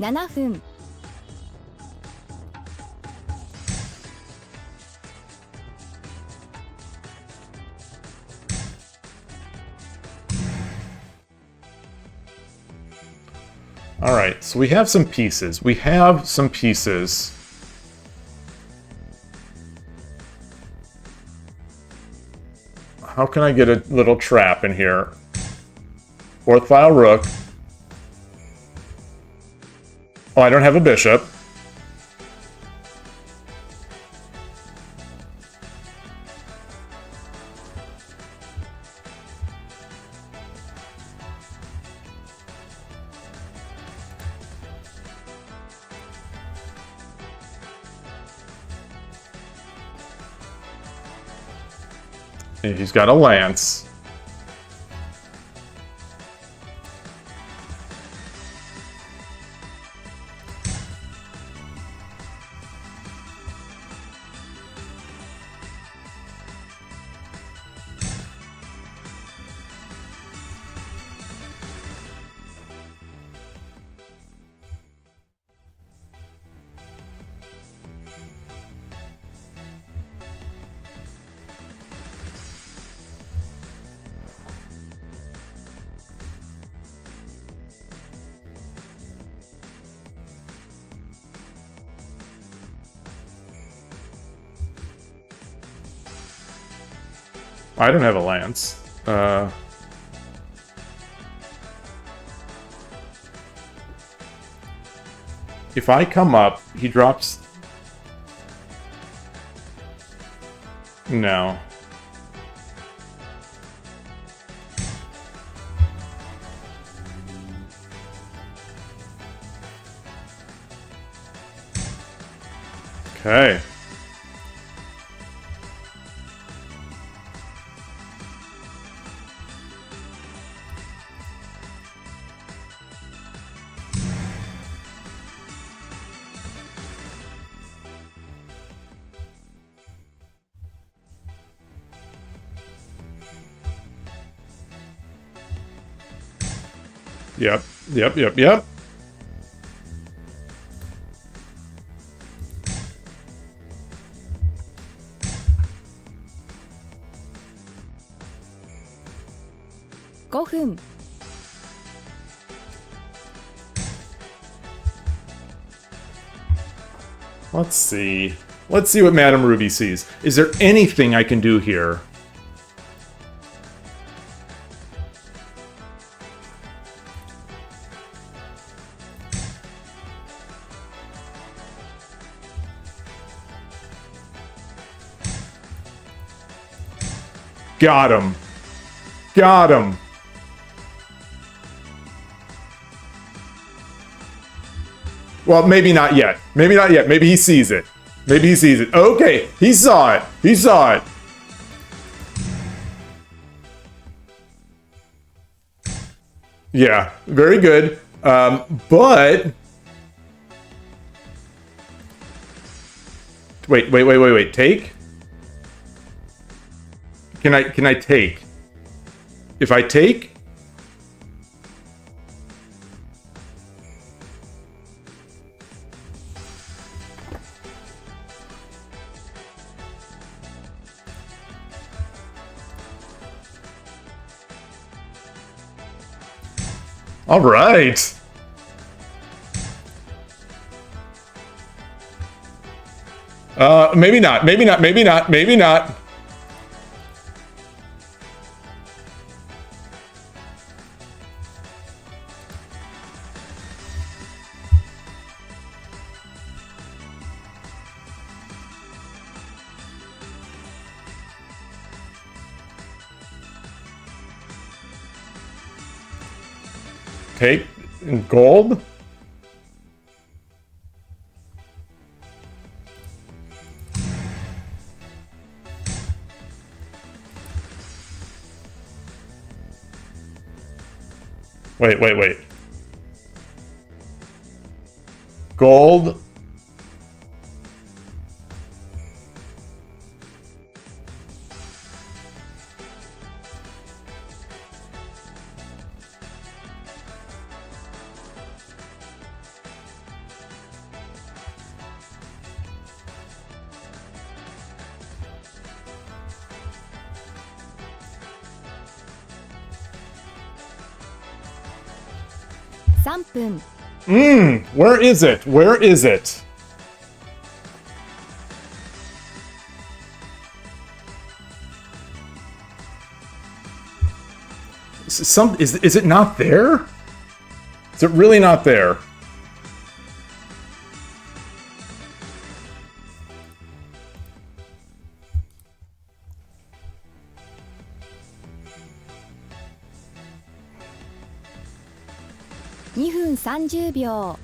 $7 分 Alright, so we have some pieces. We have some pieces. How can I get a little trap in here? Fourth file rook. Oh, I don't have a bishop. And he's got a lance. I don't have a lance. If I come up, he drops... No. Okay. Yep. Yep. Yep. Yep. $5. Let's see. Let's see what Madame Ruby sees. Is there anything I can do here? Got him. Got him. Well, maybe not yet. Maybe not yet. Maybe he sees it. Maybe he sees it. Okay, he saw it. He saw it. Yeah, very good. But wait. Take? Can I take? If I take? All right. Maybe not. Maybe not. Maybe not. Maybe not. Take gold. Wait. Gold. $3分。Where is it? Where is it? Is it not there? Is it really not there?2分30秒。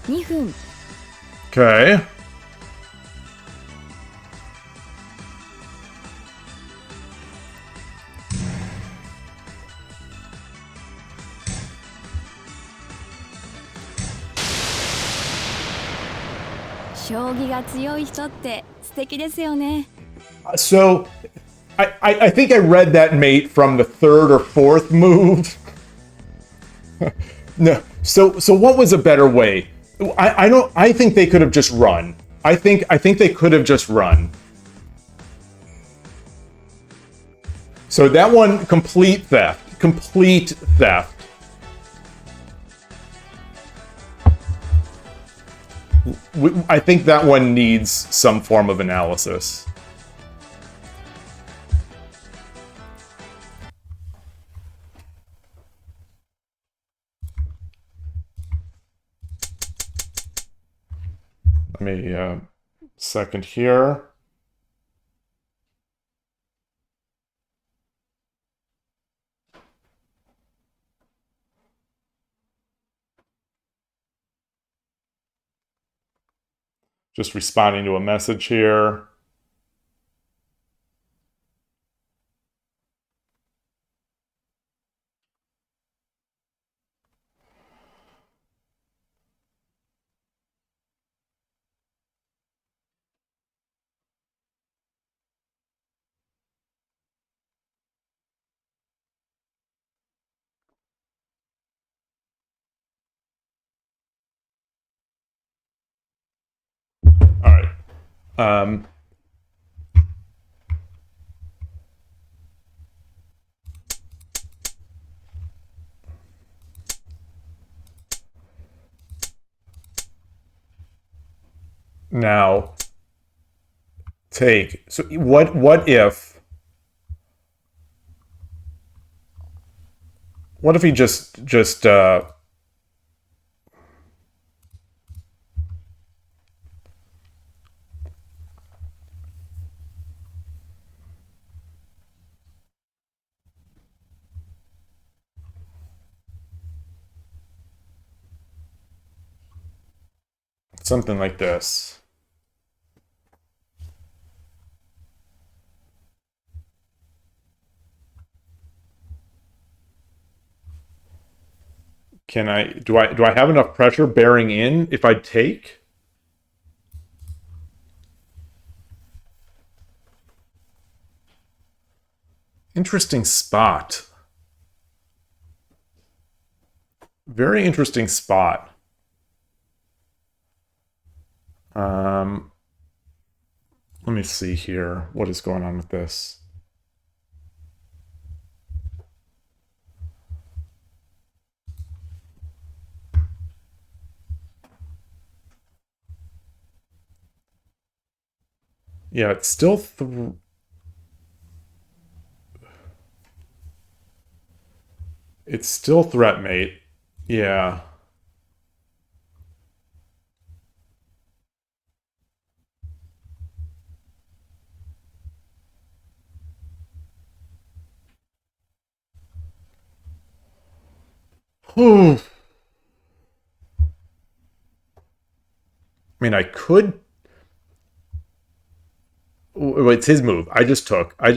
2分。 Okay. Shogi が強い人って素敵ですよね。 So, I think I read that mate from the third or fourth move. No. So what was a better way? I think they could have just run. I think they could have just run. So that one, complete theft. Complete theft. I think that one needs some form of analysis. Let me Second here. Just responding to a message here. All right. Now, take. So what if he just something like this? Do I have enough pressure bearing in if I take? Interesting spot. Very interesting spot. Let me see here. What is going on with this? Yeah, it's still it's still threat mate. Yeah. Whew. I mean, I could. It's his move. I just took. I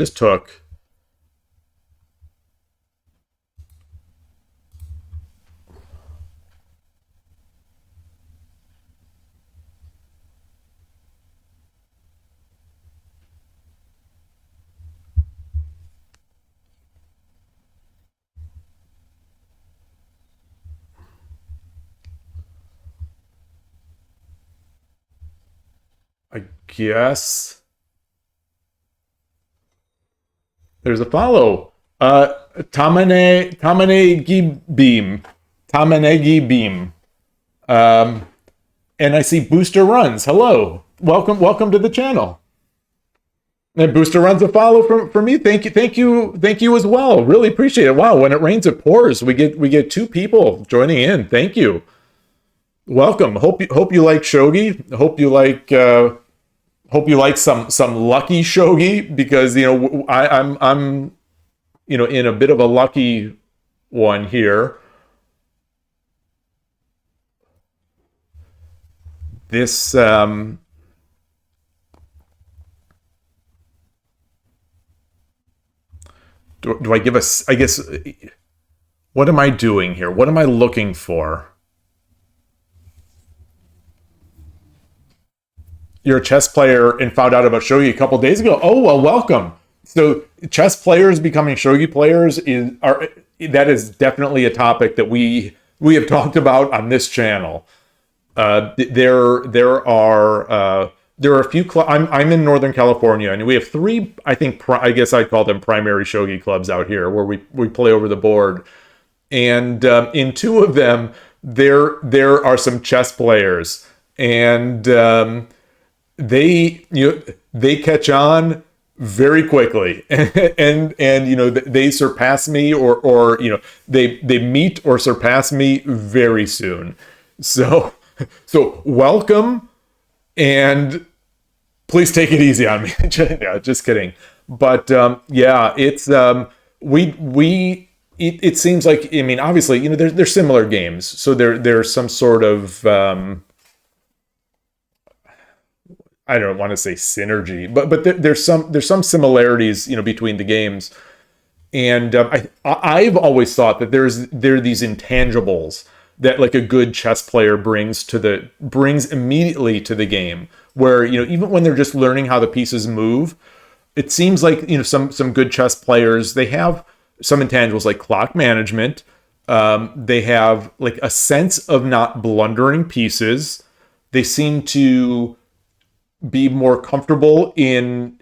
guess there's a follow. Tamanegi beam. Tamanegi beam. And I see Booster Runs. Hello. Welcome to the channel. And Booster Runs a follow for me. Thank you as well. Really appreciate it. Wow, when it rains it pours. We get two people joining in. Thank you. Welcome. Hope you like shogi. Hope you like some lucky shogi, because I'm in a bit of a lucky one here. This do I give us? I guess, what am I doing here? What am I looking for? You're a chess player and found out about shogi a couple days ago. Oh, well, welcome. So chess players becoming shogi players that is definitely a topic that we have talked about on this channel. There are a few I'm in Northern California, and we have three, I think, I guess I'd call them primary shogi clubs out here, where we play over the board. And in two of them, there are some chess players, and they catch on very quickly, and they surpass me, or they meet or surpass me very soon. So welcome, and Please take it easy on me. Yeah, just kidding. But yeah, it's it seems like, I mean, obviously, they're similar games, so there's some sort of I don't want to say synergy, but there's some similarities, between the games. And I've always thought that there are these intangibles that like a good chess player brings immediately to the game, where even when they're just learning how the pieces move, it seems like some good chess players, they have some intangibles like clock management. They have like a sense of not blundering pieces. They seem to be more comfortable in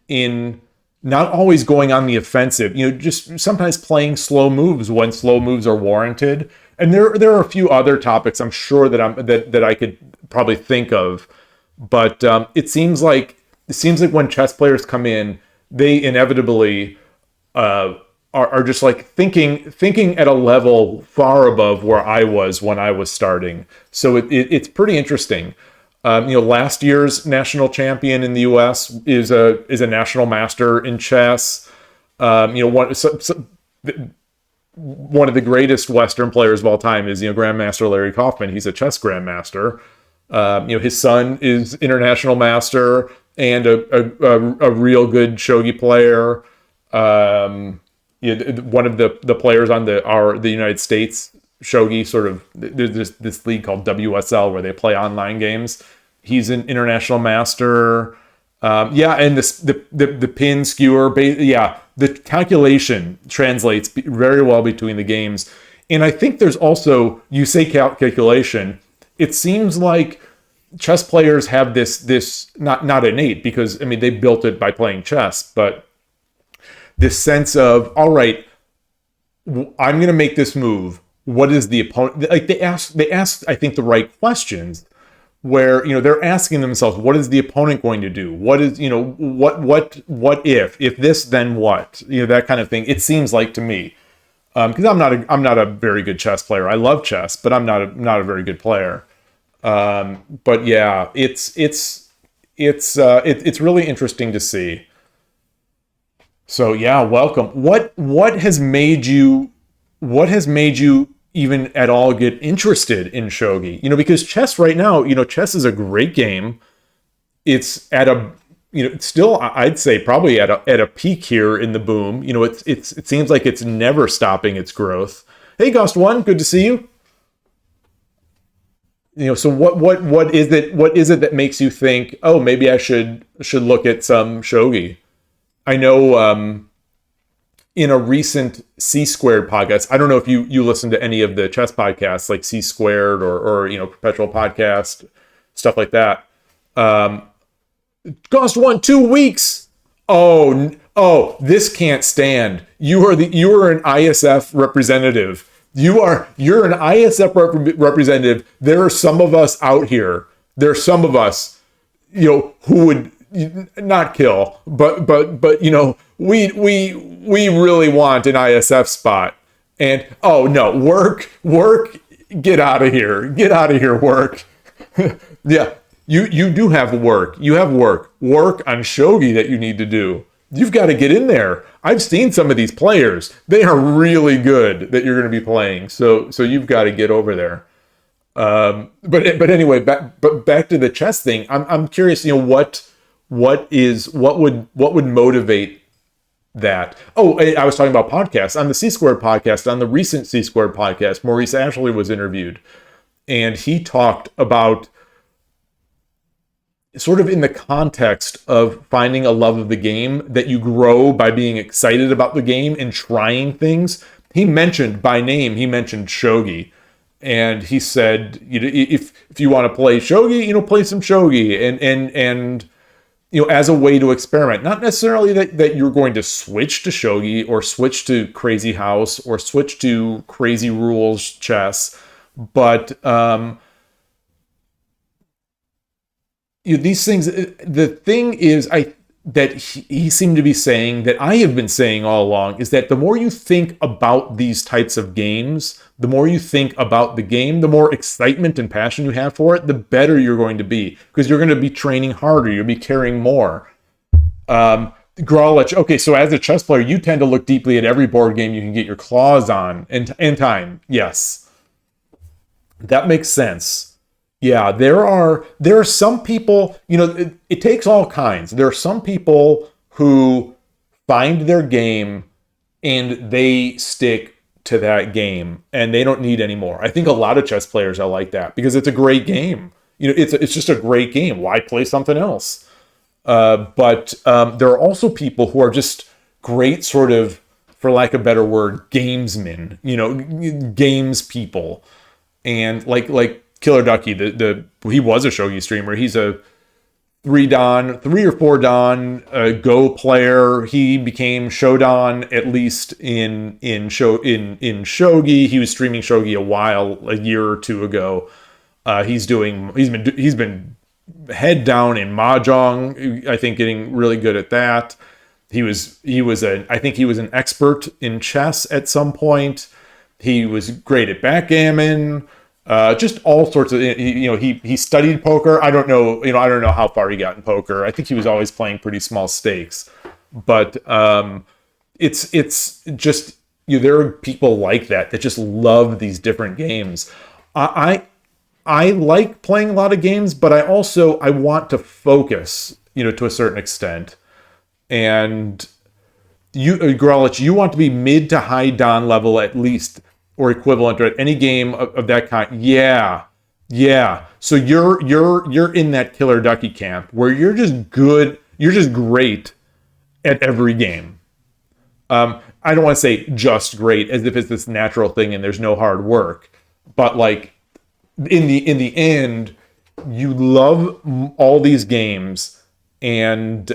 not always going on the offensive, just sometimes playing slow moves when slow moves are warranted. And there are a few other topics I'm sure that I could probably think of, but it seems like when chess players come in, they inevitably are just like thinking at a level far above where I was when I was starting. So it's pretty interesting. Last year's national champion in the U.S. is a national master in chess. One of the greatest Western players of all time is Grandmaster Larry Kaufman. He's a chess grandmaster. His son is international master and a real good shogi player. One of the players on the United States shogi, sort of, there's this league called WSL where they play online games. He's an international master. And the pin skewer, the calculation translates very well between the games. And I think there's also, you say calculation, it seems like chess players have this not innate, because I mean they built it by playing chess, but this sense of, all right, I'm going to make this move. What is the opponent? Like they ask, I think, the right questions, where they're asking themselves, what is the opponent going to do? What is what if this, then what? That kind of thing. It seems like to me, because I'm not a very good chess player. I love chess, but I'm not a very good player. But yeah, it's really interesting to see. So yeah, welcome. What has made you even at all get interested in shogi? Because chess right now, chess is a great game. It's at a still, I'd say probably at a peak here in the boom. It seems like it's never stopping its growth. Hey, Ghost One, good to see you. So what is it that makes you think, oh, maybe I should look at some shogi? I know in a recent C Squared podcast, I don't know if you listen to any of the chess podcasts like C Squared or Perpetual Podcast, stuff like that. Ghost One, 2 weeks. Oh, this can't stand. You are an ISF representative. You're an ISF representative. There are some of us out here. There are some of us, who would not kill, but we really want an ISF spot. And oh no, work, get out of here, work. Yeah, you do have work. You have work on shogi that you need to do. You've got to get in there. I've seen some of these players. They are really good that you're going to be playing. So you've got to get over there. But anyway, back to the chess thing. I'm curious. What would motivate that? Oh, I was talking about podcasts. On the C Squared podcast, on the recent C Squared podcast, Maurice Ashley was interviewed, and he talked about, sort of in the context of finding a love of the game, that you grow by being excited about the game and trying things. He mentioned by name, shogi. And he said, if you want to play shogi, play some shogi, and as a way to experiment. Not necessarily that you're going to switch to shogi or switch to crazy house or switch to crazy rules chess, but these things. The thing is, he seemed to be saying, that I have been saying all along, is that the more you think about these types of games, the more you think about the game, the more excitement and passion you have for it, the better you're going to be, because you're going to be training harder, you'll be caring more. Growlich, okay, so as a chess player, you tend to look deeply at every board game you can get your claws on in time. Yes, that makes sense. Yeah, there are some people, it takes all kinds. There are some people who find their game and they stick to that game and they don't need any more. I think a lot of chess players are like that because it's a great game. It's just a great game. Why play something else? But there are also people who are just great sort of, for lack of a better word, gamesmen, games people. And like Killer Ducky, he was a shogi streamer. He's a 3 or 4 dan Go player. He became Shodan at least in shogi. He was streaming shogi a year or two ago. He's been head down in mahjong. I think getting really good at that. I think he was an expert in chess at some point. He was great at backgammon. Just all sorts of, he studied poker. I don't know how far he got in poker. I think he was always playing pretty small stakes, but it's just, there are people like that just love these different games. I like playing a lot of games, but I want to focus, to a certain extent. And you, Growlich, you want to be mid to high dan level at least, or equivalent, or at any game of that kind. Yeah. So you're in that Killer Ducky camp where you're just good. You're just great at every game. I don't want to say just great as if it's this natural thing and there's no hard work, but like in the end, you love all these games and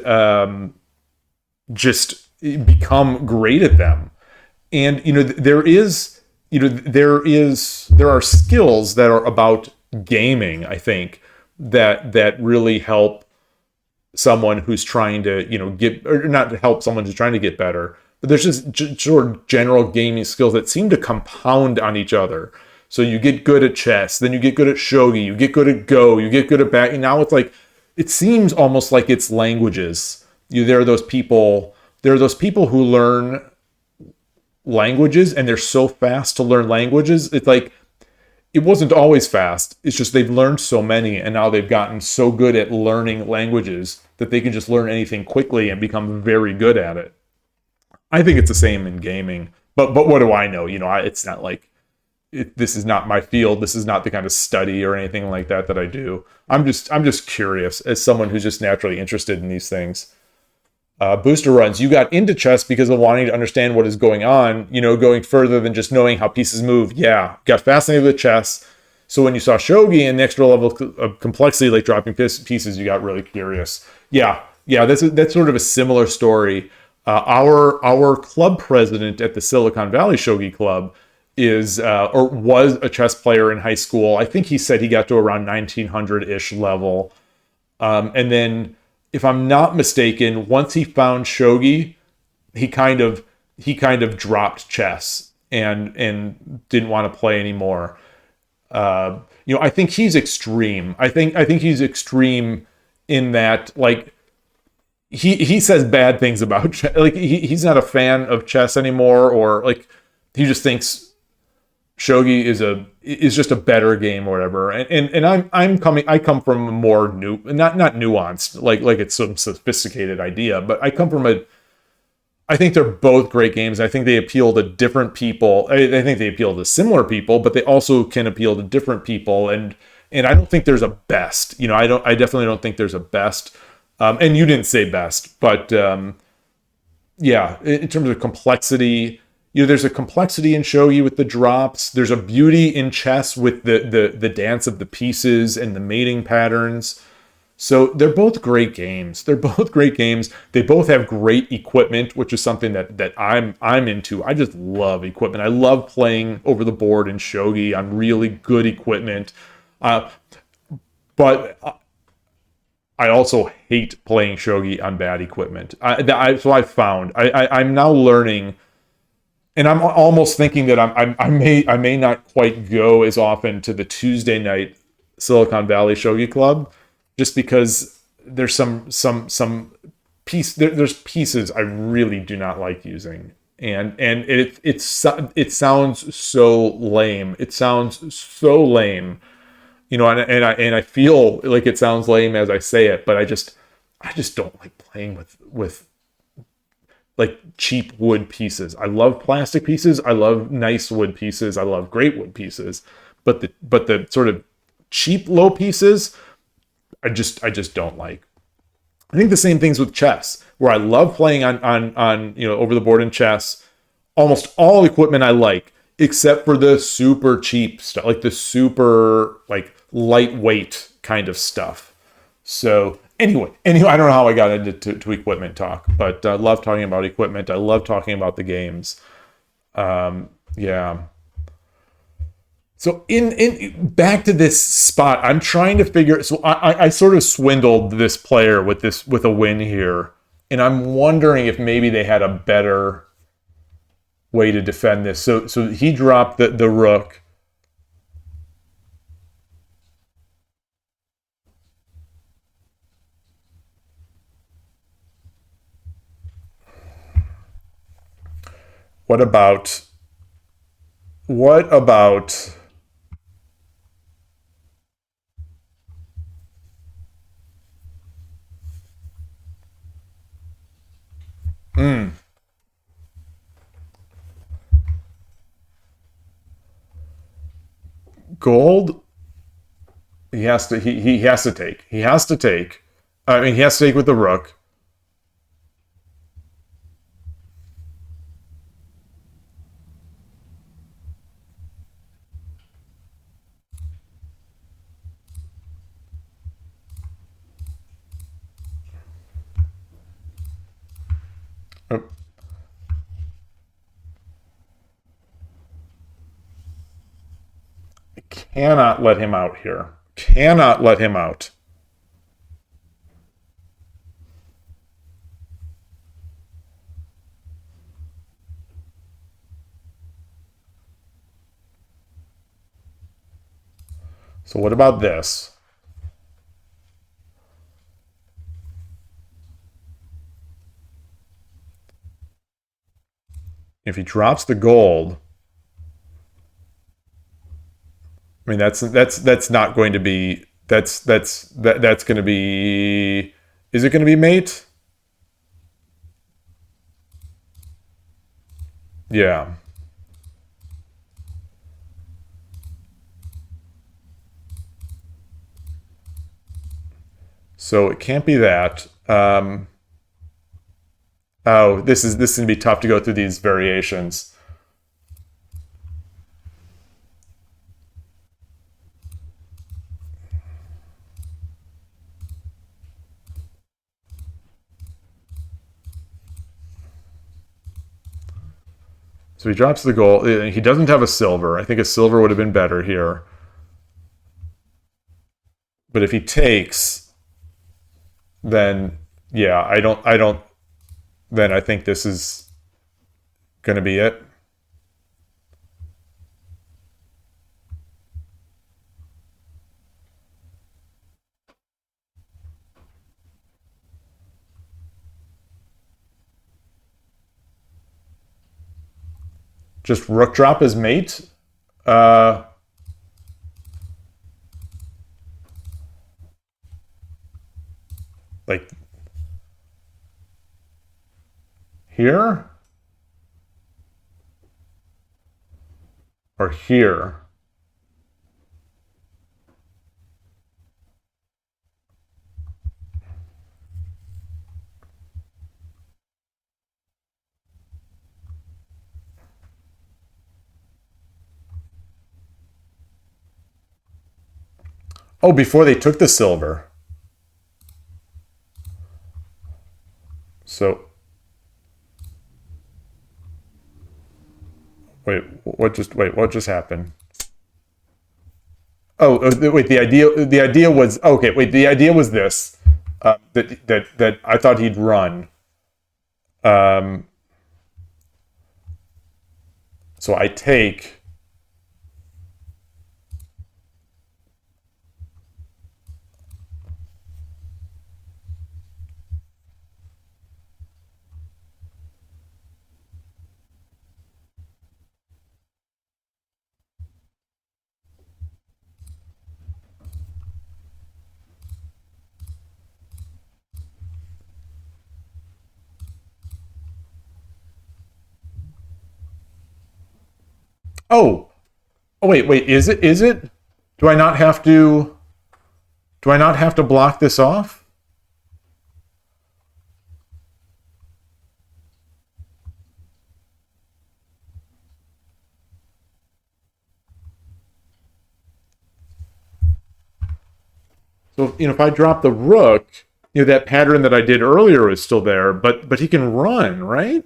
just become great at them. And there are skills that are about gaming, I think, that really help someone who's trying to, not help someone who's trying to get better, but there's just sort of general gaming skills that seem to compound on each other. So you get good at chess, then you get good at shogi, you get good at Go, you get good at back, and now it's like, it seems almost like it's languages. There are those people who learn languages and they're so fast to learn languages. It's like, it wasn't always fast. It's just they've learned so many and now they've gotten so good at learning languages that they can just learn anything quickly and become very good at it. I think it's the same in gaming, but what do I know? It's not like this is not my field. This is not the kind of study or anything like that I do. I'm just curious as someone who's just naturally interested in these things. Booster runs, you got into chess because of wanting to understand what is going on, going further than just knowing how pieces move. Yeah, got fascinated with chess. So when you saw shogi and the extra level of complexity, like dropping pieces, you got really curious. Yeah, that's sort of a similar story. Our club president at the Silicon Valley Shogi Club was a chess player in high school. I think he said he got to around 1900-ish level. And then, if I'm not mistaken, once he found shogi, he kind of dropped chess and didn't want to play anymore. I think he's extreme. I think he's extreme in that, like, he says bad things about chess. Like, he's not a fan of chess anymore, or like he just thinks shogi is just a better game or whatever. And I come from a more not nuanced, like it's some sophisticated idea, but I come from I think they're both great games. I think they appeal to different people. I think they appeal to similar people, but they also can appeal to different people. And I don't think there's a best. I definitely don't think there's a best. And you didn't say best, but yeah, in terms of complexity, there's a complexity in shogi with the drops. There's a beauty in chess with the dance of the pieces and the mating patterns. So they're both great games. They both have great equipment, which is something that I'm into. I just love equipment. I love playing over the board in shogi on really good equipment. But I also hate playing shogi on bad equipment. So I've found I'm now learning, and I'm almost thinking that I may not quite go as often to the Tuesday night Silicon Valley Shogi Club, just because there's there's pieces I really do not like using, and it sounds so lame. It sounds so lame, and I feel like it sounds lame as I say it, but I just don't like playing with like cheap wood pieces. I love plastic pieces. I love nice wood pieces. I love great wood pieces, but the sort of cheap low pieces, I just don't like. I think the same things with chess, where I love playing on over the board in chess. Almost all equipment I like, except for the super cheap stuff, like the super like lightweight kind of stuff. So anyway, I don't know how I got into to equipment talk, but I love talking about equipment. I love talking about the games. Yeah. So in back to this spot, I'm trying to figure. So I sort of swindled this player with a win here, and I'm wondering if maybe they had a better way to defend this. So he dropped the rook. What about what about gold? He has to take. He has to take. I mean, he has to take with the rook. Oh, cannot let him out here. Cannot let him out. So what about this? If he drops the gold, I mean that's not going to be that's going to be, is it going to be mate? Yeah. So it can't be that. Oh, this is gonna be tough to go through these variations. So he drops the gold. He doesn't have a silver. I think a silver would have been better here. But if he takes, then yeah, I don't. Then I think this is gonna be it. Just rook drop his mate. Uh, like here or here. Oh, before they took the silver. So what just happened? Oh, wait, the idea was okay, wait, the idea was this. that I thought he'd run. Um, so I take. Oh, oh wait, is it? Is it? Do I not have to? Do I not have to block this off? So if I drop the rook, that pattern that I did earlier is still there, but he can run, right?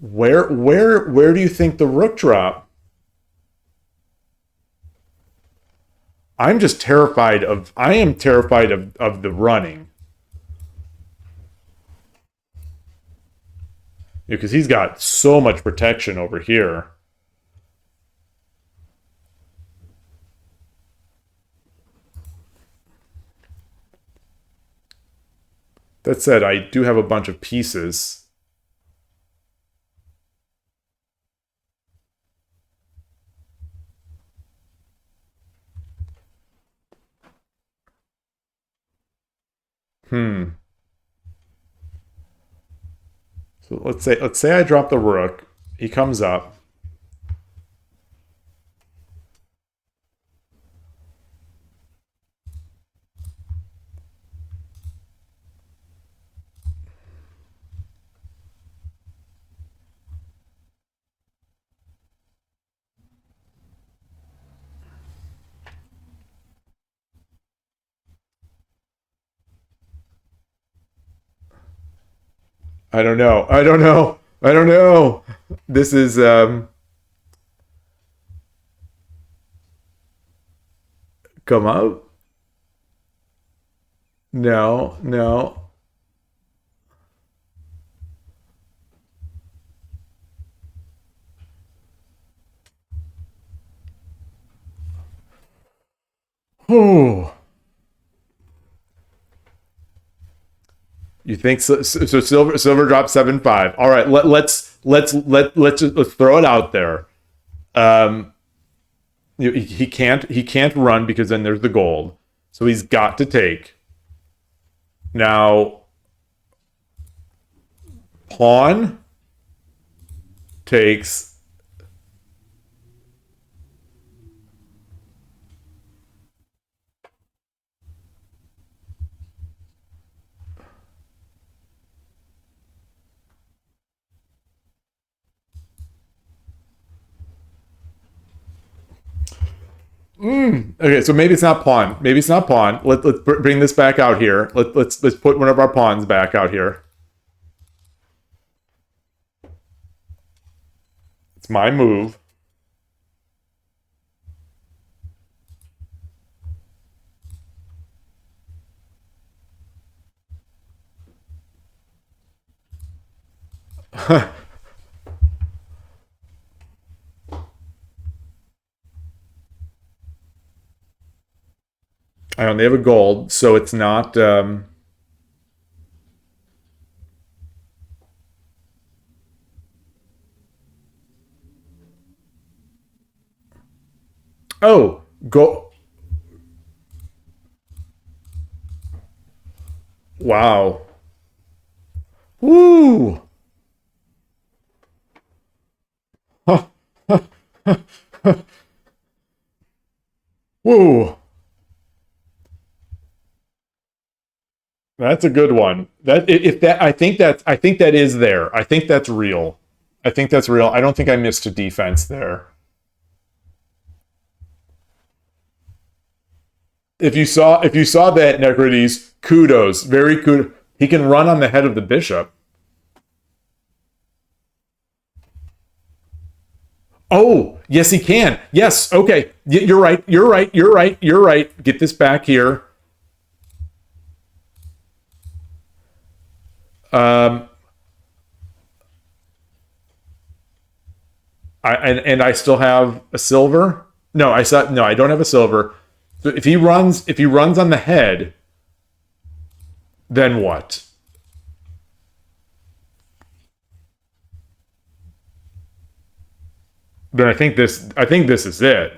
Where do you think the rook drop? I am terrified of the running. Because he's got so much protection over here. That said, I do have a bunch of pieces. Hmm. So let's say I drop the rook. He comes up. I don't know. I don't know. I don't know. This is come up. No, no. Oh. You think so? So silver dropped 7-5. All right, let's throw it out there. Um, he can't run because then there's the gold. So he's got to take. Now pawn takes. Okay, so maybe it's not pawn. Maybe it's not pawn. Let's bring this back out here. Let's put one of our pawns back out here. It's my move. I only have a gold, so it's not. Oh, go! Wow! Woo! Woo! That's a good one. That if that I think that is there. I think that's real. I think that's real. I don't think I missed a defense there. If you saw that, Necrodes, kudos, very kudos. He can run on the head of the bishop. Oh, yes, he can. Yes, okay. You're right. You're right. You're right. You're right. Get this back here. I still have a silver. No, I don't have a silver. So if he runs on the head, then what? Then I think this is it.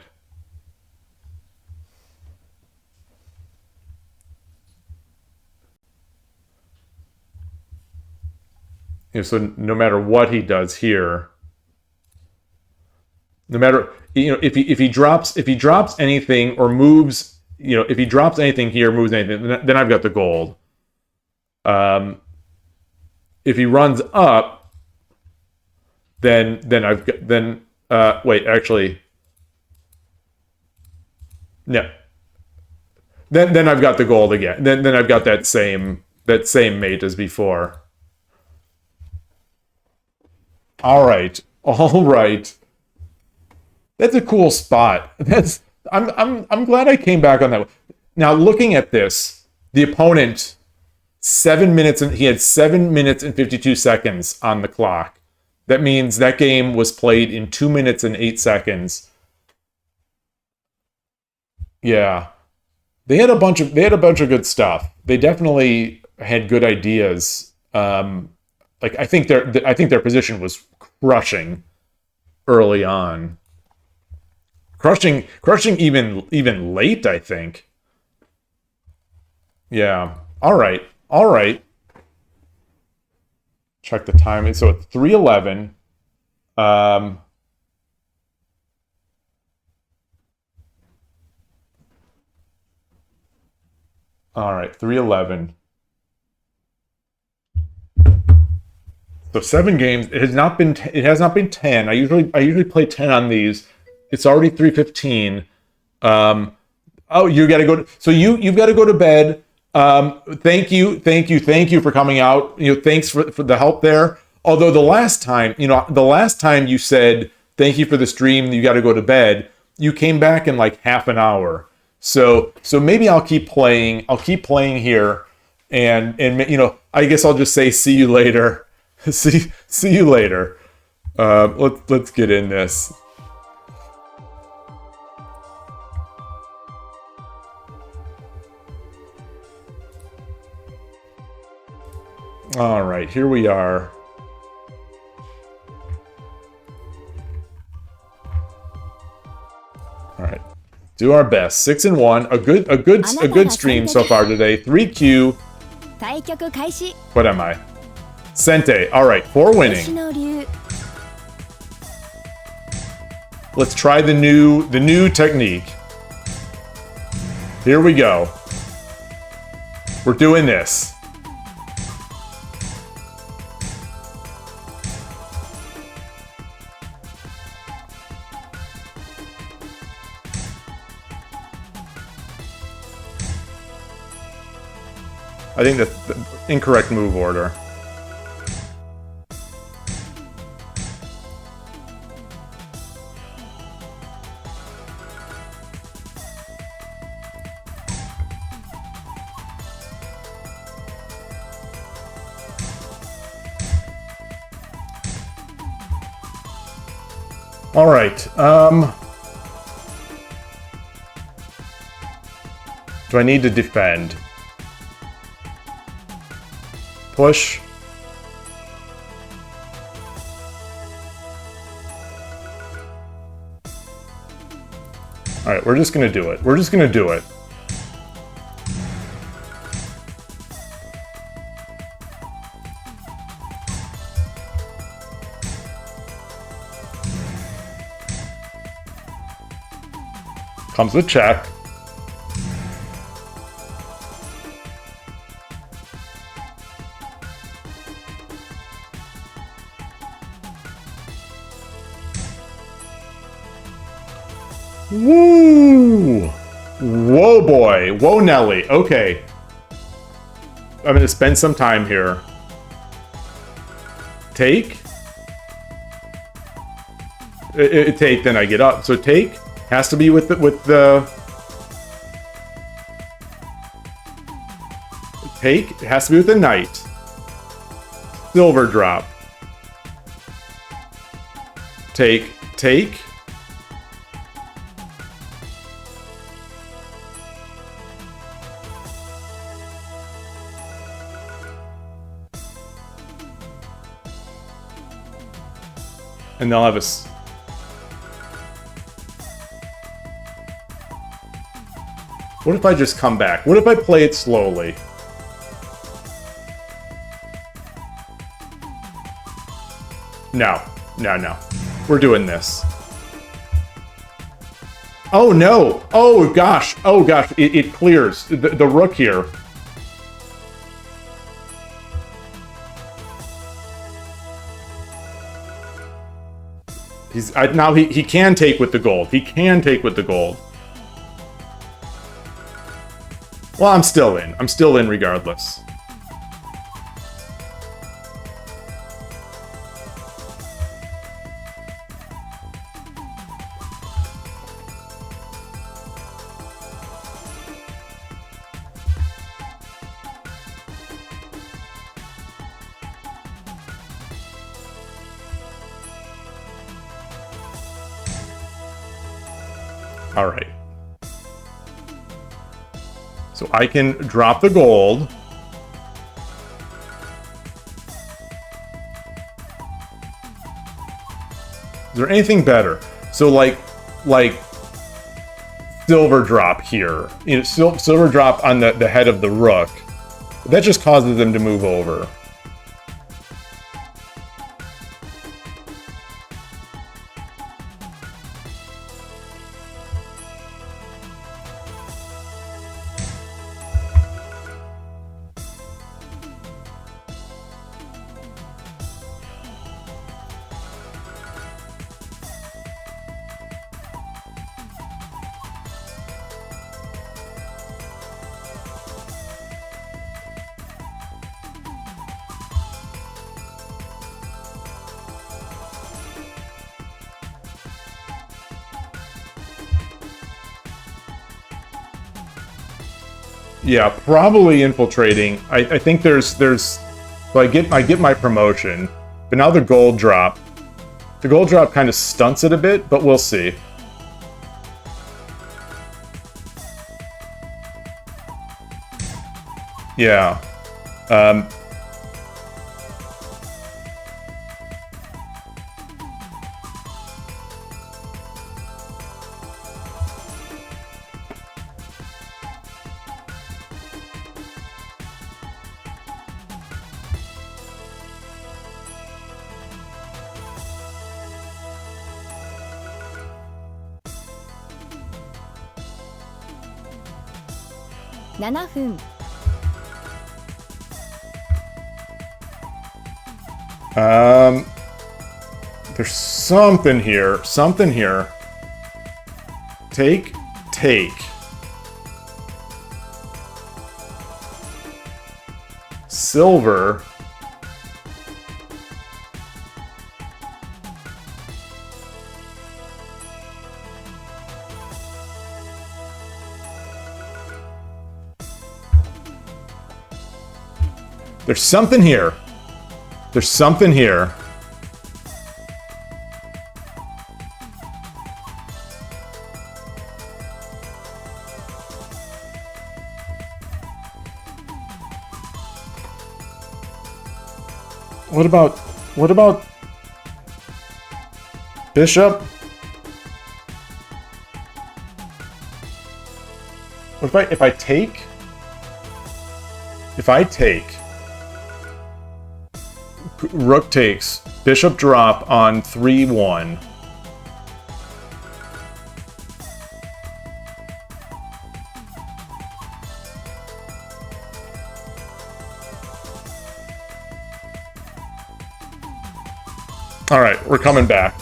So no matter what he does here, no matter if he drops anything or moves, if he drops anything here, moves anything, then I've got the gold. If he runs up, then I've got wait, actually, no. Then I've got the gold again. Then I've got that same mate as before. All right. That's a cool spot. I'm glad I came back on that. Now looking at this, the opponent he had 7 minutes and 52 seconds on the clock. That means that game was played in 2 minutes and 8 seconds. Yeah. They had a bunch of good stuff. They definitely had good ideas. I think their position was crushing early on. Crushing even late, I think. Yeah. All right. Check the time. So it's 3:11. All right, 3:11. So 7 games. It has not been 10. I usually play 10 on these. It's already 3:15. Oh, you got to go. So you've got to go to bed. Thank you for coming out. Thanks for the help there. Although the last time you said thank you for the stream, you got to go to bed. You came back in like half an hour. So maybe I'll keep playing. I'll keep playing here, and I guess I'll just say see you later. see you later. Let's get in this. All right, here we are. All right, do our best. 6-1, a good stream so far today. 3Q. What am I? Sente. All right, 4 winning. Let's try the new technique. Here we go. We're doing this. I think that's the incorrect move order. All right. Do I need to defend? Push. All right, we're just gonna do it. Comes with check. Woo! Whoa, boy. Whoa, Nelly. Okay. I'm gonna spend some time here. Take. Take, then I get up. So take has to be with the take. It has to be with the knight. Silver drop. Take. And they'll have a... What if I just come back? What if I play it slowly? No. We're doing this. Oh, no. Oh, gosh. It clears. The rook here. Now he can take with the gold. He can take with the gold. Well, I'm still in. I'm still in regardless. All right. So I can drop the gold. Is there anything better? So like silver drop here. You know, silver drop on the head of the rook. That just causes them to move over. Yeah, probably infiltrating. I think there's so I get my promotion, but now the gold drop kind of stunts it a bit, but we'll see. Yeah. There's something here. Take. Silver. There's something here. What about bishop? What if I take? If I take, rook takes, bishop drop on 3-1. All right, we're coming back.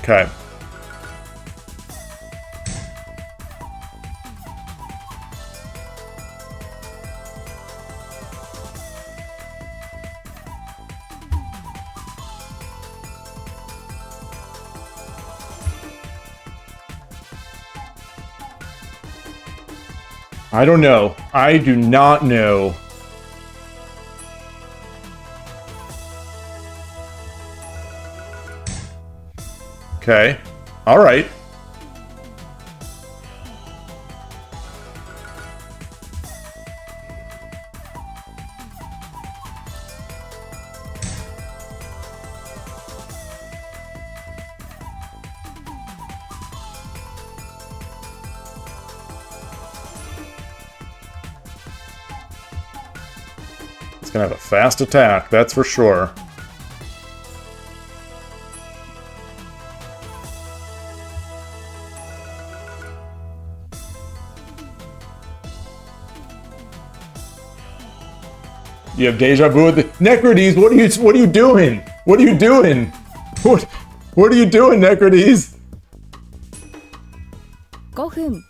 Okay. I don't know. I do not know. Okay. All right. It's gonna have a fast attack, that's for sure. You have deja vu with the Necrodes. What are you doing? What are you doing? What are you doing, Necrodes? 5分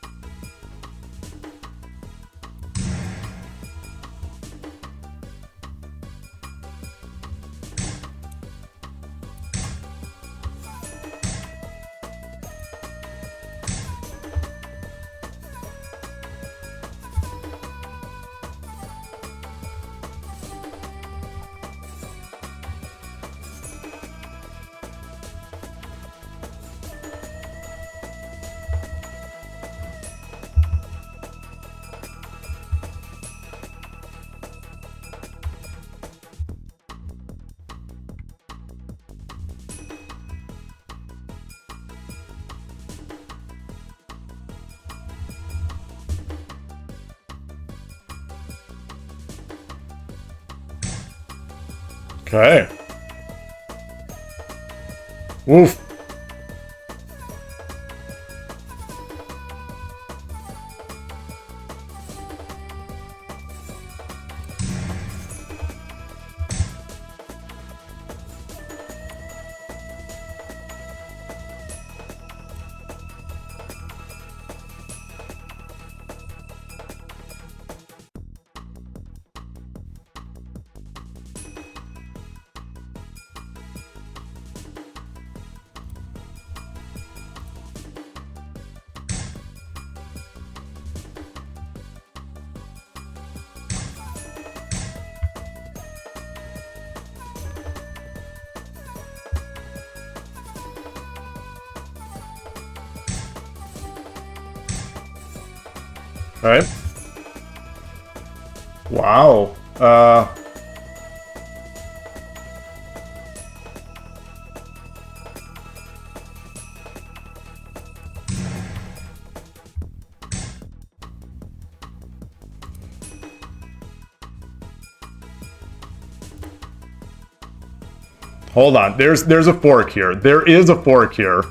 Okay. Oof. Okay. Wow. Hold on. There's a fork here. There is a fork here.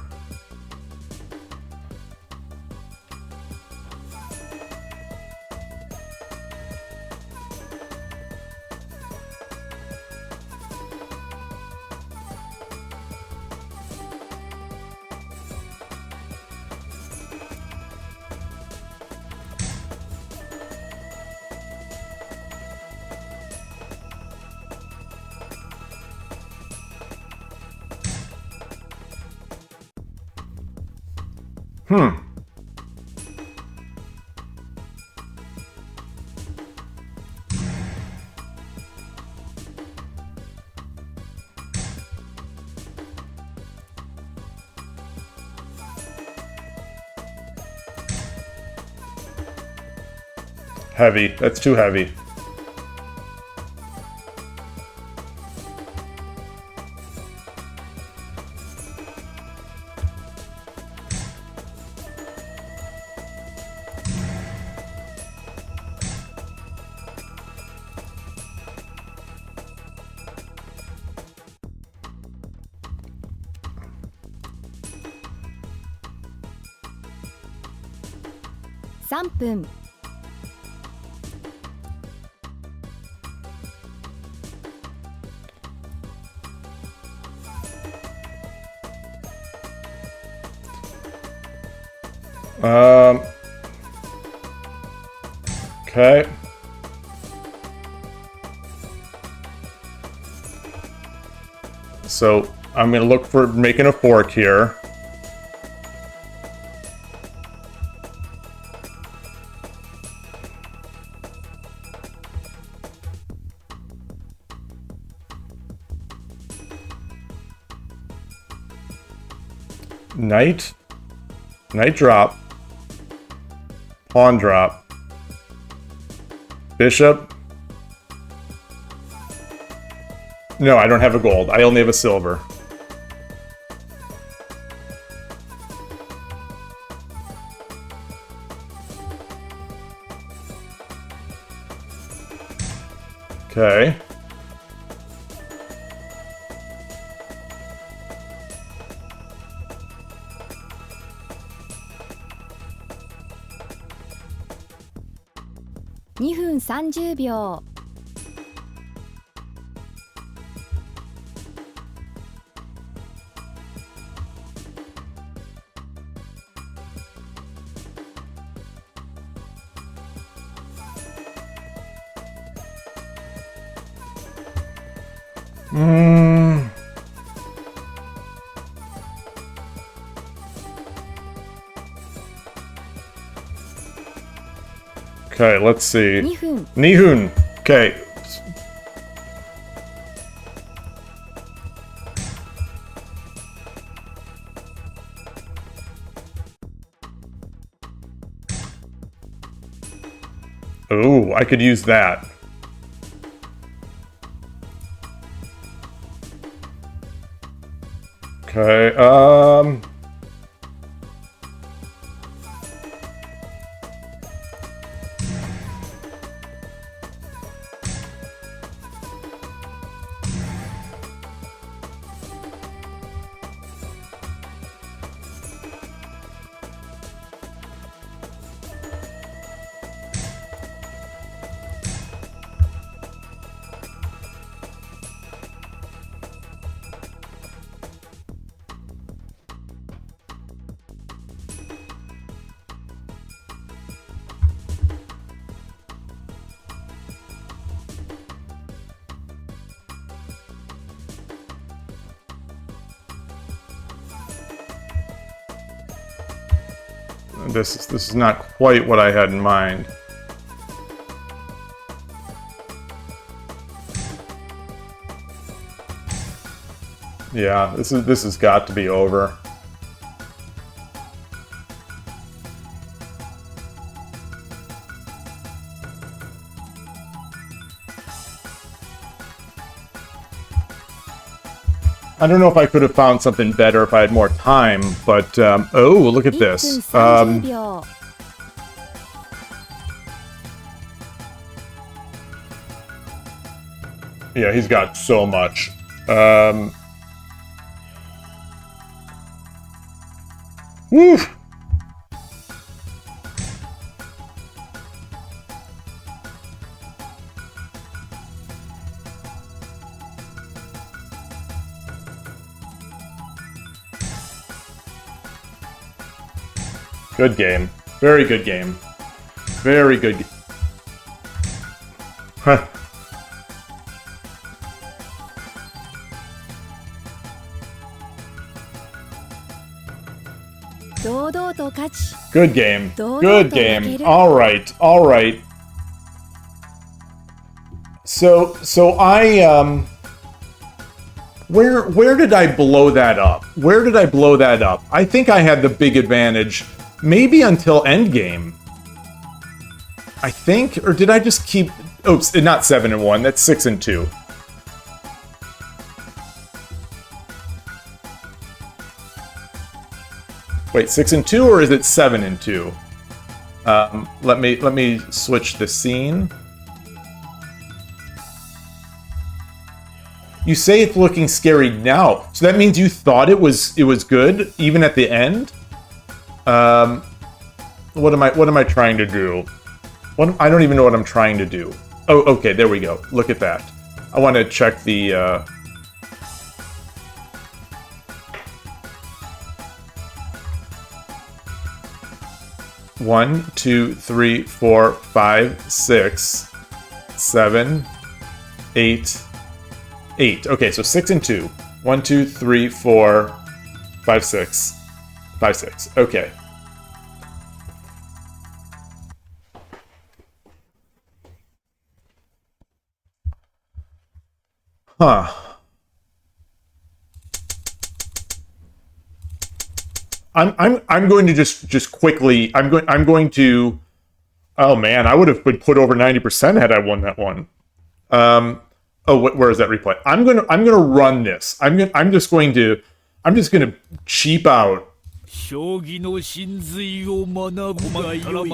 Heavy. That's too heavy. ,3 分 Okay. So I'm gonna look for making a fork here. Knight drop, pawn drop, bishop. No, I don't have a gold. I only have a silver. Okay.2分30秒。Okay, let's see. 2分。 Nihun. Okay. Ooh, I could use that. Okay, this is not quite what I had in mind. Yeah, this has got to be over. I don't know if I could have found something better if I had more time, but oh, look at 1分 this. 30秒。 Yeah, he's got so much. Woo! Good game. Very good game. Very good. Huh. 堂々と勝ち。 Good game. Don't Good don't game. get it. All right. All right. So I where did I blow that up? Where did I blow that up? I think I had the big advantage maybe until endgame. I think, or did I just keep oops, not 7-1, that's 6-2. Wait, 6-2 or is it 7-2? Let me switch the scene. You say it's looking scary now, so that means you thought it was good even at the end. What am I trying to do? I don't even know what I'm trying to do. Oh, okay, there we go. Look at that. I want to check the. 1, 2, 3, 4, 5, 6, 7, 8, 8. Okay, so 6 and 2. 1, 2, 3, 4, 5, 6. 5, 6. Okay. Huh. I'm going to just quickly I'm going to. Oh man, I would have been put over 90% had I won that one. Where is that replay? I'm gonna run this. I'm just gonna cheap out. 将棋の真髄を学ぶがよい。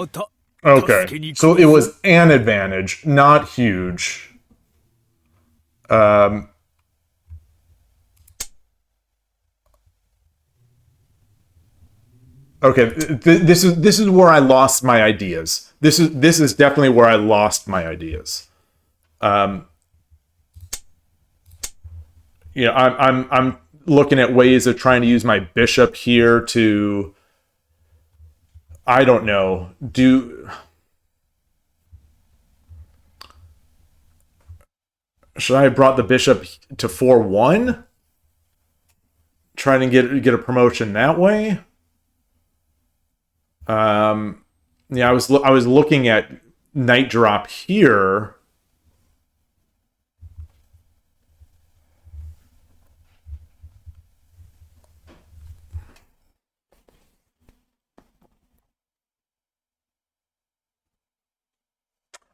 Okay, so it was an advantage, not huge. Okay, this is where I lost my ideas. This is definitely where I lost my ideas. I'm looking at ways of trying to use my bishop here to, I don't know, should I have brought the bishop to 4-1? Trying to get a promotion that way? Yeah, I was looking at knight drop here.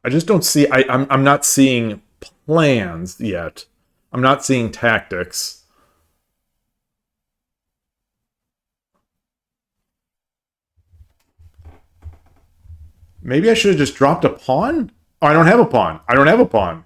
I just don't see. I'm not seeing plans yet. I'm not seeing tactics. Maybe I should have just dropped a pawn? Oh, I don't have a pawn. I don't have a pawn.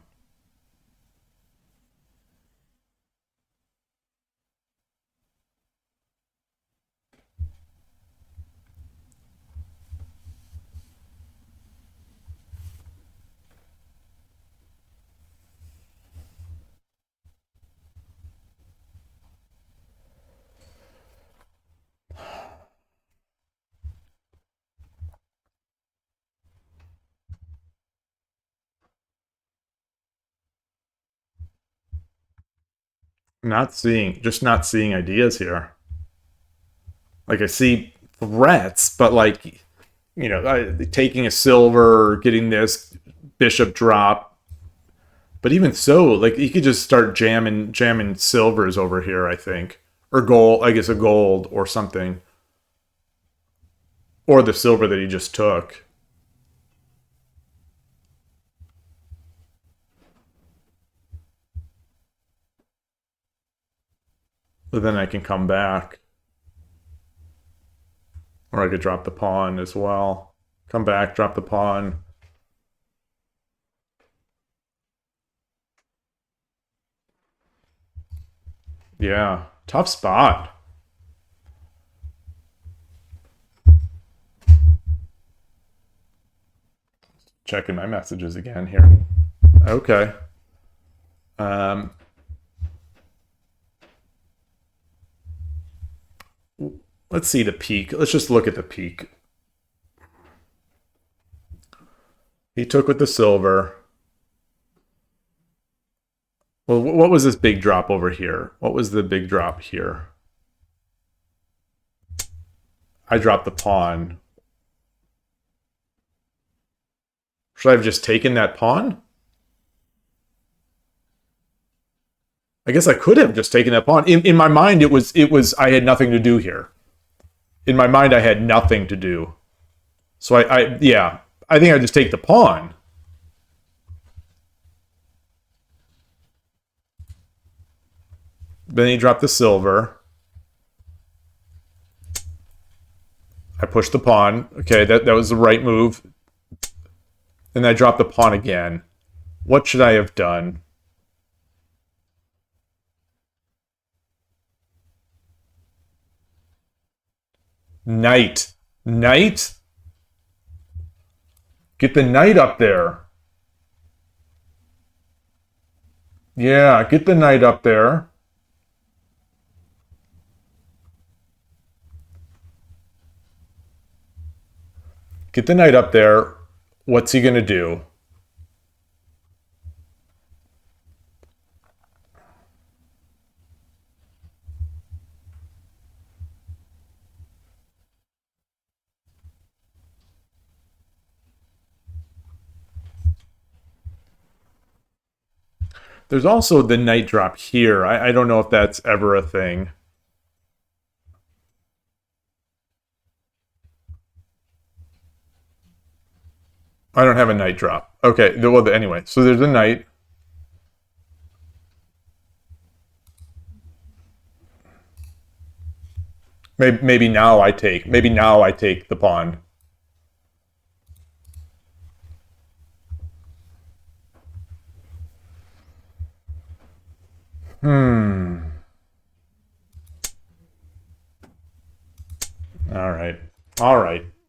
Just not seeing ideas here. Like I see threats, but like, taking a silver, getting this bishop drop. But even so, like he could just start jamming silvers over here, I think. Or gold, I guess a gold or something. Or the silver that he just took. But then I can come back. Or I could drop the pawn as well. Come back, drop the pawn. Yeah, tough spot. Checking my messages again here. Okay. Let's see the peak. Let's just look at the peak. He took with the silver. Well, what was this big drop over here? What was the big drop here? I dropped the pawn. Should I have just taken that pawn? I guess I could have just taken that pawn. In my mind, it was I had nothing to do here. In my mind, I had nothing to do. So I think I just take the pawn. Then he dropped the silver. I pushed the pawn. Okay, that was the right move. And I dropped the pawn again. What should I have done? Knight. Knight? Get the knight up there. Yeah, get the knight up there. Get the knight up there. What's he going to do? There's also the knight drop here. I don't know if that's ever a thing. I don't have a knight drop. Okay, well, anyway, so there's a knight. Maybe now I take the pawn.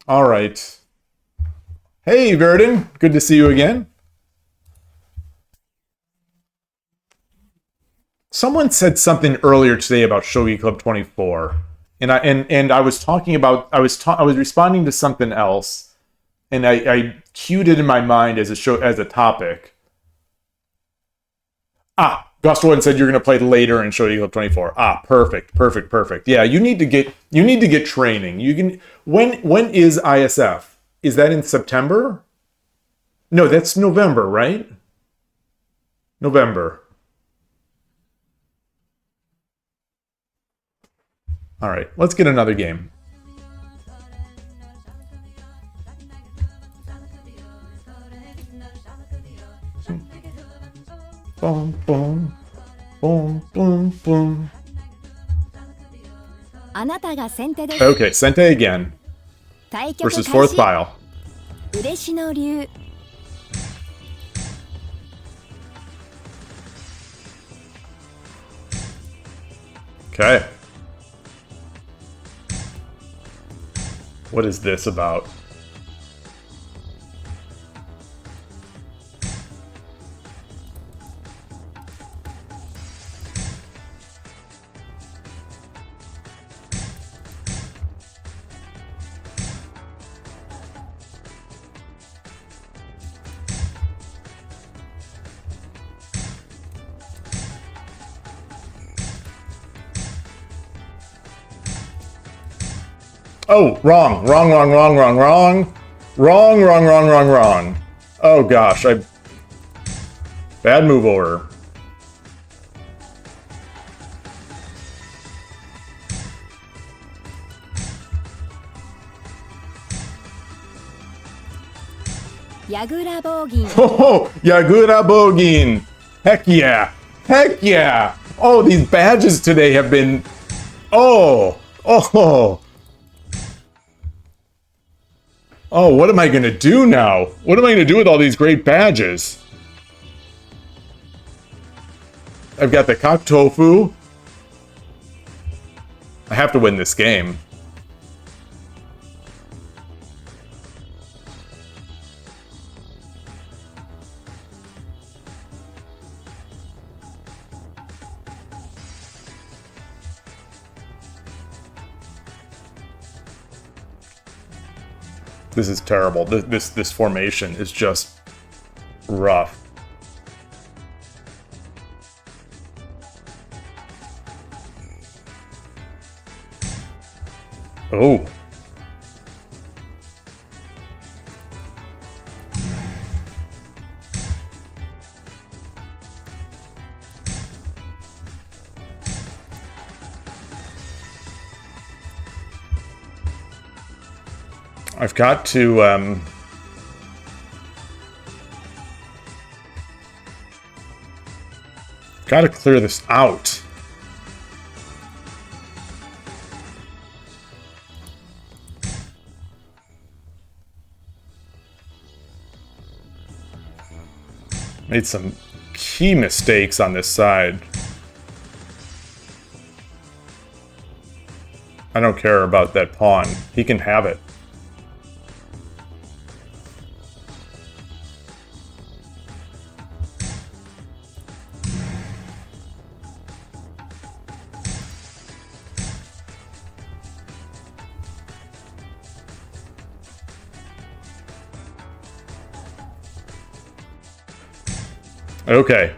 All right. Hey, Verdun, good to see you again. Someone said something earlier today about Shogi Club 24, and I was talking about I was responding to something else, and I cued it in my mind as a topic. Gusto said you're going to play later in Shogi Club 24. Perfect. Yeah, you need to get training. You can when is ISF? Is that in September? No, that's November, right? November. All right, let's get another game. Boom, boom, boom, boom, boom. Okay, Sente again. Versus fourth file. Okay. What is this about? Oh, wrong. Oh gosh, bad move order. Oh, Yagura Bogin. Heck yeah. Oh, these badges today have been... Oh, what am I going to do now? What am I going to do with all these great badges? I've got the cock tofu. I have to win this game. This is terrible. This formation is just rough. Oh. I've got to clear this out. Made some key mistakes on this side. I don't care about that pawn. He can have it. Okay.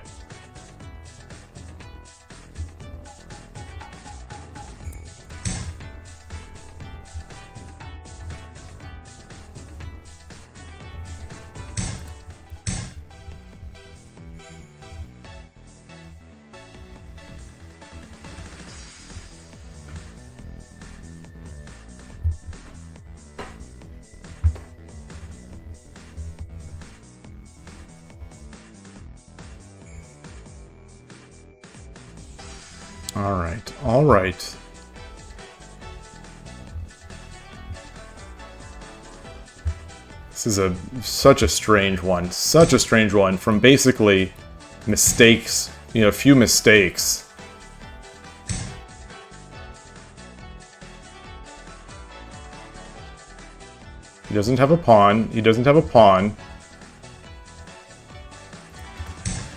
All right. This is such a strange one. Such a strange one from basically mistakes, a few mistakes. He doesn't have a pawn. He doesn't have a pawn.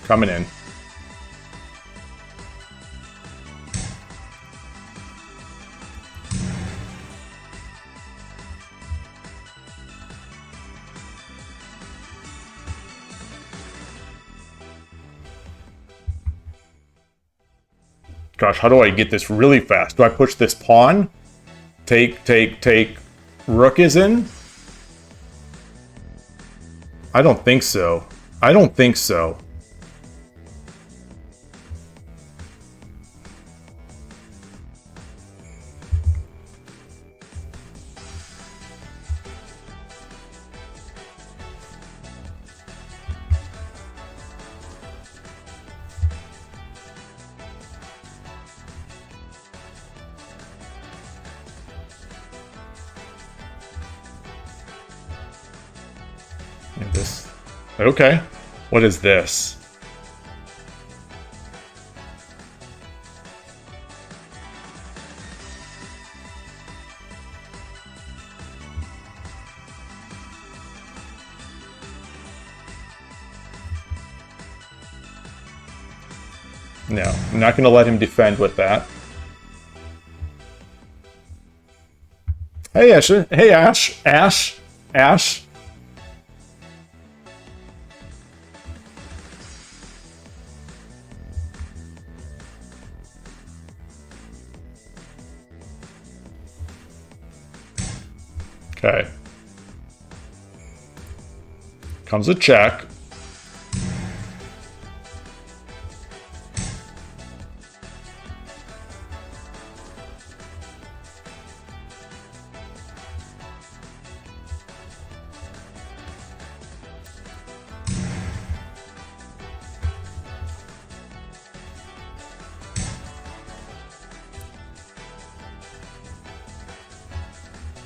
Coming in. Gosh, how do I get this really fast? Do I push this pawn? Take. Rook is in? I don't think so. I don't think so. This. Okay. What is this? No, I'm not going to let him defend with that. Hey, Ash. Hey, Ash. Ash. Okay. Comes a check.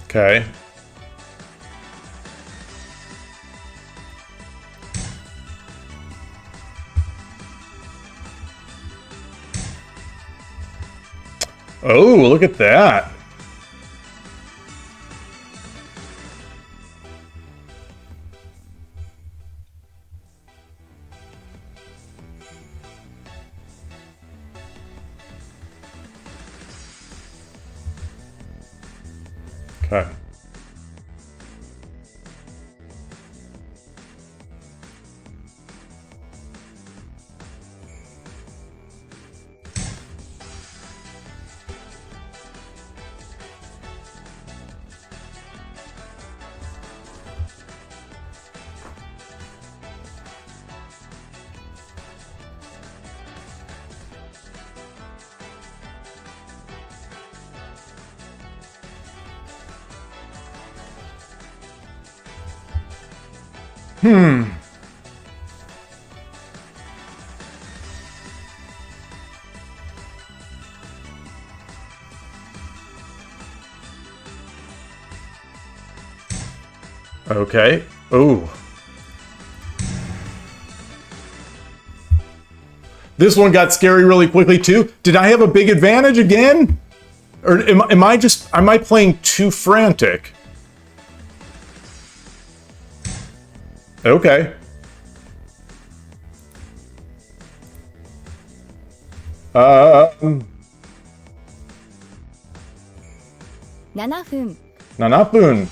Okay. Oh, look at that. Okay. Okay. Ooh. This one got scary really quickly too. Did I have a big advantage again? Or am I playing too frantic? Okay. 7分。 7分.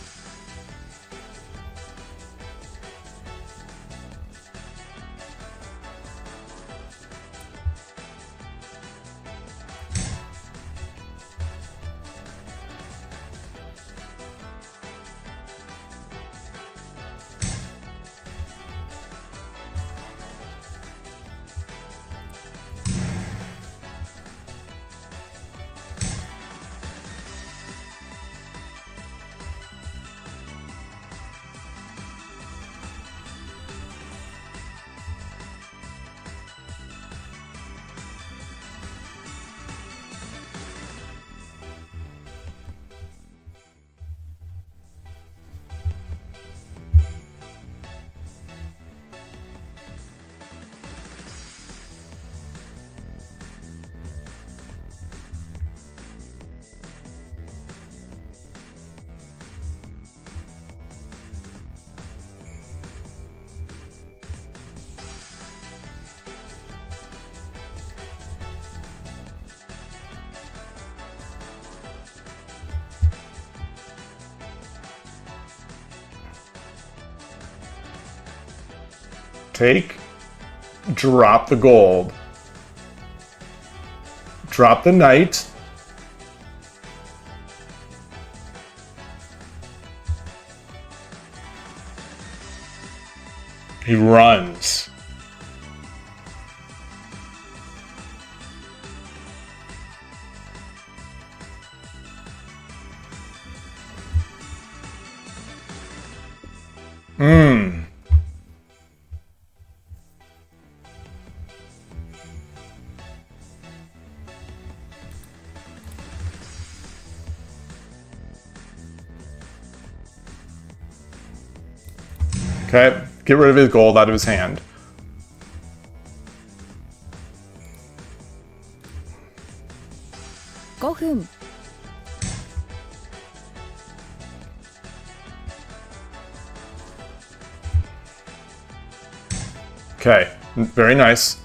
Take. Drop the gold. Drop the knight. He runs. Okay, get rid of his gold out of his hand. $5. Okay, very nice.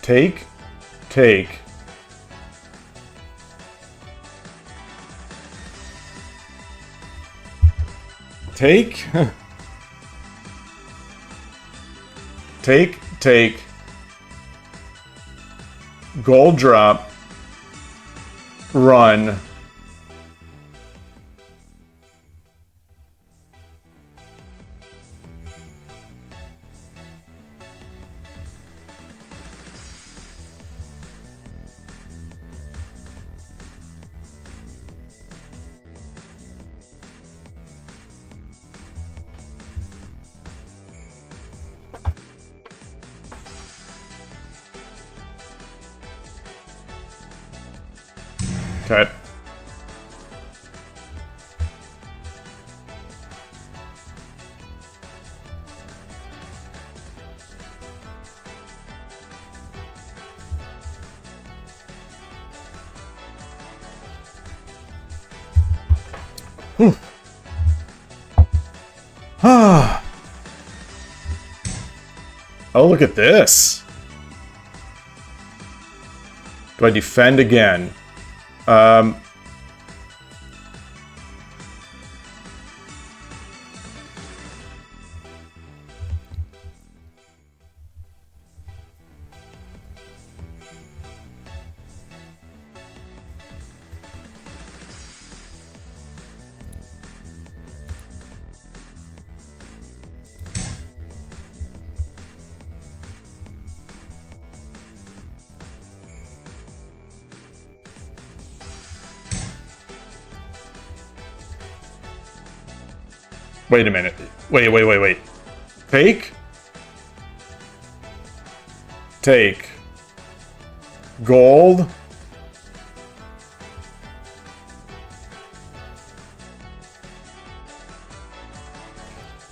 Take. Take. Take. Take. Gold drop. Run. Okay. Oh, look at this. Do I defend again? Wait a minute. Wait. Take. Take. Gold.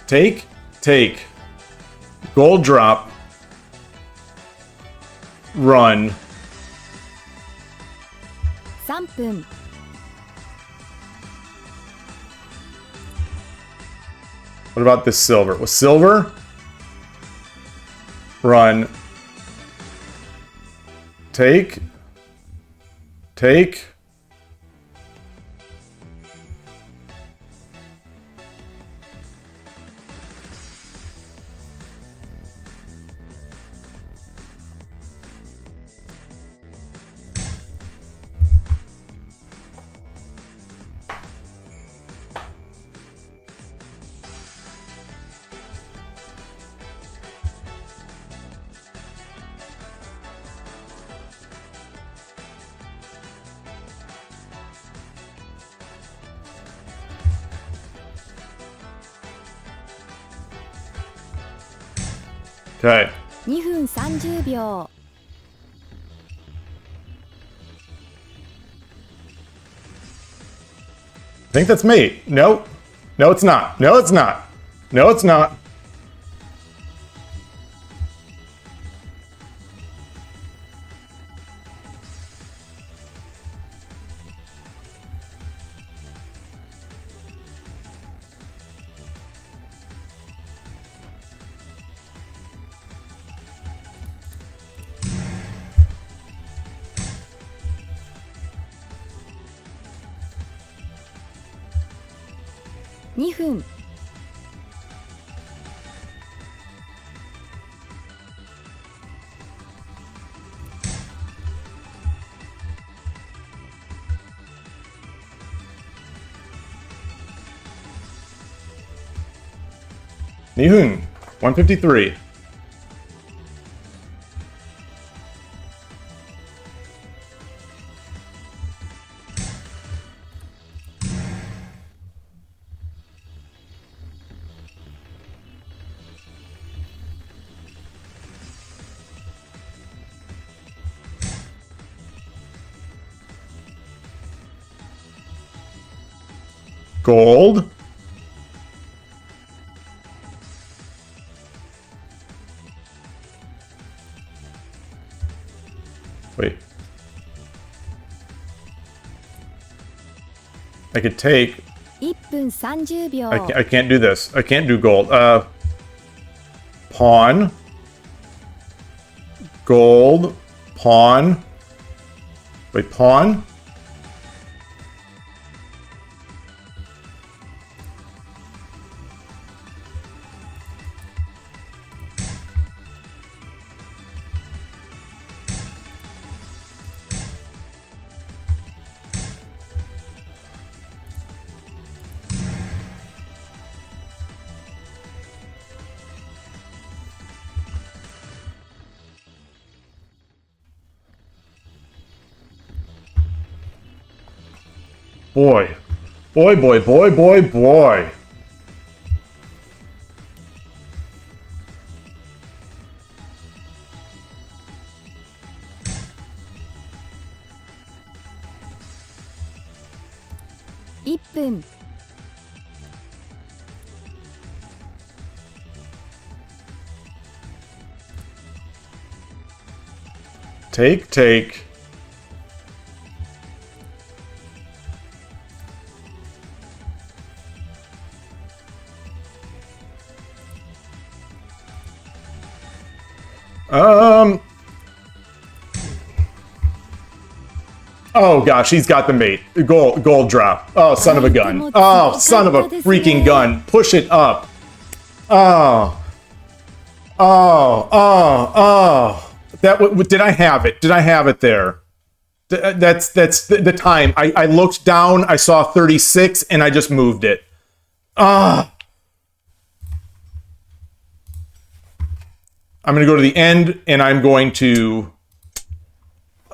Take. Take. Gold drop. Run. 3分 What about this silver? With silver? Run. Take. Take. Okay. 2分30秒 I think that's mate. No. No, it's not. No, it's not. No, it's not. 2分 2分 153. Gold. Wait. I could take... 1分30秒 I can't do this. I can't do gold. Pawn. Gold. Pawn. Wait, pawn? Boy. Boy, boy, boy, boy, boy. $1分 Take. Oh gosh, he's got the mate. Gold drop. Oh, son of a gun. Oh, son of a freaking gun. Push it up. Oh. Did I have it? Did I have it there? That's the time. I looked down, I saw 36, and I just moved it. I'm going to go to the end, and I'm going to...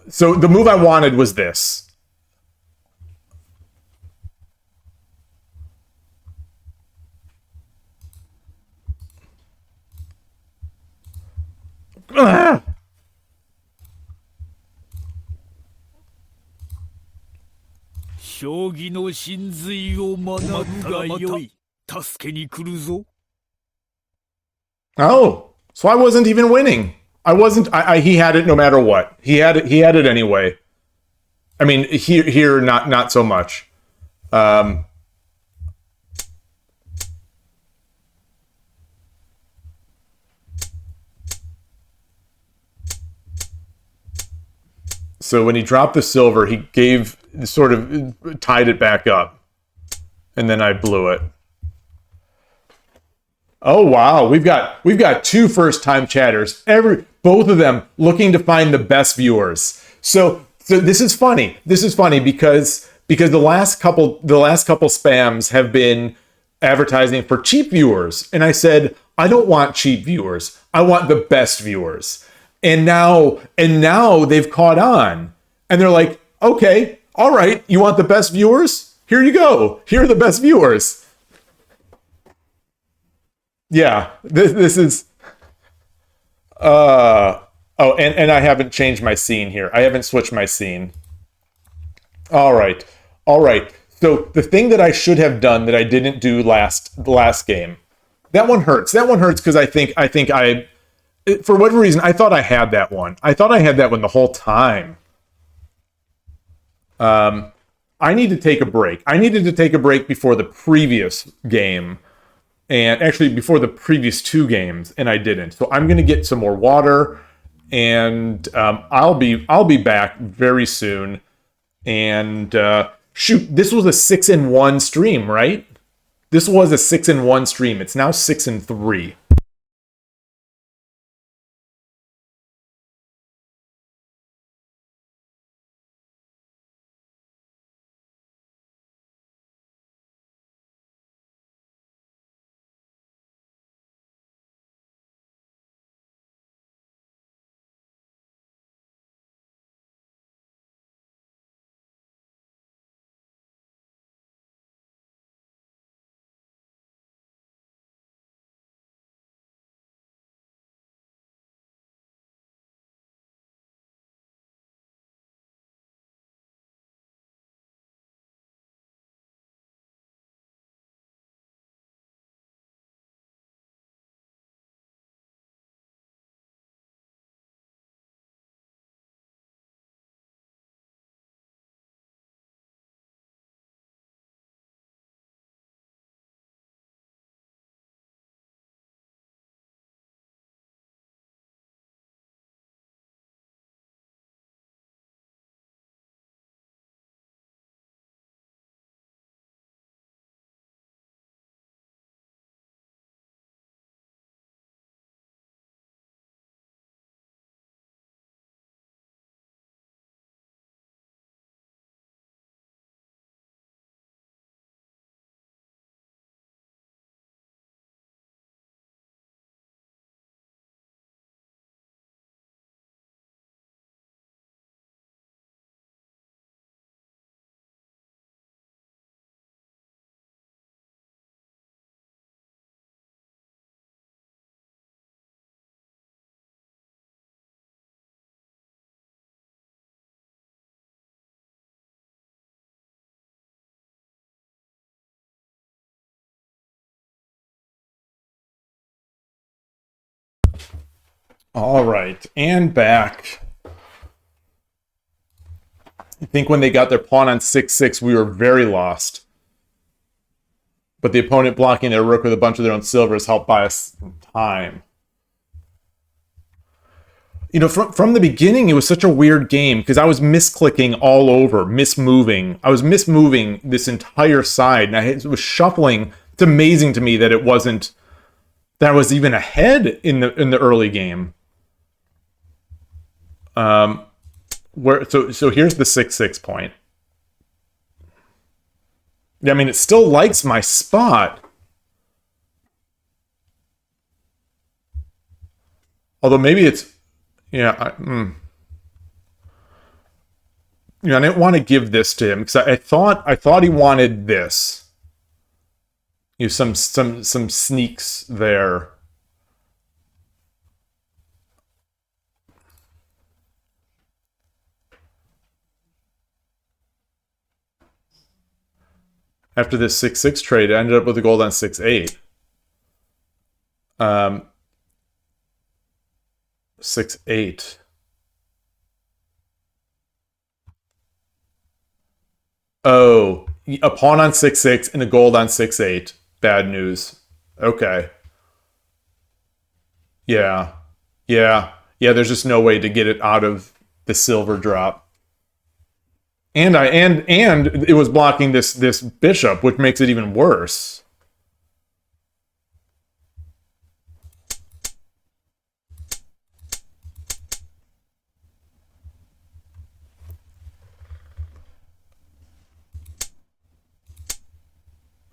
So the move I wanted was this. Ah! Shogi no shinzui o manabu ga yoi. Tasuke ni kuru zo. Oh, so I wasn't even winning. I wasn't. He had it no matter what. He had it anyway. I mean, here, not so much. So when he dropped the silver, he sort of tied it back up, and then I blew it. Oh wow, we've got two first-time chatters. Both of them looking to find the best viewers. So this is funny. This is funny because the last couple spams have been advertising for cheap viewers, and I said I don't want cheap viewers. I want the best viewers. And now they've caught on, and they're like, okay, all right, you want the best viewers? Here you go. Here are the best viewers. Yeah, this is. And I haven't changed my scene here. I haven't switched my scene. All right. So the thing that I should have done that I didn't do the last game, that one hurts. That one hurts because I think I, for whatever reason, I thought I had that one. I thought I had that one the whole time. I need to take a break. I needed to take a break before the previous game. And actually before the previous two games, and I didn't. So I'm going to get some more water, and I'll be back very soon. And shoot, this was a 6-in-1 stream, right? This was a 6-1 stream. It's now 6-3. All right, and back. I think when they got their pawn on 6-6, we were very lost. But the opponent blocking their rook with a bunch of their own silvers helped buy us time. You know, from the beginning, it was such a weird game because I was misclicking all over, mismoving. I was mismoving this entire side, and I was shuffling. It's amazing to me that it wasn't, that I was even ahead in the early game. So here's the 6-6 point. Yeah, I mean, it still likes my spot. Although maybe it's, yeah, I didn't want to give this to him because I thought he wanted this. You know, some sneaks there. After this 6-6 trade, I ended up with a gold on 6-8. 6-8. Oh, a pawn on 6-6 and a gold on 6-8. Bad news. Okay. Yeah. There's just no way to get it out of the silver drop. And it was blocking this bishop, which makes it even worse.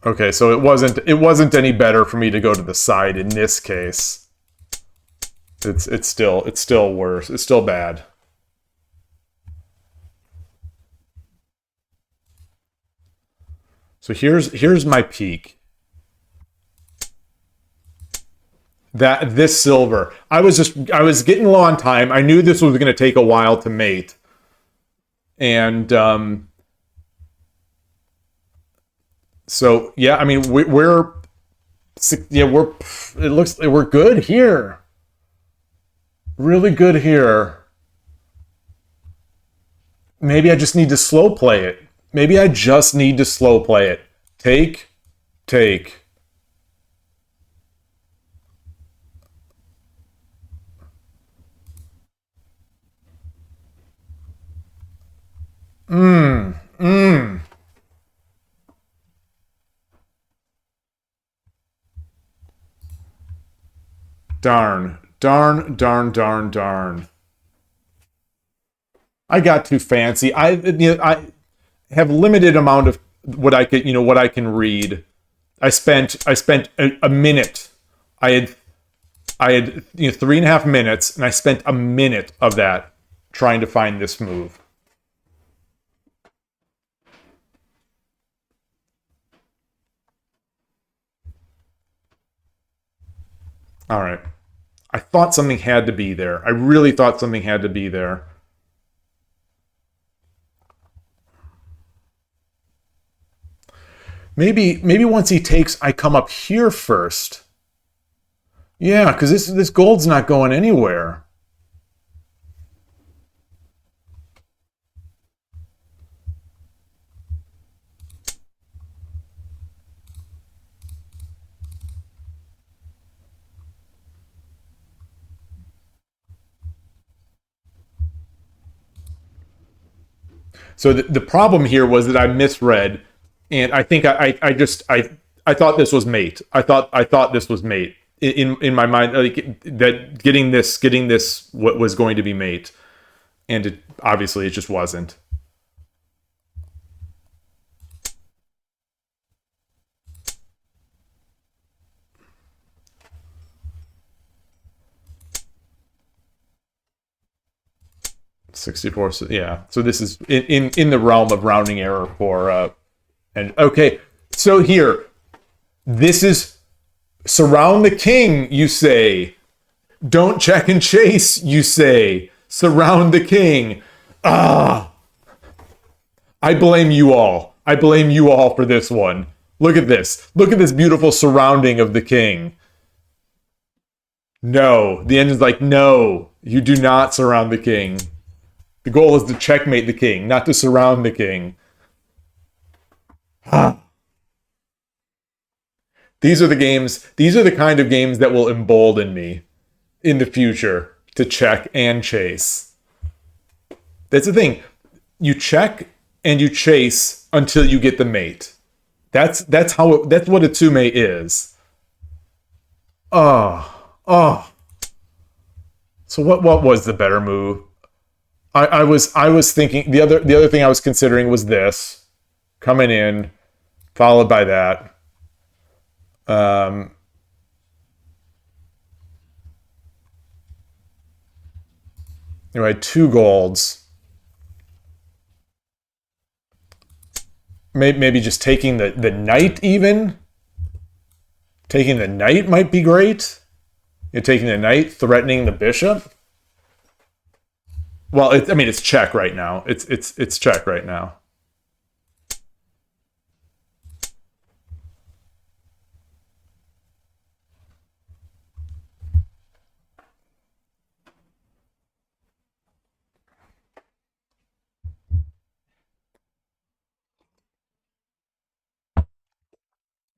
Okay, so it wasn't any better for me to go to the side in this case. It's still worse. It's still bad. So here's my peak. This silver. I was getting low on time. I knew this was going to take a while to mate. And so yeah, I mean we're it looks like we're good here. Really good here. Maybe I just need to slow play it. Maybe I just need to slow play it. Take. Darn. Darn, darn, darn, darn. I got too fancy. I have limited amount of what I could, what I can read. I spent a minute. I had 3.5 minutes, and I spent a minute of that trying to find this move. All right. I thought something had to be there. I really thought something had to be there. Maybe once he takes, I come up here first. Yeah, because this gold's not going anywhere. So the problem here was that I misread, and I think I thought this was mate. I thought this was mate in my mind, like that getting this what was going to be mate, and it obviously it just wasn't. $64. Yeah. So this is in the realm of rounding error for and okay. So here, this is surround the king, you say. Don't check and chase, you say. Surround the king. Ah. I blame you all. I blame you all for this one. Look at this. Look at this beautiful surrounding of the king. No. The engine's like, no, you do not surround the king. The goal is to checkmate the king, not to surround the king. These are the kind of games that will embolden me in the future to check and chase. That's the thing. You check and you chase until you get the mate. That's what a two-mate is. So what was the better move? I was thinking the other thing I was considering was this coming in, followed by that. You had 2 golds. Maybe just taking the knight even. Taking the knight might be great. You're taking the knight, threatening the bishop. Well, it's check right now. It's check right now.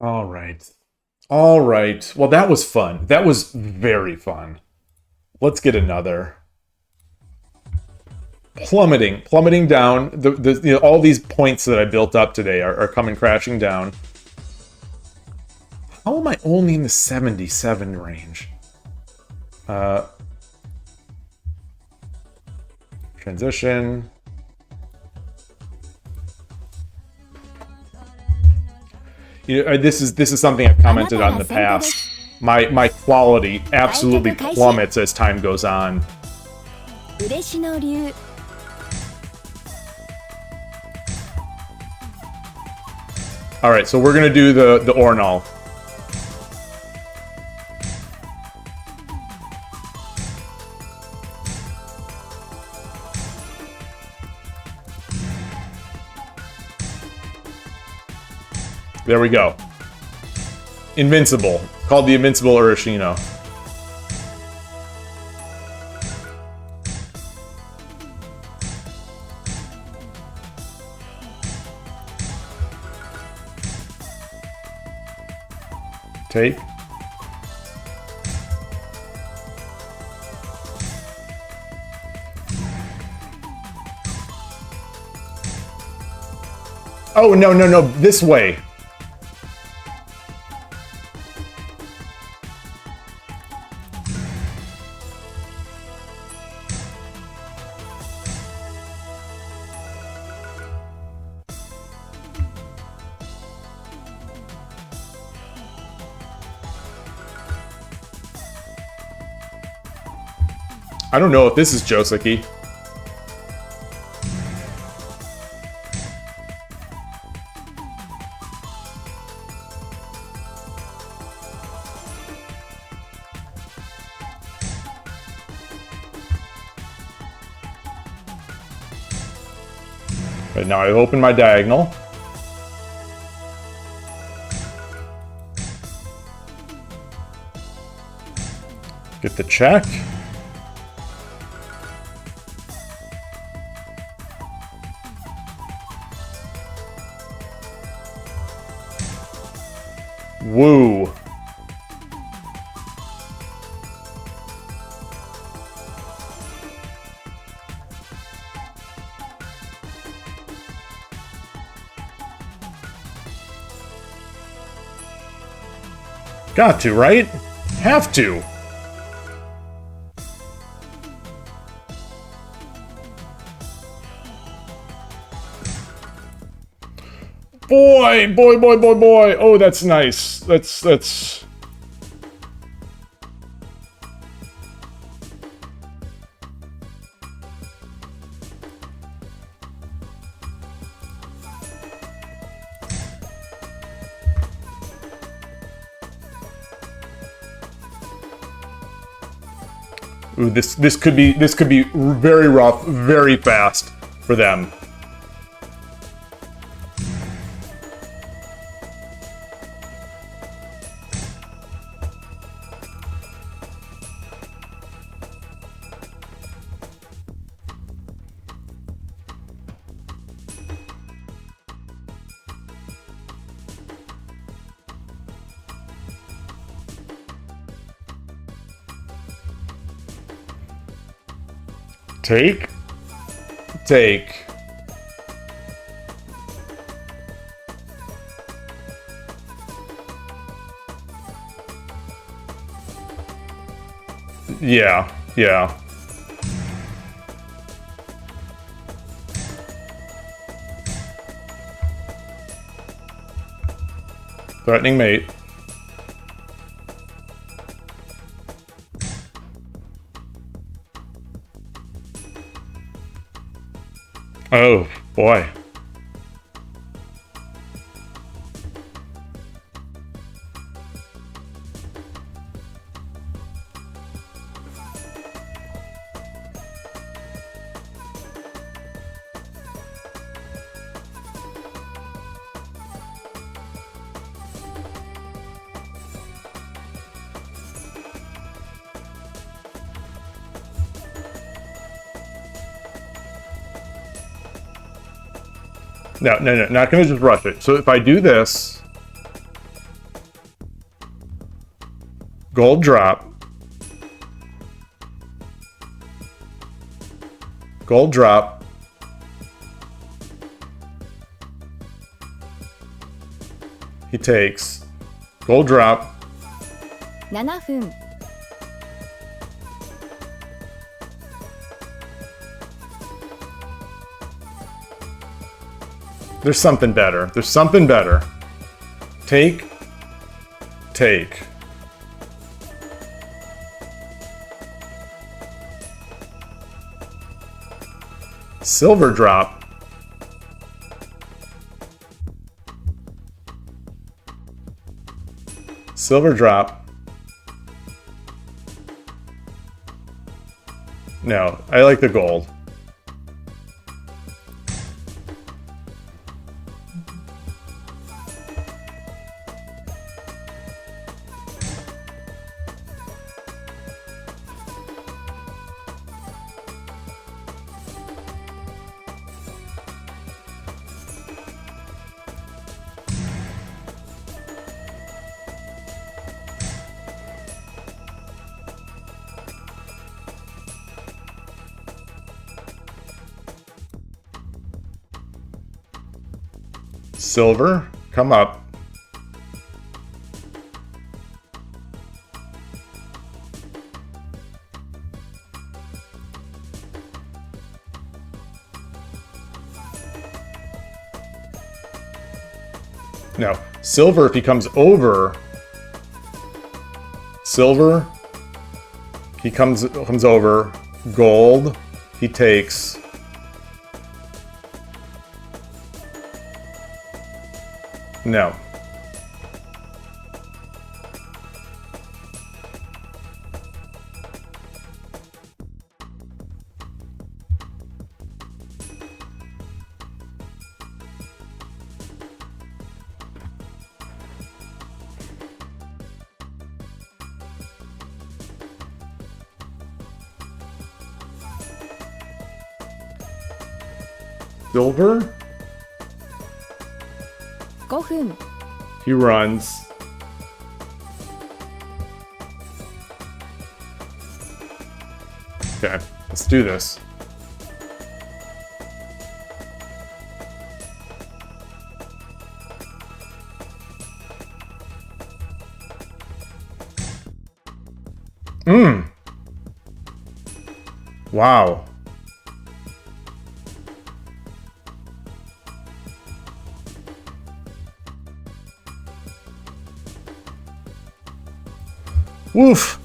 All right. All right. Well, that was fun. That was very fun. Let's get another. Plummeting down. All these points that I built up today are coming crashing down. How am I only in the 77 range? Transition. This is something I've commented on in the past. My quality absolutely plummets as time goes on. All right, so we're gonna do the Ornal. There we go. Invincible. Called the Invincible Urashino. Take. Oh, no, this way. I don't know if this is Joseki. Right now I've opened my diagonal. Get the check. Woo. Got to, right? Have to. Boy, boy, boy, boy, boy. Oh, that's nice. That's... Ooh, this could be very rough, very fast for them. Take. Yeah. Threatening mate. Oh, boy. No, not gonna just rush it. So if I do this, gold drop, he takes, gold drop, 7分 There's something better. There's something better. Take. Silver drop. Silver drop. No, I like the gold. Silver, come up. Now, silver, if he comes over, silver, he comes over, Gold. He takes... No. Silver? 5分 He runs. Okay, let's do this. Wow. Woof.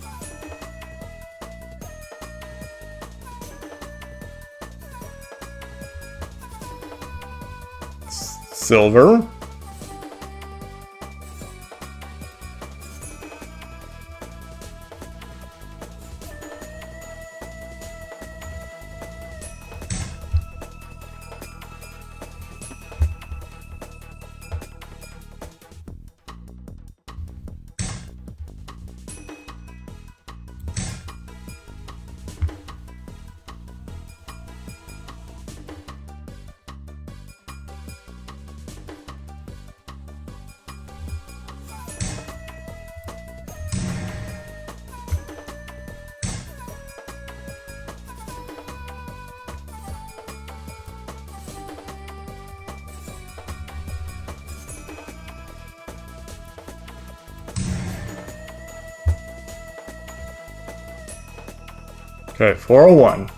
Silver. Okay, 401.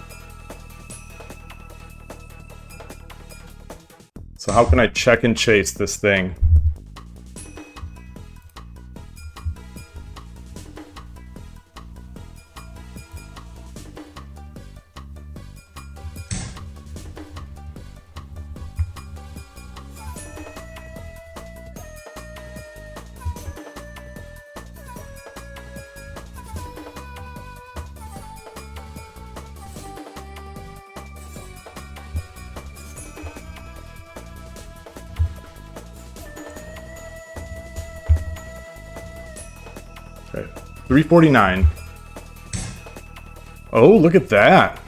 So how can I check and chase this thing? Okay, 349. Oh, look at that.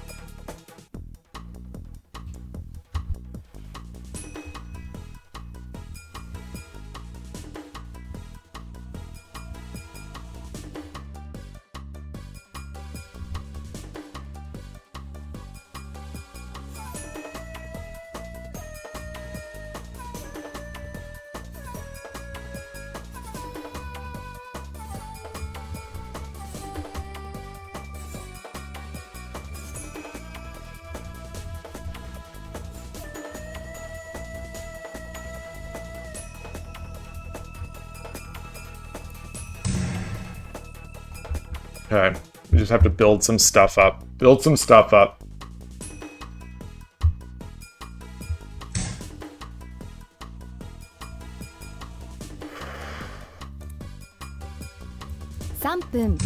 Okay, we just have to build some stuff up. Build some stuff up. $3分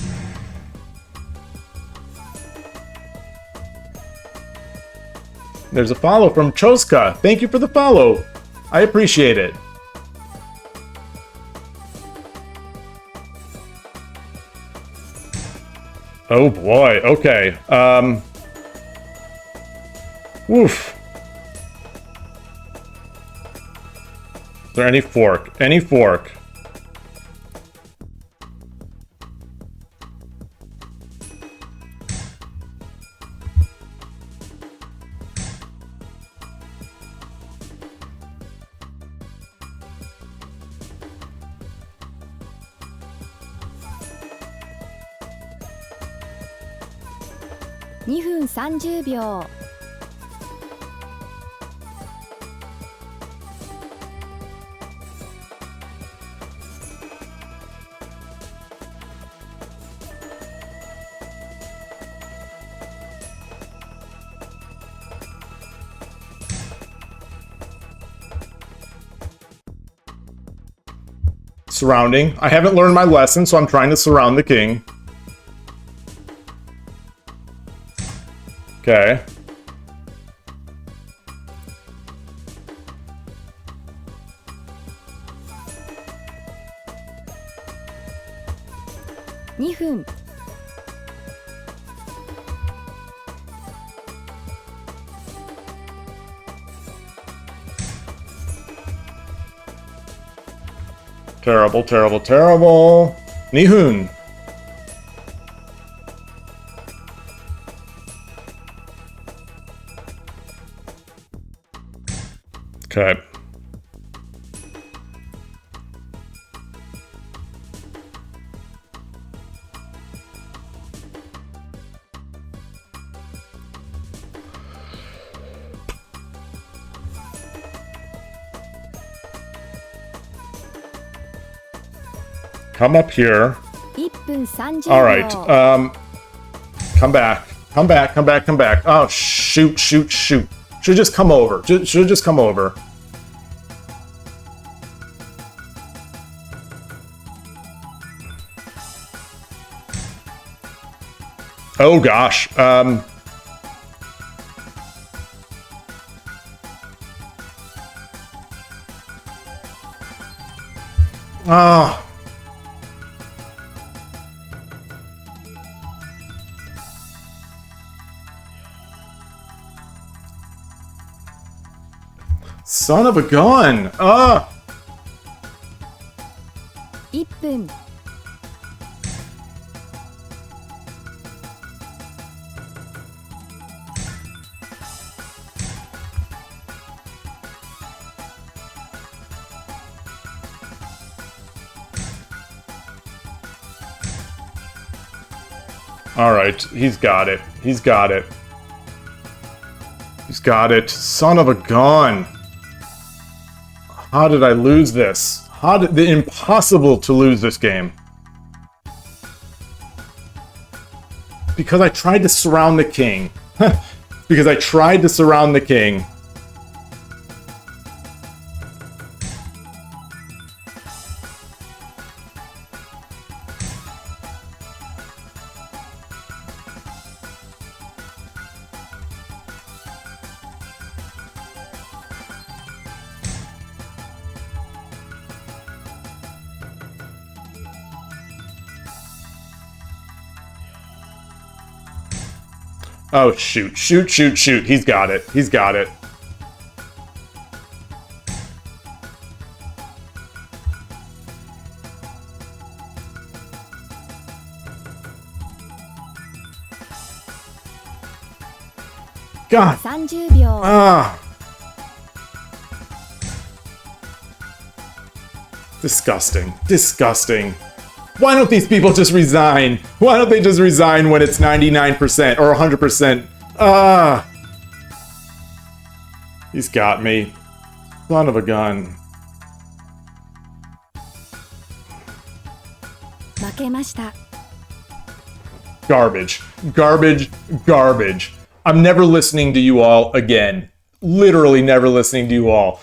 There's a follow from Choska. Thank you for the follow. I appreciate it. Oh boy, okay. Woof. Is there any fork? Any fork?2分30秒 Surrounding. I haven't learned my lesson, so I'm trying to surround the king. Okay. Terrible, terrible, terrible. Nihun. Okay. Come up here. 1分30 All right. 秒 Come back. Come back. Come back. Come back. Oh, shoot, shoot, shoot. Should just come over. Should just come over. Oh gosh. Ah. Son of a gun! Ah! 1分 Alright, he's got it. He's got it. He's got it. Son of a gun! How did I lose this? How did... Impossible to lose this game. Because I tried to surround the king. Because I tried to surround the king. Oh, shoot. Shoot, shoot, shoot. He's got it. He's got it. God. 30秒 Ah. Disgusting. Disgusting. Why don't these people just resign? Why don't they just resign when it's 99% or 100%? Ah! He's got me. Son of a gun. 負けました Garbage. Garbage. Garbage. I'm never listening to you all again. Literally never listening to you all.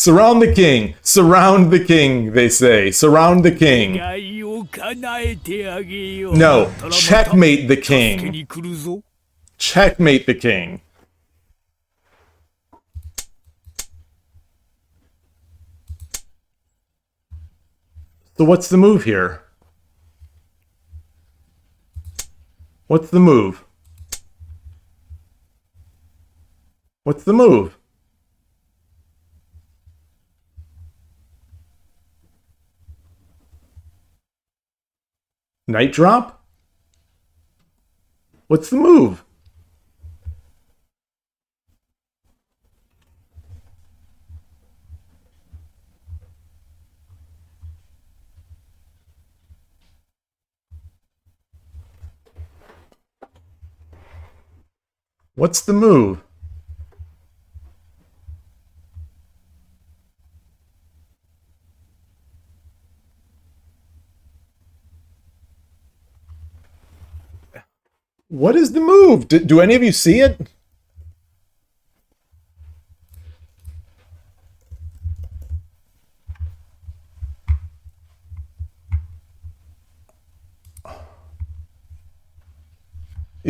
Surround the king. Surround the king, they say. Surround the king. 願いを叶えてあげよう No. またまた Checkmate the 助け king. に来るぞ Checkmate the king. So what's the move here? What's the move? What's the move? Night drop? What's the move? What's the move? What is the move? Do any of you see it?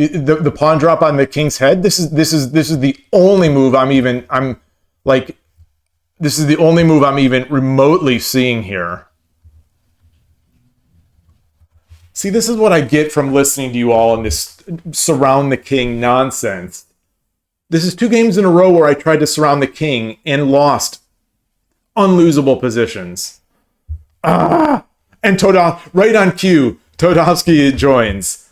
The pawn drop on the king's head. This is the only move this is the only move I'm even remotely seeing here. See, this is what I get from listening to you all in this surround the king nonsense. This is 2 games in a row where I tried to surround the king and lost unlosable positions. And right on cue, Todovsky joins.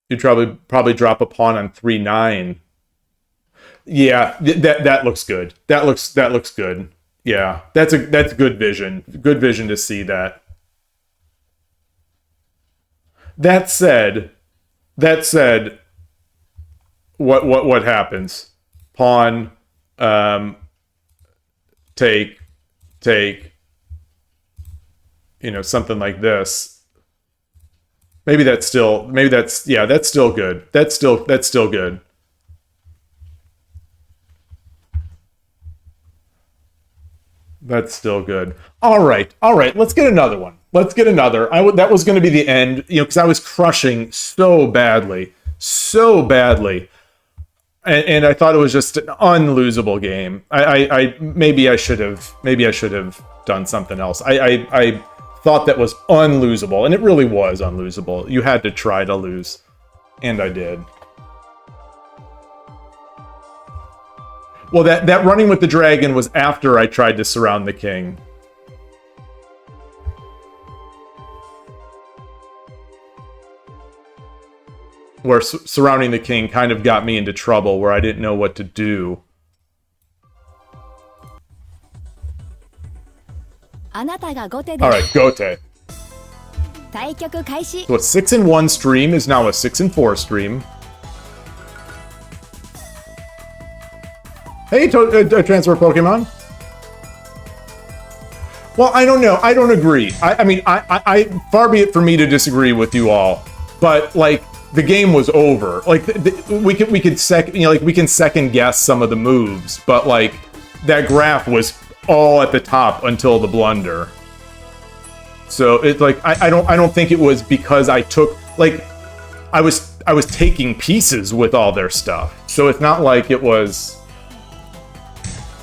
You'd probably drop a pawn on 3-9. Yeah, that looks good. That looks good. Yeah, that's good vision. Good vision to see that. That said, what happens? Pawn, take, something like this. that's still good. That's still good. That's still good. All right. Let's get another one. That was going to be the end, because I was crushing so badly, and I thought it was just an unlosable game. Maybe I should have done something else. I thought that was unlosable, and it really was unlosable. You had to try to lose, and I did. Well, that running with the dragon was after I tried to surround the king. Where surrounding the king kind of got me into trouble, where I didn't know what to do. Alright, Gote. So a 6-1 stream is now a 6-4 stream. Hey, transfer Pokemon. Well, I don't know. I don't agree. I mean, far be it for me to disagree with you all, but like the game was over. Like we can second guess some of the moves, but like that graph was all at the top until the blunder. So it's like I don't think it was because I took I was taking pieces with all their stuff. So it's not like it was.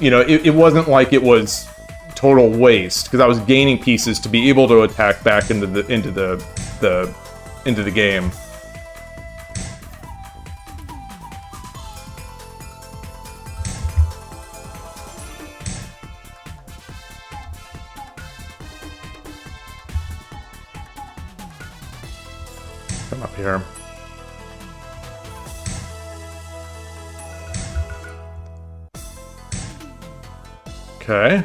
It wasn't like it was total waste, because I was gaining pieces to be able to attack back into the game. Come up here. Okay.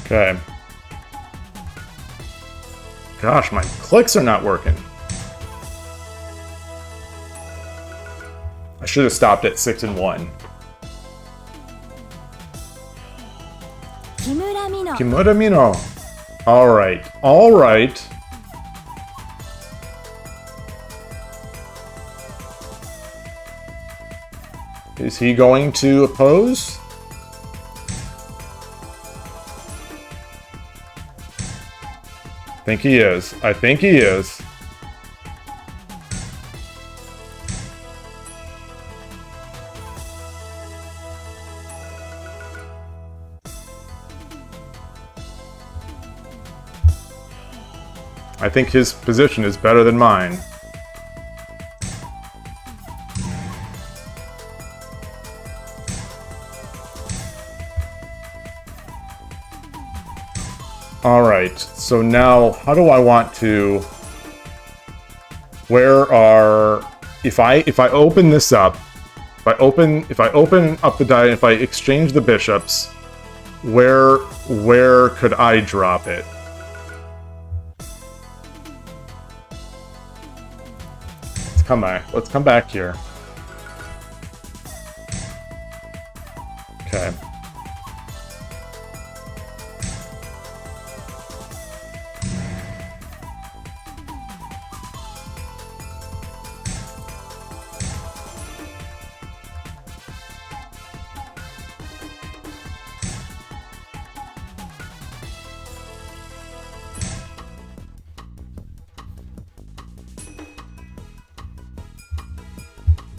Okay. Gosh, my clicks are not working. I should have stopped at 6-1. Kimura Mino. All right. Is he going to oppose? I think he is. I think his position is better than mine. Alright, so now how do I want to... If I open this up, if I open up the die, if I exchange the bishops, where could I drop it? come back. Let's come back here. Okay.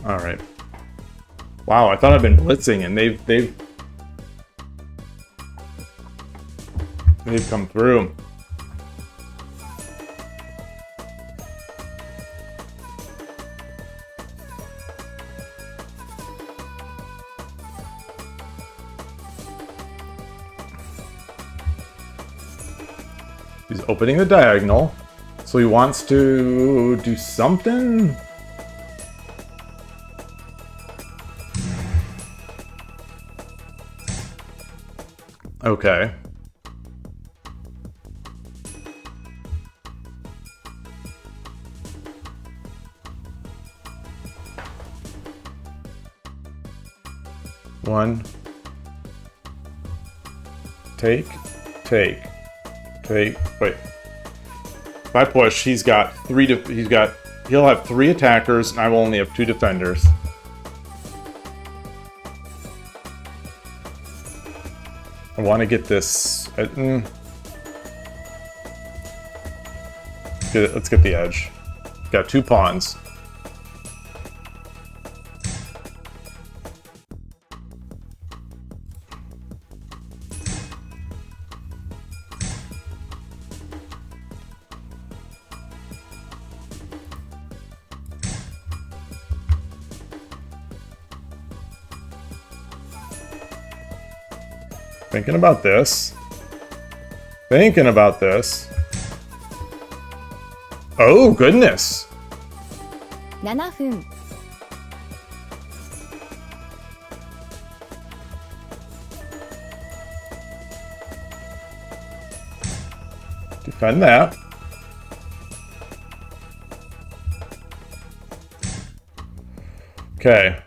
All right. Wow, I thought I'd been blitzing, and they've come through. He's opening the diagonal, so he wants to do something. Okay. One. Take. Wait. If I push, he'll have 3 attackers, and I will only have 2 defenders. I want to get this. Let's get the edge. Got 2 pawns. Thinking about this. Oh, goodness. 7分 Defend that. Okay.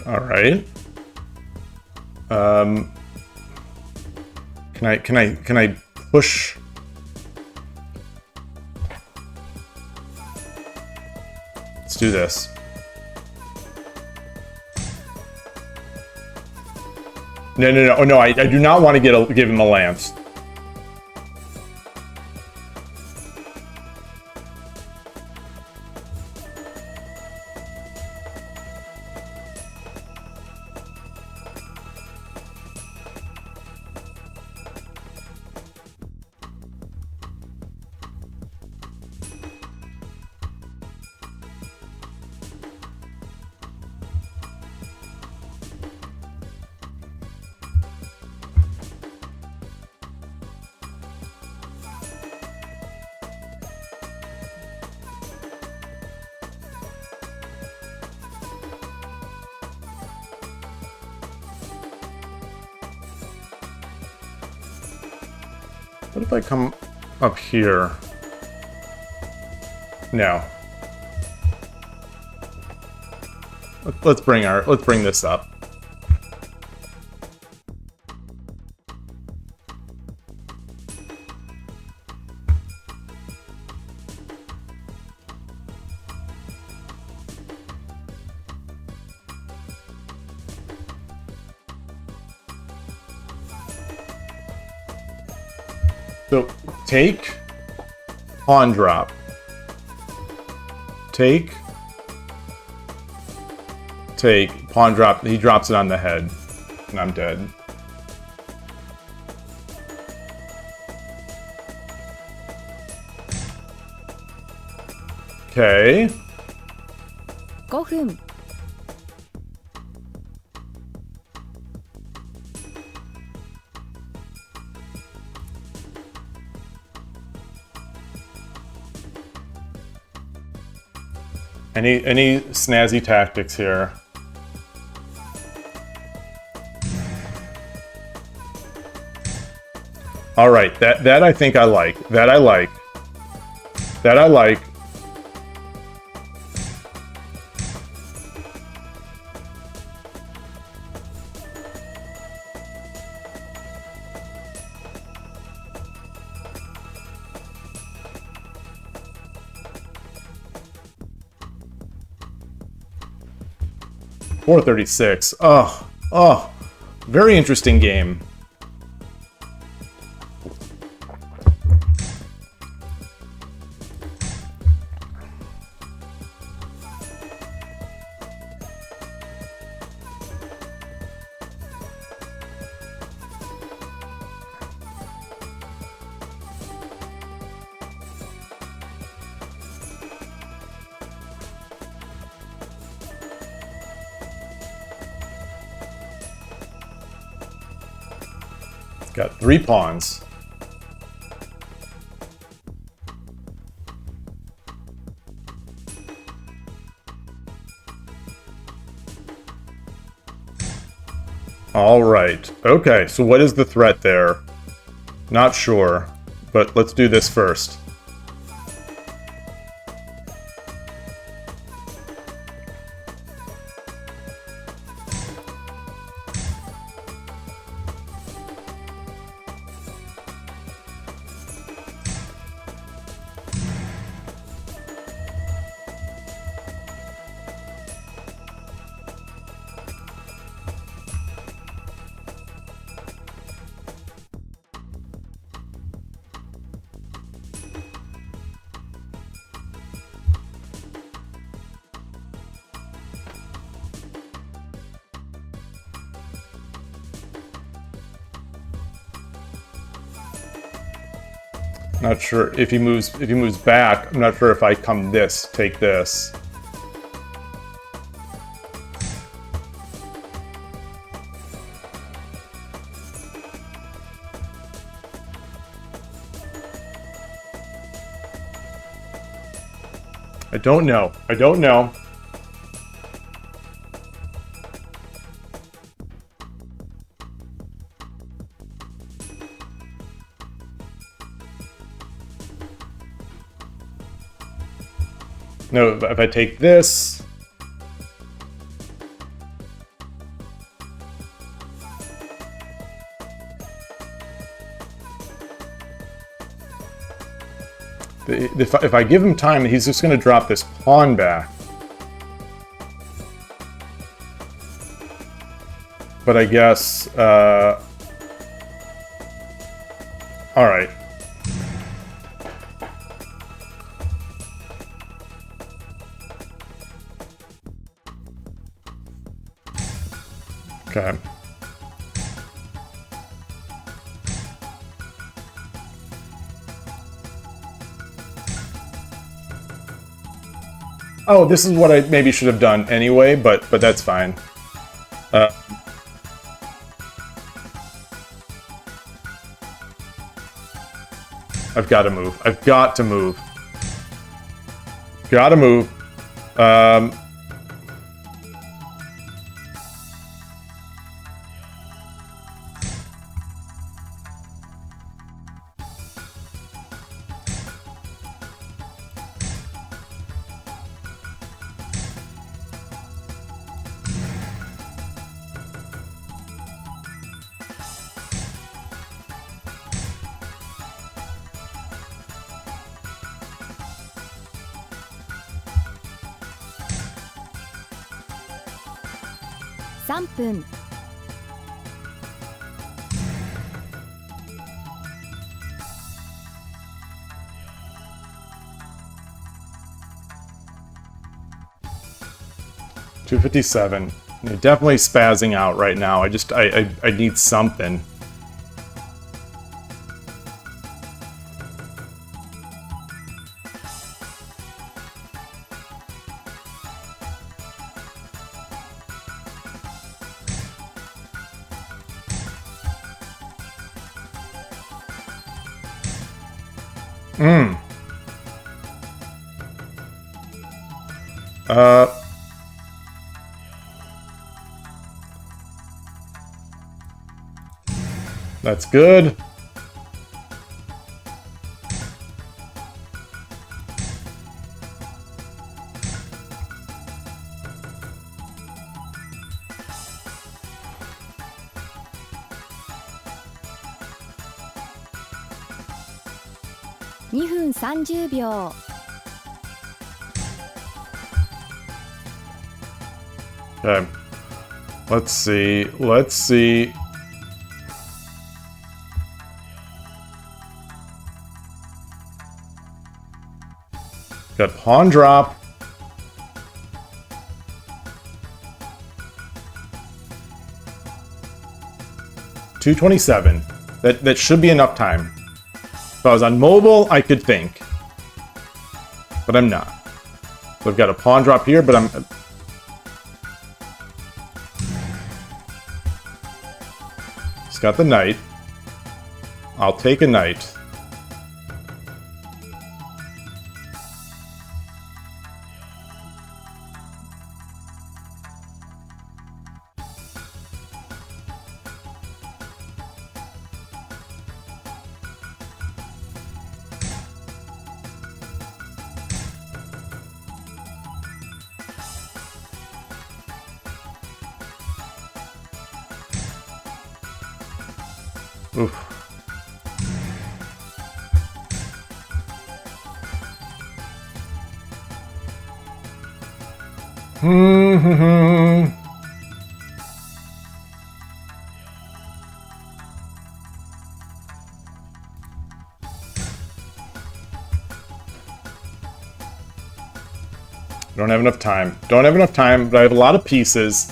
All right. Can I push? Let's do this. No. Oh, no, I do not want to give him a lance. What if I come up here? No. Let's bring this up. So take, pawn drop. Take, take pawn drop. He drops it on the head, and I'm dead. Okay. 5分 Any snazzy tactics here? All right, that I think I like. That I like. That I like. $436. Oh, very interesting game. Got 3 pawns. All right. Okay, so what is the threat there? Not sure, but let's do this first. Not sure if he moves back. I'm not sure if I come this, take this. I don't know. I don't know. No, if I take this... If I give him time, he's just going to drop this pawn back. But I guess... Alright. Okay. Oh, this is what I maybe should have done anyway, but that's fine. I've got to move. I've got to move. Gotta move. $3分 257. You're definitely spazzing out right now. I need something. That's good.2分30秒。 Okay. Let's see. Let's see. Got pawn drop. $227. That should be enough time. If I was on mobile, I could think. But I'm not. So I've got a pawn drop here, but I'm... He's got the knight. I'll take a knight. Oof. Don't have enough time. Don't have enough time, but I have a lot of pieces.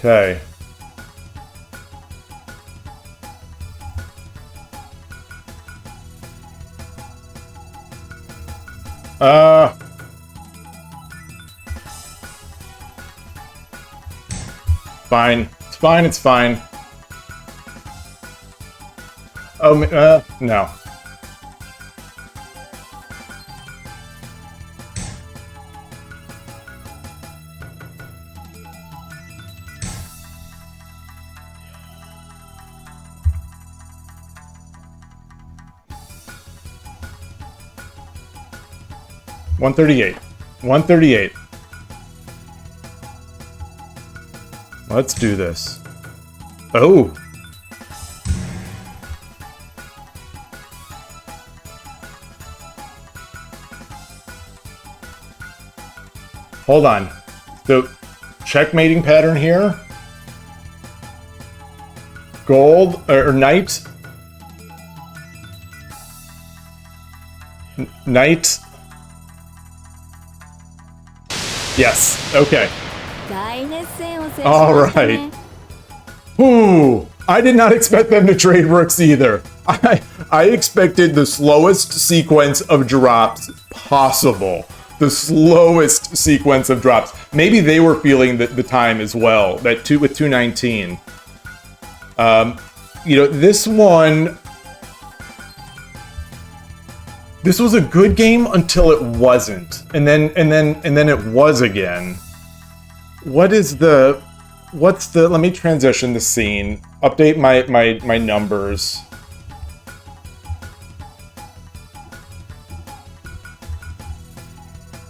Okay. Fine. It's fine, it's fine. Oh, no. $138. $138. Let's do this. Oh. Hold on. The checkmating pattern here. Gold or knight. Knight. Yes. Okay. All right. Ooh, I did not expect them to trade rooks either. I expected the slowest sequence of drops possible. The slowest sequence of drops. Maybe they were feeling the time as well. That with 219. You know, this one. This was a good game until it wasn't, and then it was again. What's the? Let me transition the scene. Update my numbers.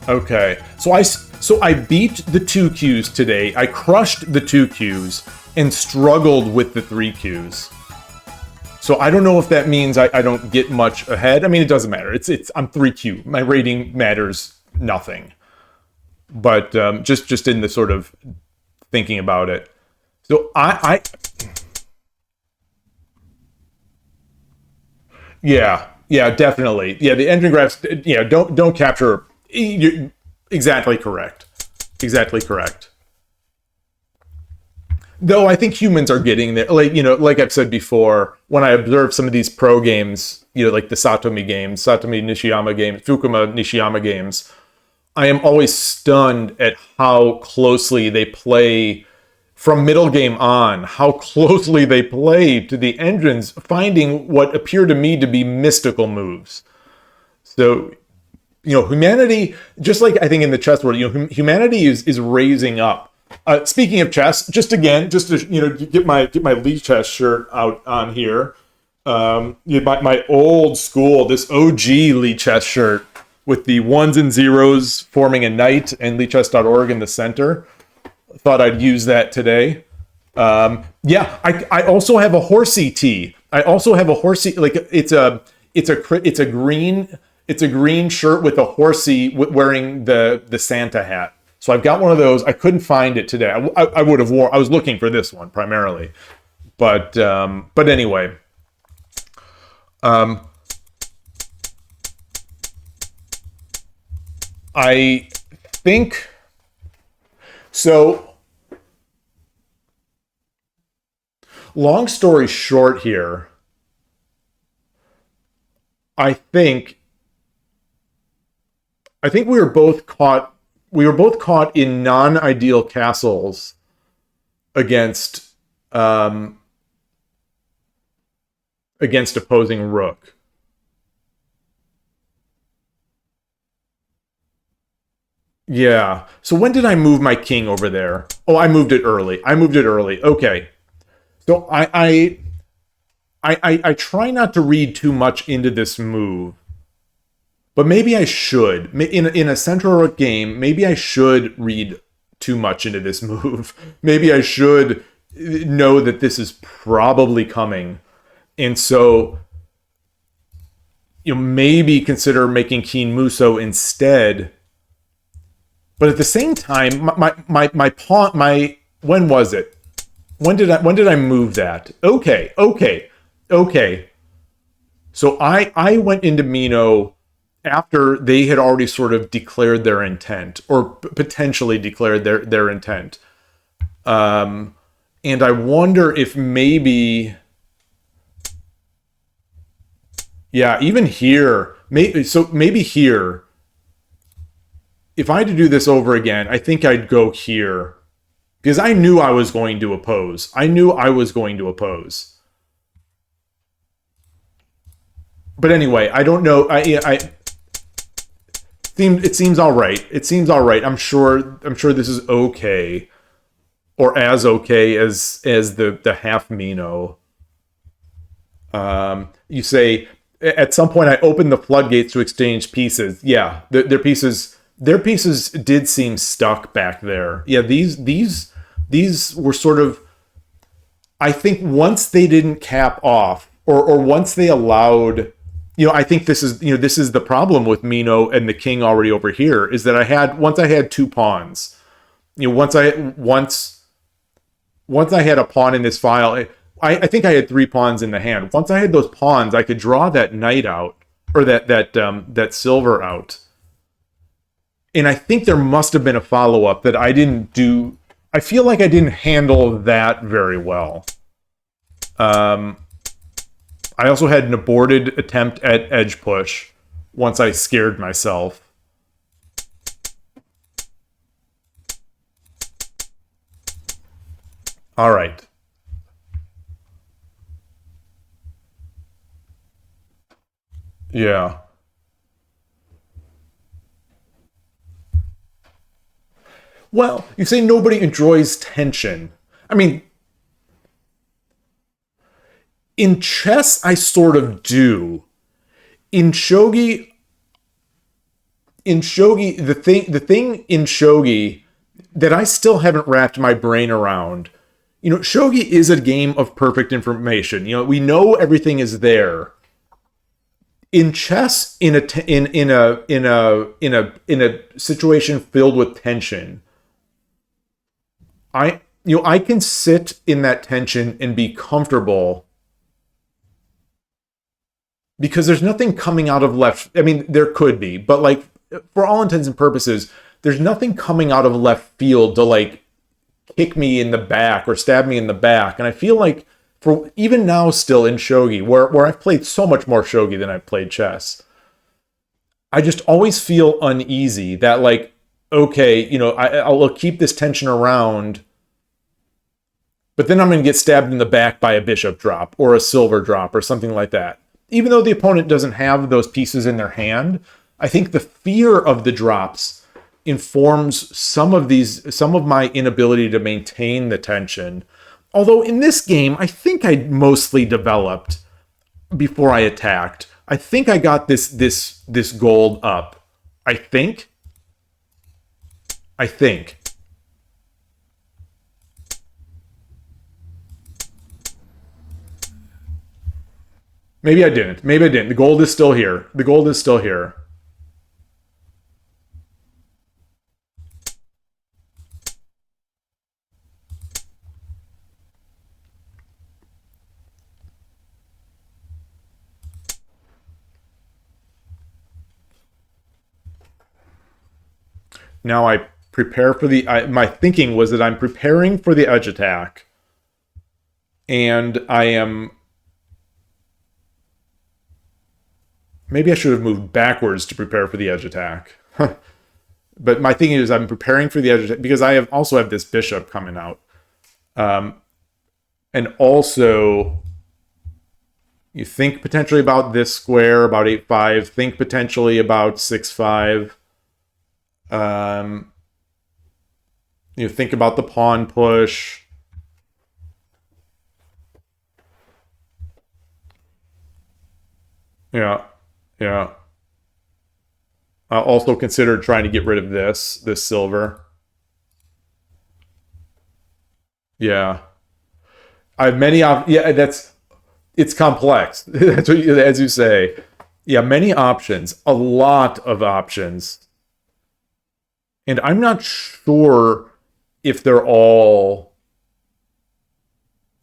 Okay, so So I beat the 2Qs today. I crushed the 2Qs and struggled with the 3Qs. So I don't know if that means I don't get much ahead. I mean, it doesn't matter. I'm 3Q. My rating matters nothing. But just in the sort of thinking about it. So yeah, definitely. Yeah, the engine graphs, don't capture. You're exactly correct. Exactly correct. Though I think humans are getting there. Like I've said before, when I observe some of these pro games, like the Satomi Nishiyama games, Fukuma Nishiyama games, I am always stunned at how closely they play from middle game on, how closely they play to the engines, finding what appear to me to be mystical moves. So, humanity, just like I think in the chess world, humanity is raising up. Speaking of chess, just to get my Lee chess shirt out on here. My old school, this OG Lee chess shirt with the ones and zeros forming a knight and LeeChess.org in the center. Thought I'd use that today. I also have a horsey tee. I also have a horsey, like it's a green shirt with a horsey wearing the Santa hat. So I've got one of those. I couldn't find it today. I would have worn. I was looking for this one primarily, but anyway. I think so. Long story short here, I think we were both caught in non-ideal castles against opposing rook. Yeah. So when did I move my king over there? Oh, I moved it early. Okay. So I try not to read too much into this move, but maybe I should. In a central rook game, maybe I should read too much into this move. Maybe I should know that this is probably coming, and so maybe consider making King Muso instead. But at the same time, my pawn, when was it? When did I move that? Okay. So I went into Mino after they had already sort of declared their intent, or potentially declared their intent. And I wonder if maybe, even here, maybe here, if I had to do this over again, I think I'd go here. Because I knew I was going to oppose. But anyway, I don't know. It seems all right. I'm sure this is okay, or as okay as the half Mino. You say at some point I opened the floodgates to exchange pieces. Yeah, their pieces did seem stuck back there. Yeah, these were sort of, I think once they didn't cap off, or once they allowed, I think this is the problem with Mino and the king already over here, is that once I had two pawns, once I had a pawn in this file, I think I had three pawns in the hand. Once I had those pawns, I could draw that knight out, or that silver out. And I think there must have been a follow-up that I didn't do. I feel like I didn't handle that very well. I also had an aborted attempt at edge push once I scared myself. All right. Yeah. Well, you say nobody enjoys tension. I mean, in chess, I sort of do. In shogi, in shogi, the thing in shogi that I still haven't wrapped my brain around. Shogi is a game of perfect information. We know everything is there. In chess, in a situation filled with tension, I can sit in that tension and be comfortable because there's nothing coming out of left. I mean, there could be, but like for all intents and purposes, there's nothing coming out of left field to like kick me in the back or stab me in the back. And I feel like for even now still in shogi, where I've played so much more shogi than I've played chess, I just always feel uneasy that like, okay, I'll keep this tension around, but then I'm going to get stabbed in the back by a bishop drop or a silver drop or something like that. Even though the opponent doesn't have those pieces in their hand, I think the fear of the drops informs some of my inability to maintain the tension. Although in this game, I think I mostly developed before I attacked. I think I got this gold up. I think. Maybe I didn't. The gold is still here. Now I prepare for my thinking was that I'm preparing for the edge attack, and I am. Maybe I should have moved backwards to prepare for the edge attack. But my thinking is I'm preparing for the edge attack because I also have this bishop coming out. And also, you think potentially about this square, about 8-5. Think potentially about 6-5. You think about the pawn push. Yeah. I also considered trying to get rid of this silver. Yeah. I have many it's complex. That's what as you say. Yeah, many options, a lot of options. And I'm not sure if they're all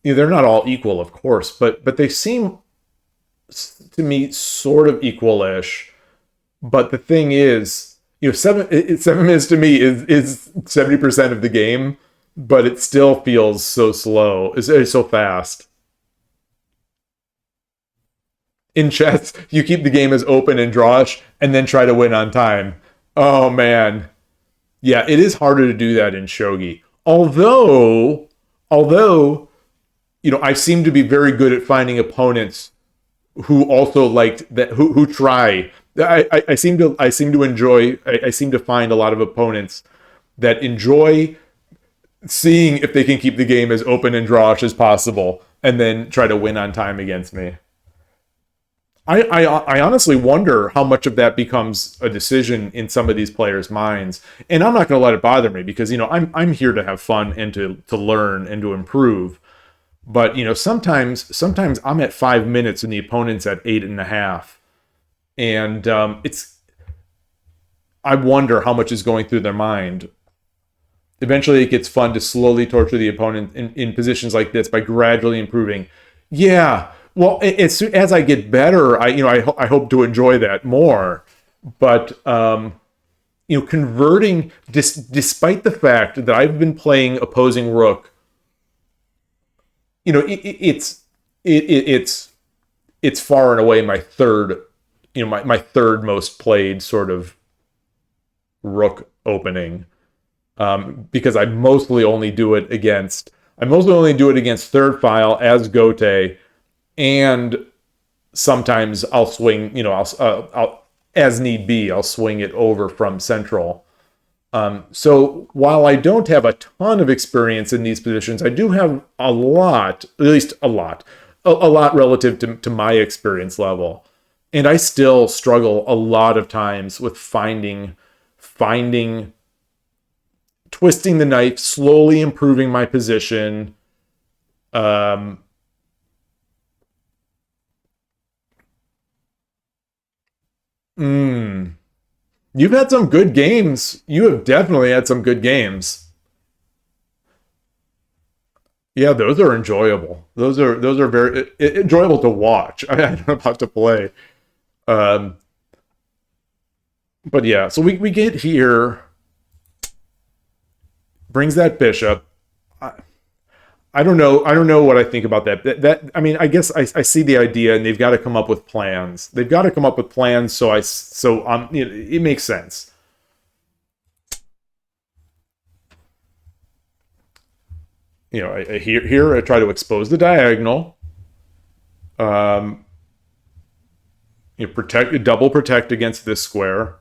they're not all equal, of course, but they seem to me sort of equal-ish. But the thing is, 7 minutes to me is 70% of the game, but it still feels so slow. It's so fast. In chess, you keep the game as open and drawish and then try to win on time. Oh man. Yeah, it is harder to do that in shogi. Although, I seem to be very good at finding opponents who also liked that, who try. I seem to enjoy. I seem to find a lot of opponents that enjoy seeing if they can keep the game as open and drawish as possible, and then try to win on time against me. I honestly wonder how much of that becomes a decision in some of these players' minds, and I'm not going to let it bother me because I'm here to have fun and to learn and to improve. But sometimes I'm at 5 minutes and the opponent's at 8.5, and I wonder how much is going through their mind. Eventually, it gets fun to slowly torture the opponent in positions like this by gradually improving. Yeah. Well, as I get better, I hope to enjoy that more. But converting, despite the fact that I've been playing opposing rook, it's far and away my third, my third most played sort of rook opening, because I mostly only do it against third file as Gote. And sometimes I'll swing, I'll as need be, I'll swing it over from central. So while I don't have a ton of experience in these positions, I do have a lot relative to my experience level. And I still struggle a lot of times with finding, twisting the knife, slowly improving my position. You've had some good games. You have definitely had some good games. Yeah, those are enjoyable. Those are very enjoyable to watch. I don't know about to play. Um, but yeah, so we get here, brings that bishop. I don't know. I don't know what I think about that. I mean, I guess I see the idea, and they've got to come up with plans. They've got to come up with plans. It makes sense. You know, here I try to expose the diagonal. Um, you double protect against this square.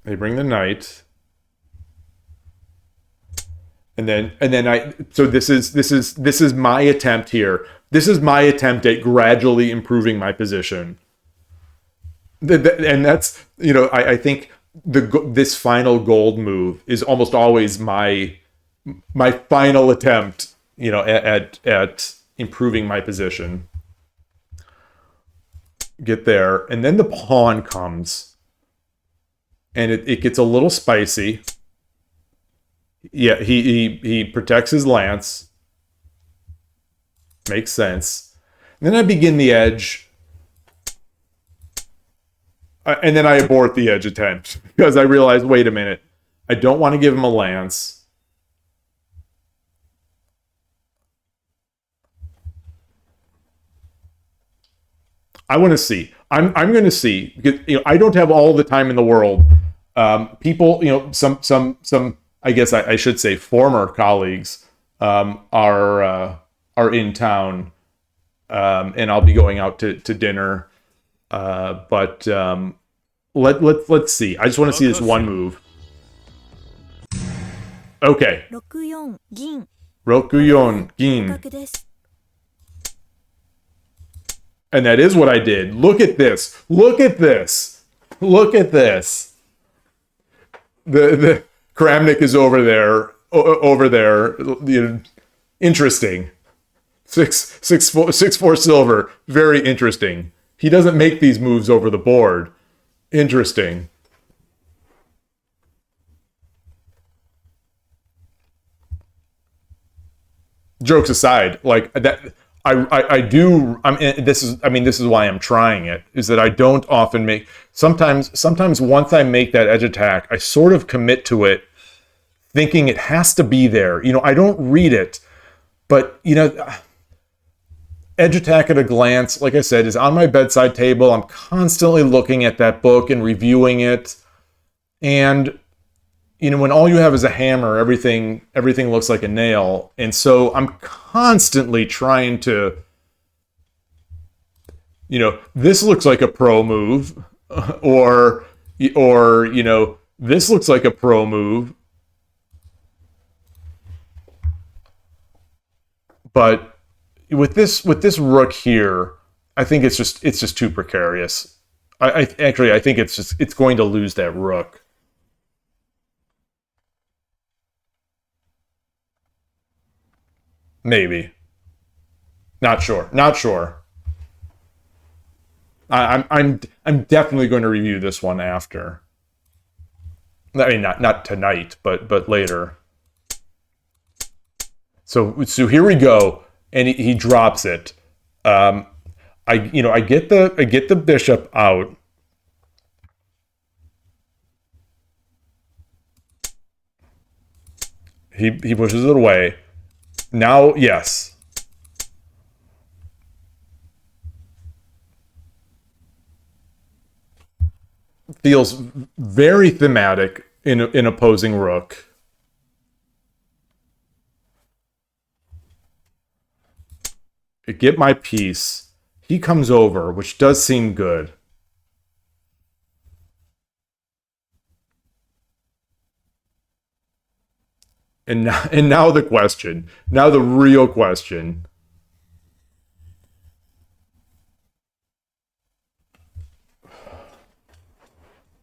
They bring the knight. And then so this is my attempt here. This is my attempt at gradually improving my position. And that's, you know, I think this final gold move is almost always my final attempt, you know, at improving my position. Get there, and then the pawn comes, and it gets a little spicy. Yeah, he protects his lance. Makes sense. And then I begin the edge. And then I abort the edge attempt because I realize, wait a minute, I don't want to give him a lance. I want to see. I'm going to see because, you know, I don't have all the time in the world. People, you know, some I guess I should say former colleagues are in town, and I'll be going out to dinner. But let's see. I just want to see this one move. Okay. 64銀 Rokuyon Gin. 角です And that is what I did. Look at this. Look at this. Look at this. The Kramnik is over there. You know, interesting. 6-4 silver. Very interesting. He doesn't make these moves over the board. Interesting. Jokes aside, like that, I do. This is why I'm trying it. Is that I don't often make. Sometimes once I make that edge attack, I sort of commit to it, thinking it has to be there. You know, I don't read it, but you know, edge attack at a glance, like I said, is on my bedside table. I'm constantly looking at that book and reviewing it, and you know, when all you have is a hammer, everything looks like a nail. And so I'm constantly trying to, you know, this looks like a pro move, or you know, this looks like a pro move. But with this rook here, I think it's just too precarious. I think it's going to lose that rook. Maybe. Not sure. Not sure. I'm definitely going to review this one after. I mean, not tonight, but later. So here we go, and he drops it. I get the bishop out. He pushes it away. Now, yes. Feels very thematic in opposing rook. I get my piece. He comes over, which does seem good. And now the question. Now the real question.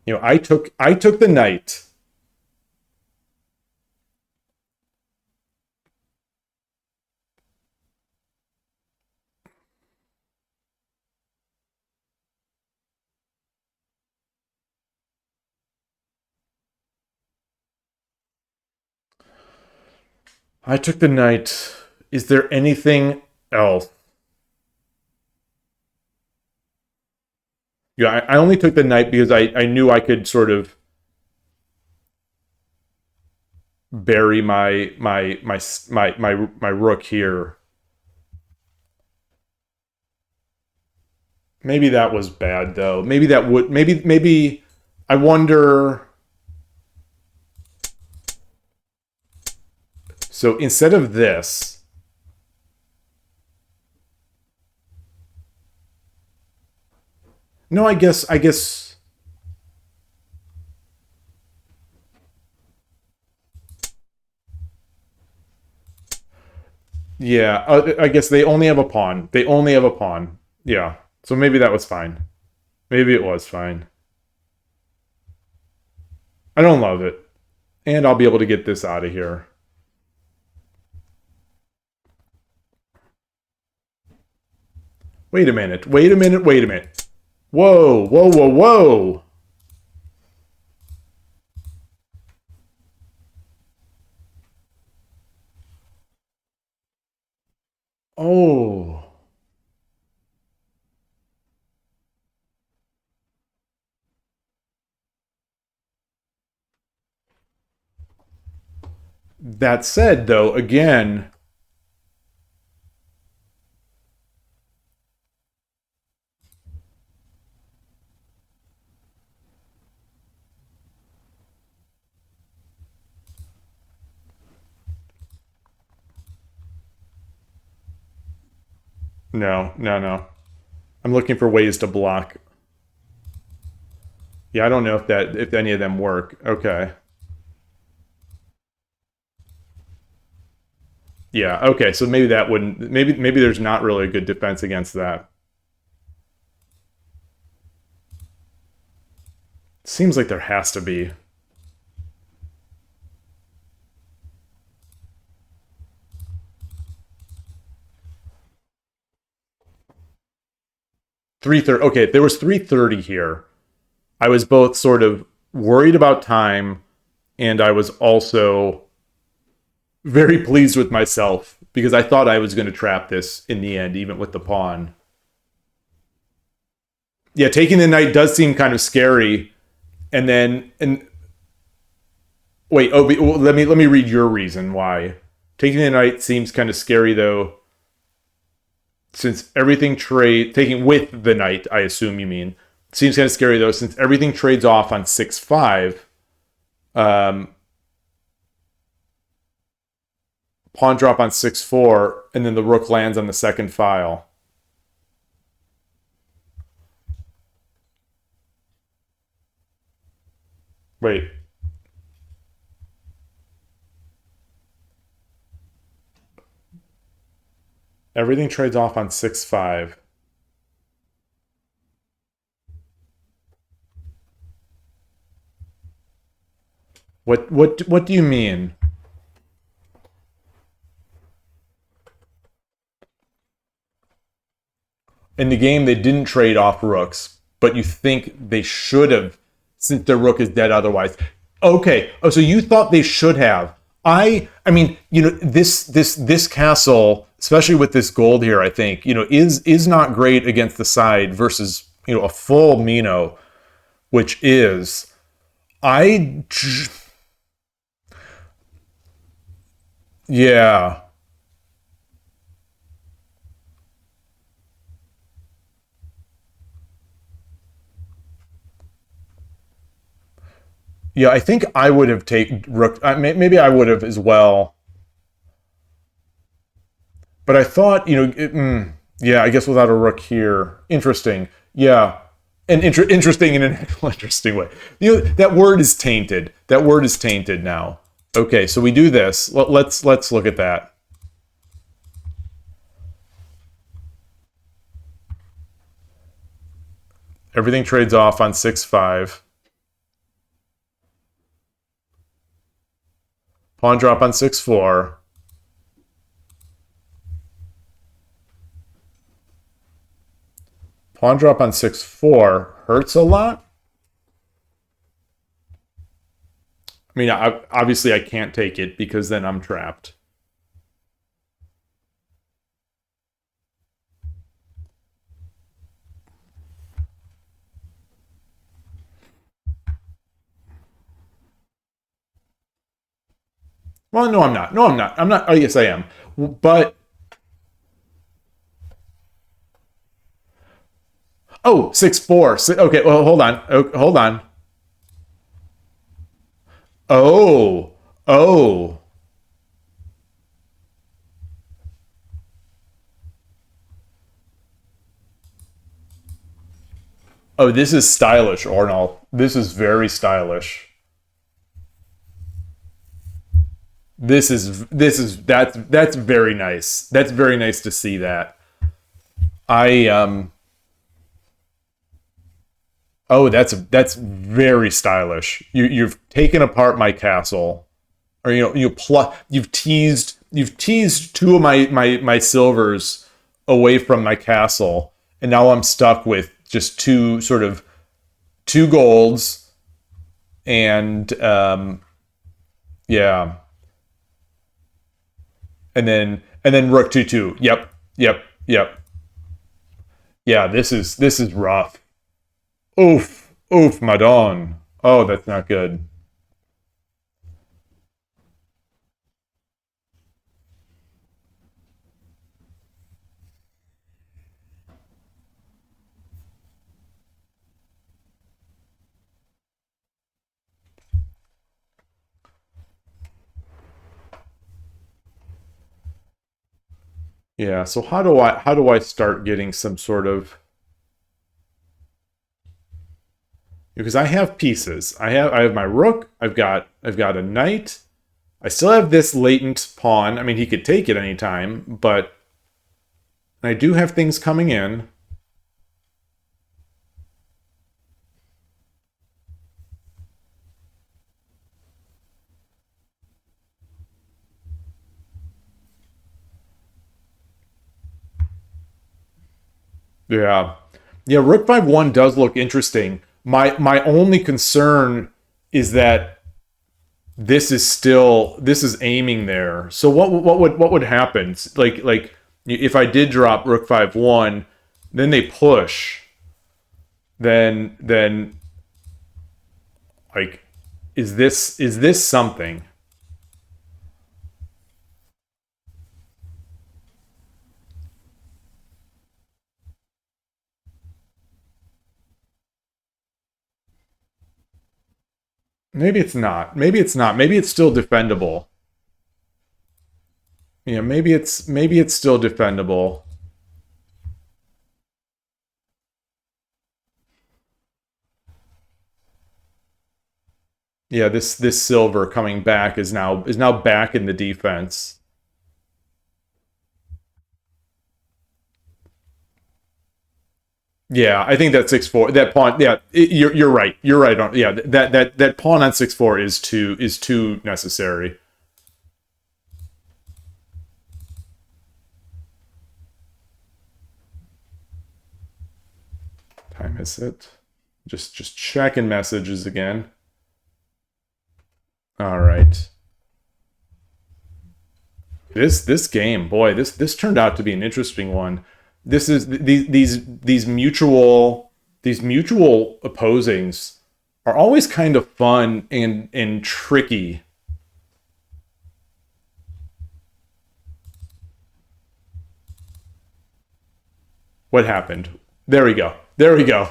I took the knight. I took the knight. Is there anything else? Yeah, I only took the knight because I knew I could sort of bury my rook here. Maybe that was bad though. Maybe that would maybe I wonder. So instead of this, no, I guess yeah. I guess they only have a pawn. They only have a pawn. Yeah. So maybe that was fine. Maybe it was fine. I don't love it, and I'll be able to get this out of here. Wait a minute. Wait a minute. Wait a minute. Whoa. Whoa. Whoa. Whoa. Oh. That said, though, again, no, no, no. I'm looking for ways to block. Yeah, I don't know if any of them work. Okay. Yeah, okay. So maybe that wouldn't maybe there's not really a good defense against that. Seems like there has to be. 330. Okay, there was 330 here. I was both sort of worried about time and I was also very pleased with myself because I thought I was going to trap this in the end, even with the pawn. Yeah, taking the knight does seem kind of scary. And wait, oh, well, let me read your reason why. Taking the knight seems kind of scary though, since everything trade taking with the knight. I assume you mean seems kind of scary though, since everything trades off on 6-5. Um, Pawn drop on 6-4, and then the rook lands on the second file. Wait. Everything trades off on 6-5. What do you mean? In the game, they didn't trade off rooks, but you think they should have, since their rook is dead otherwise. Okay. Oh, so you thought they should have. I mean, this castle, especially with this gold here, I think, is not great against the side versus, a full Mino, which is I yeah. Yeah, I think I would have taken rook. Maybe I would have as well. But I thought, yeah, I guess without a rook here, interesting. Yeah, and interesting in an interesting way. That word is tainted. That word is tainted now. Okay, so we do this. Let's look at that. Everything trades off on 6-5. Pawn drop on 6-4. Pawn drop on 6-4 hurts a lot. I mean, obviously I can't take it because then I'm trapped. Well, no, I'm not. No, I'm not. I'm not. Oh, yes, I am. But oh, 6-4. Okay, well, hold on. Oh, hold on. Oh, oh. Oh, this is stylish, Ornal. This is very stylish. That's very nice. That's very nice to see that. I Oh, that's very stylish. You've taken apart my castle, or you've teased two of my silvers away from my castle, and now I'm stuck with just two golds, and yeah, and then rook 2-2. Yep, yep, yep. Yeah, this is rough. Oof, oof, madon. Oh, that's not good. Yeah, so how do I start getting some sort of, because I have pieces. I have my rook, I've got a knight. I still have this latent pawn. I mean, he could take it anytime, but I do have things coming in. Yeah. Yeah, Rook 5-1 does look interesting. My only concern is that this is aiming there. So what would happen? Like if I did drop Rook 5-1, then they push, then like is this something? Maybe it's not. Maybe it's not. Maybe it's still defendable. Yeah, maybe it's still defendable. Yeah, this silver coming back is now back in the defense. Yeah, I think that 6-4, that pawn. Yeah, you're right. You're right on. Yeah, that pawn on 6-4 is too necessary. Time is it? Just checking messages again. All right. This game, boy, this turned out to be an interesting one. This is these mutual opposings are always kind of fun and tricky. What happened? There we go. There we go.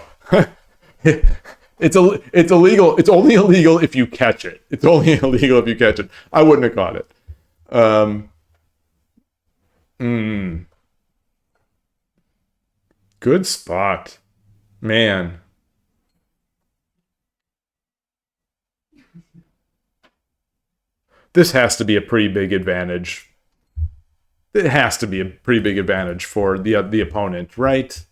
It's illegal. It's only illegal if you catch it. It's only illegal if you catch it. I wouldn't have caught it. Um, mm, good spot, man. This has to be a pretty big advantage. It has to be a pretty big advantage for the opponent, right?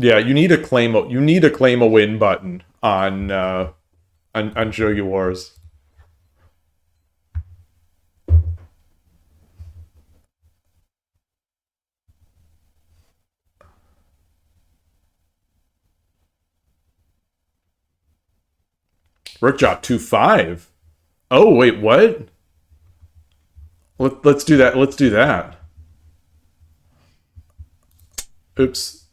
Yeah, you need a claim a win button on Shogi Wars. Rook drop 2-5. Oh wait, what? Let's do that. Let's do that. Oops.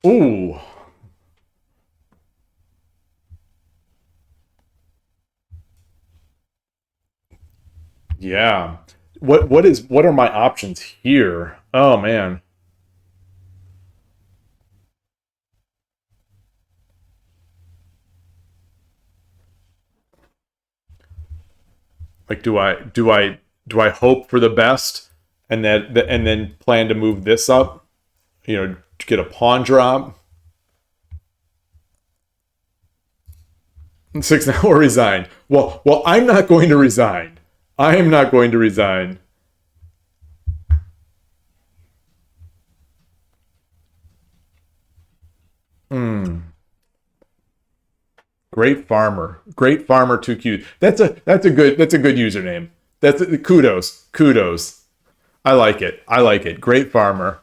Ooh. Yeah. What are my options here? Oh man. Like do I hope for the best and then plan to move this up? You know, to get a pawn drop. 6 now or resign. Well, I'm not going to resign. I am not going to resign. Great farmer. Great farmer 2Q. That's a good username. Kudos. Kudos. I like it. I like it. Great farmer.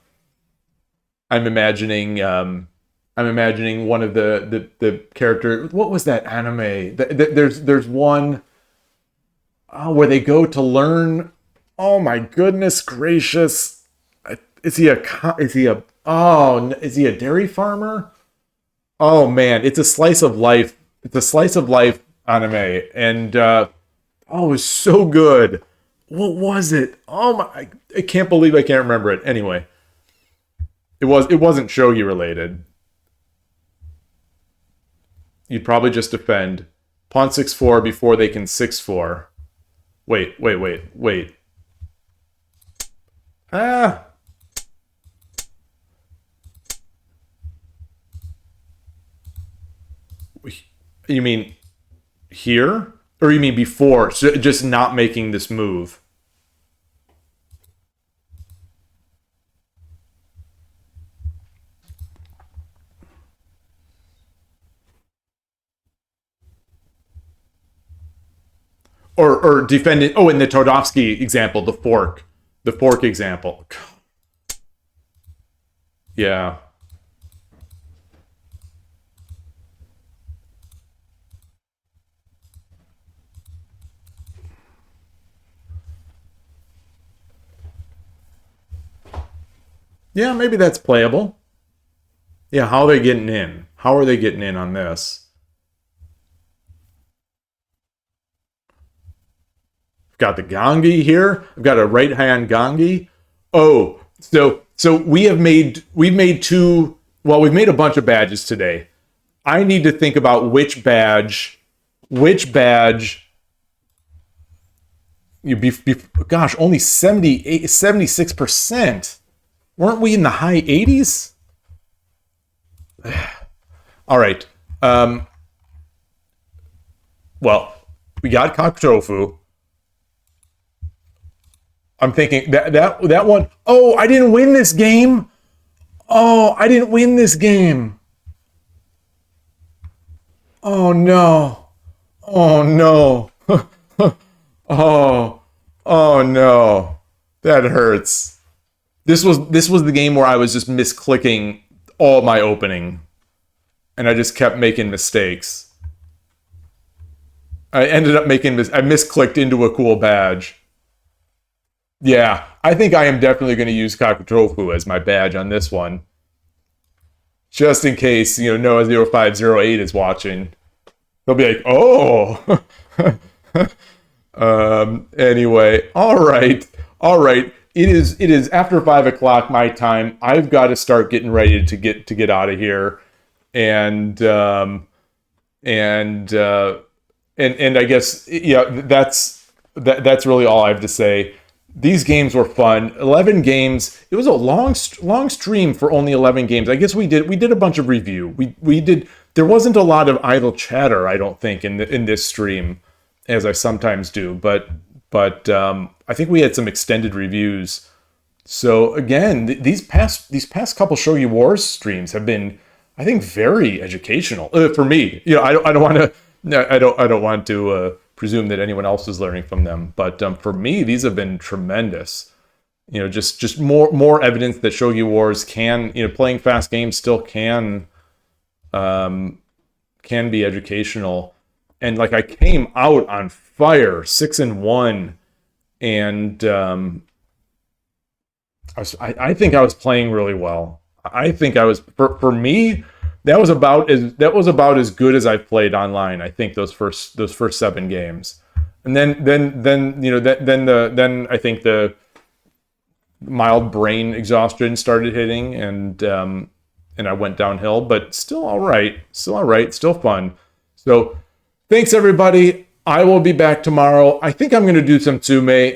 I'm imagining I'm imagining one of the character. What was that anime? There's one where they go to learn. Oh my goodness gracious! Is he a dairy farmer? Oh man, it's a slice of life. It's a slice of life anime, and oh, it was so good. What was it? Oh my! I can't believe I can't remember it. Anyway, it wasn't shogi related. You'd probably just defend pawn 6-4 before they can 6-4. Wait. Ah. You mean here? Or you mean before? So just not making this move? Or defending. Oh, in the Todovsky example, the fork example. Yeah. Yeah, maybe that's playable. Yeah, how are they getting in? How are they getting in on this? I've got the Gangi here. I've got a right hand Gangi. Oh, so we've made two. Well, we've made a bunch of badges today. I need to think about which badge gosh, only 76%. Weren't we in the high 80s? All right. Well, we got cock tofu. I'm thinking that one. Oh, I didn't win this game. Oh, I didn't win this game. Oh no. Oh no. Oh. Oh no. That hurts. This was the game where I was just misclicking all my opening and I just kept making mistakes. I ended up I misclicked into a cool badge. Yeah, I think I am definitely going to use Kakutofu as my badge on this one. Just in case, Noah0508 is watching. They'll be like, oh. Anyway, all right. It is after 5 o'clock my time. I've got to start getting ready to get out of here. And I guess, yeah, that's really all I have to say. these games were fun. 11 games. It was a long stream for only 11 games. I guess we did a bunch of review. We did. There wasn't a lot of idle chatter, I don't think, in this stream, as I sometimes do. But I think we had some extended reviews. So again, these past couple Shogi Wars streams have been, I think, very educational for me. I don't want to presume that anyone else is learning from them, but for me, these have been tremendous. Just more evidence that Shogi Wars can, playing fast games still can be educational. And like, I came out on fire, 6-1, and I think I was playing really well. I think I was, for me, that was about as good as I've played online. I think those first 7 games, and then I think the mild brain exhaustion started hitting, and I went downhill. But still all right, still fun. So thanks everybody. I will be back tomorrow. I think I'm going to do some Tsume,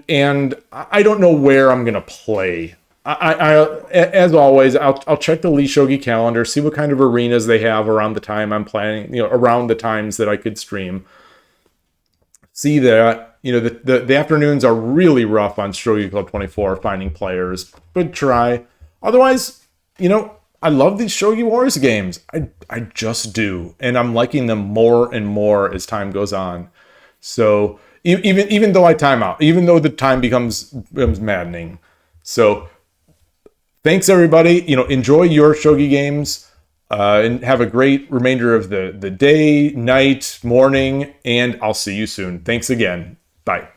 and I don't know where I'm going to play. I as always, I'll check the Lee Shogi calendar, see what kind of arenas they have around the time I'm planning, around the times that I could stream. See that, the afternoons are really rough on Shogi Club 24, finding players. Good try. Otherwise, I love these Shogi Wars games. I just do. And I'm liking them more and more as time goes on. So even though I time out, even though the time becomes maddening. So thanks everybody. Enjoy your Shogi games, and have a great remainder of the day, night, morning, and I'll see you soon. Thanks again. Bye.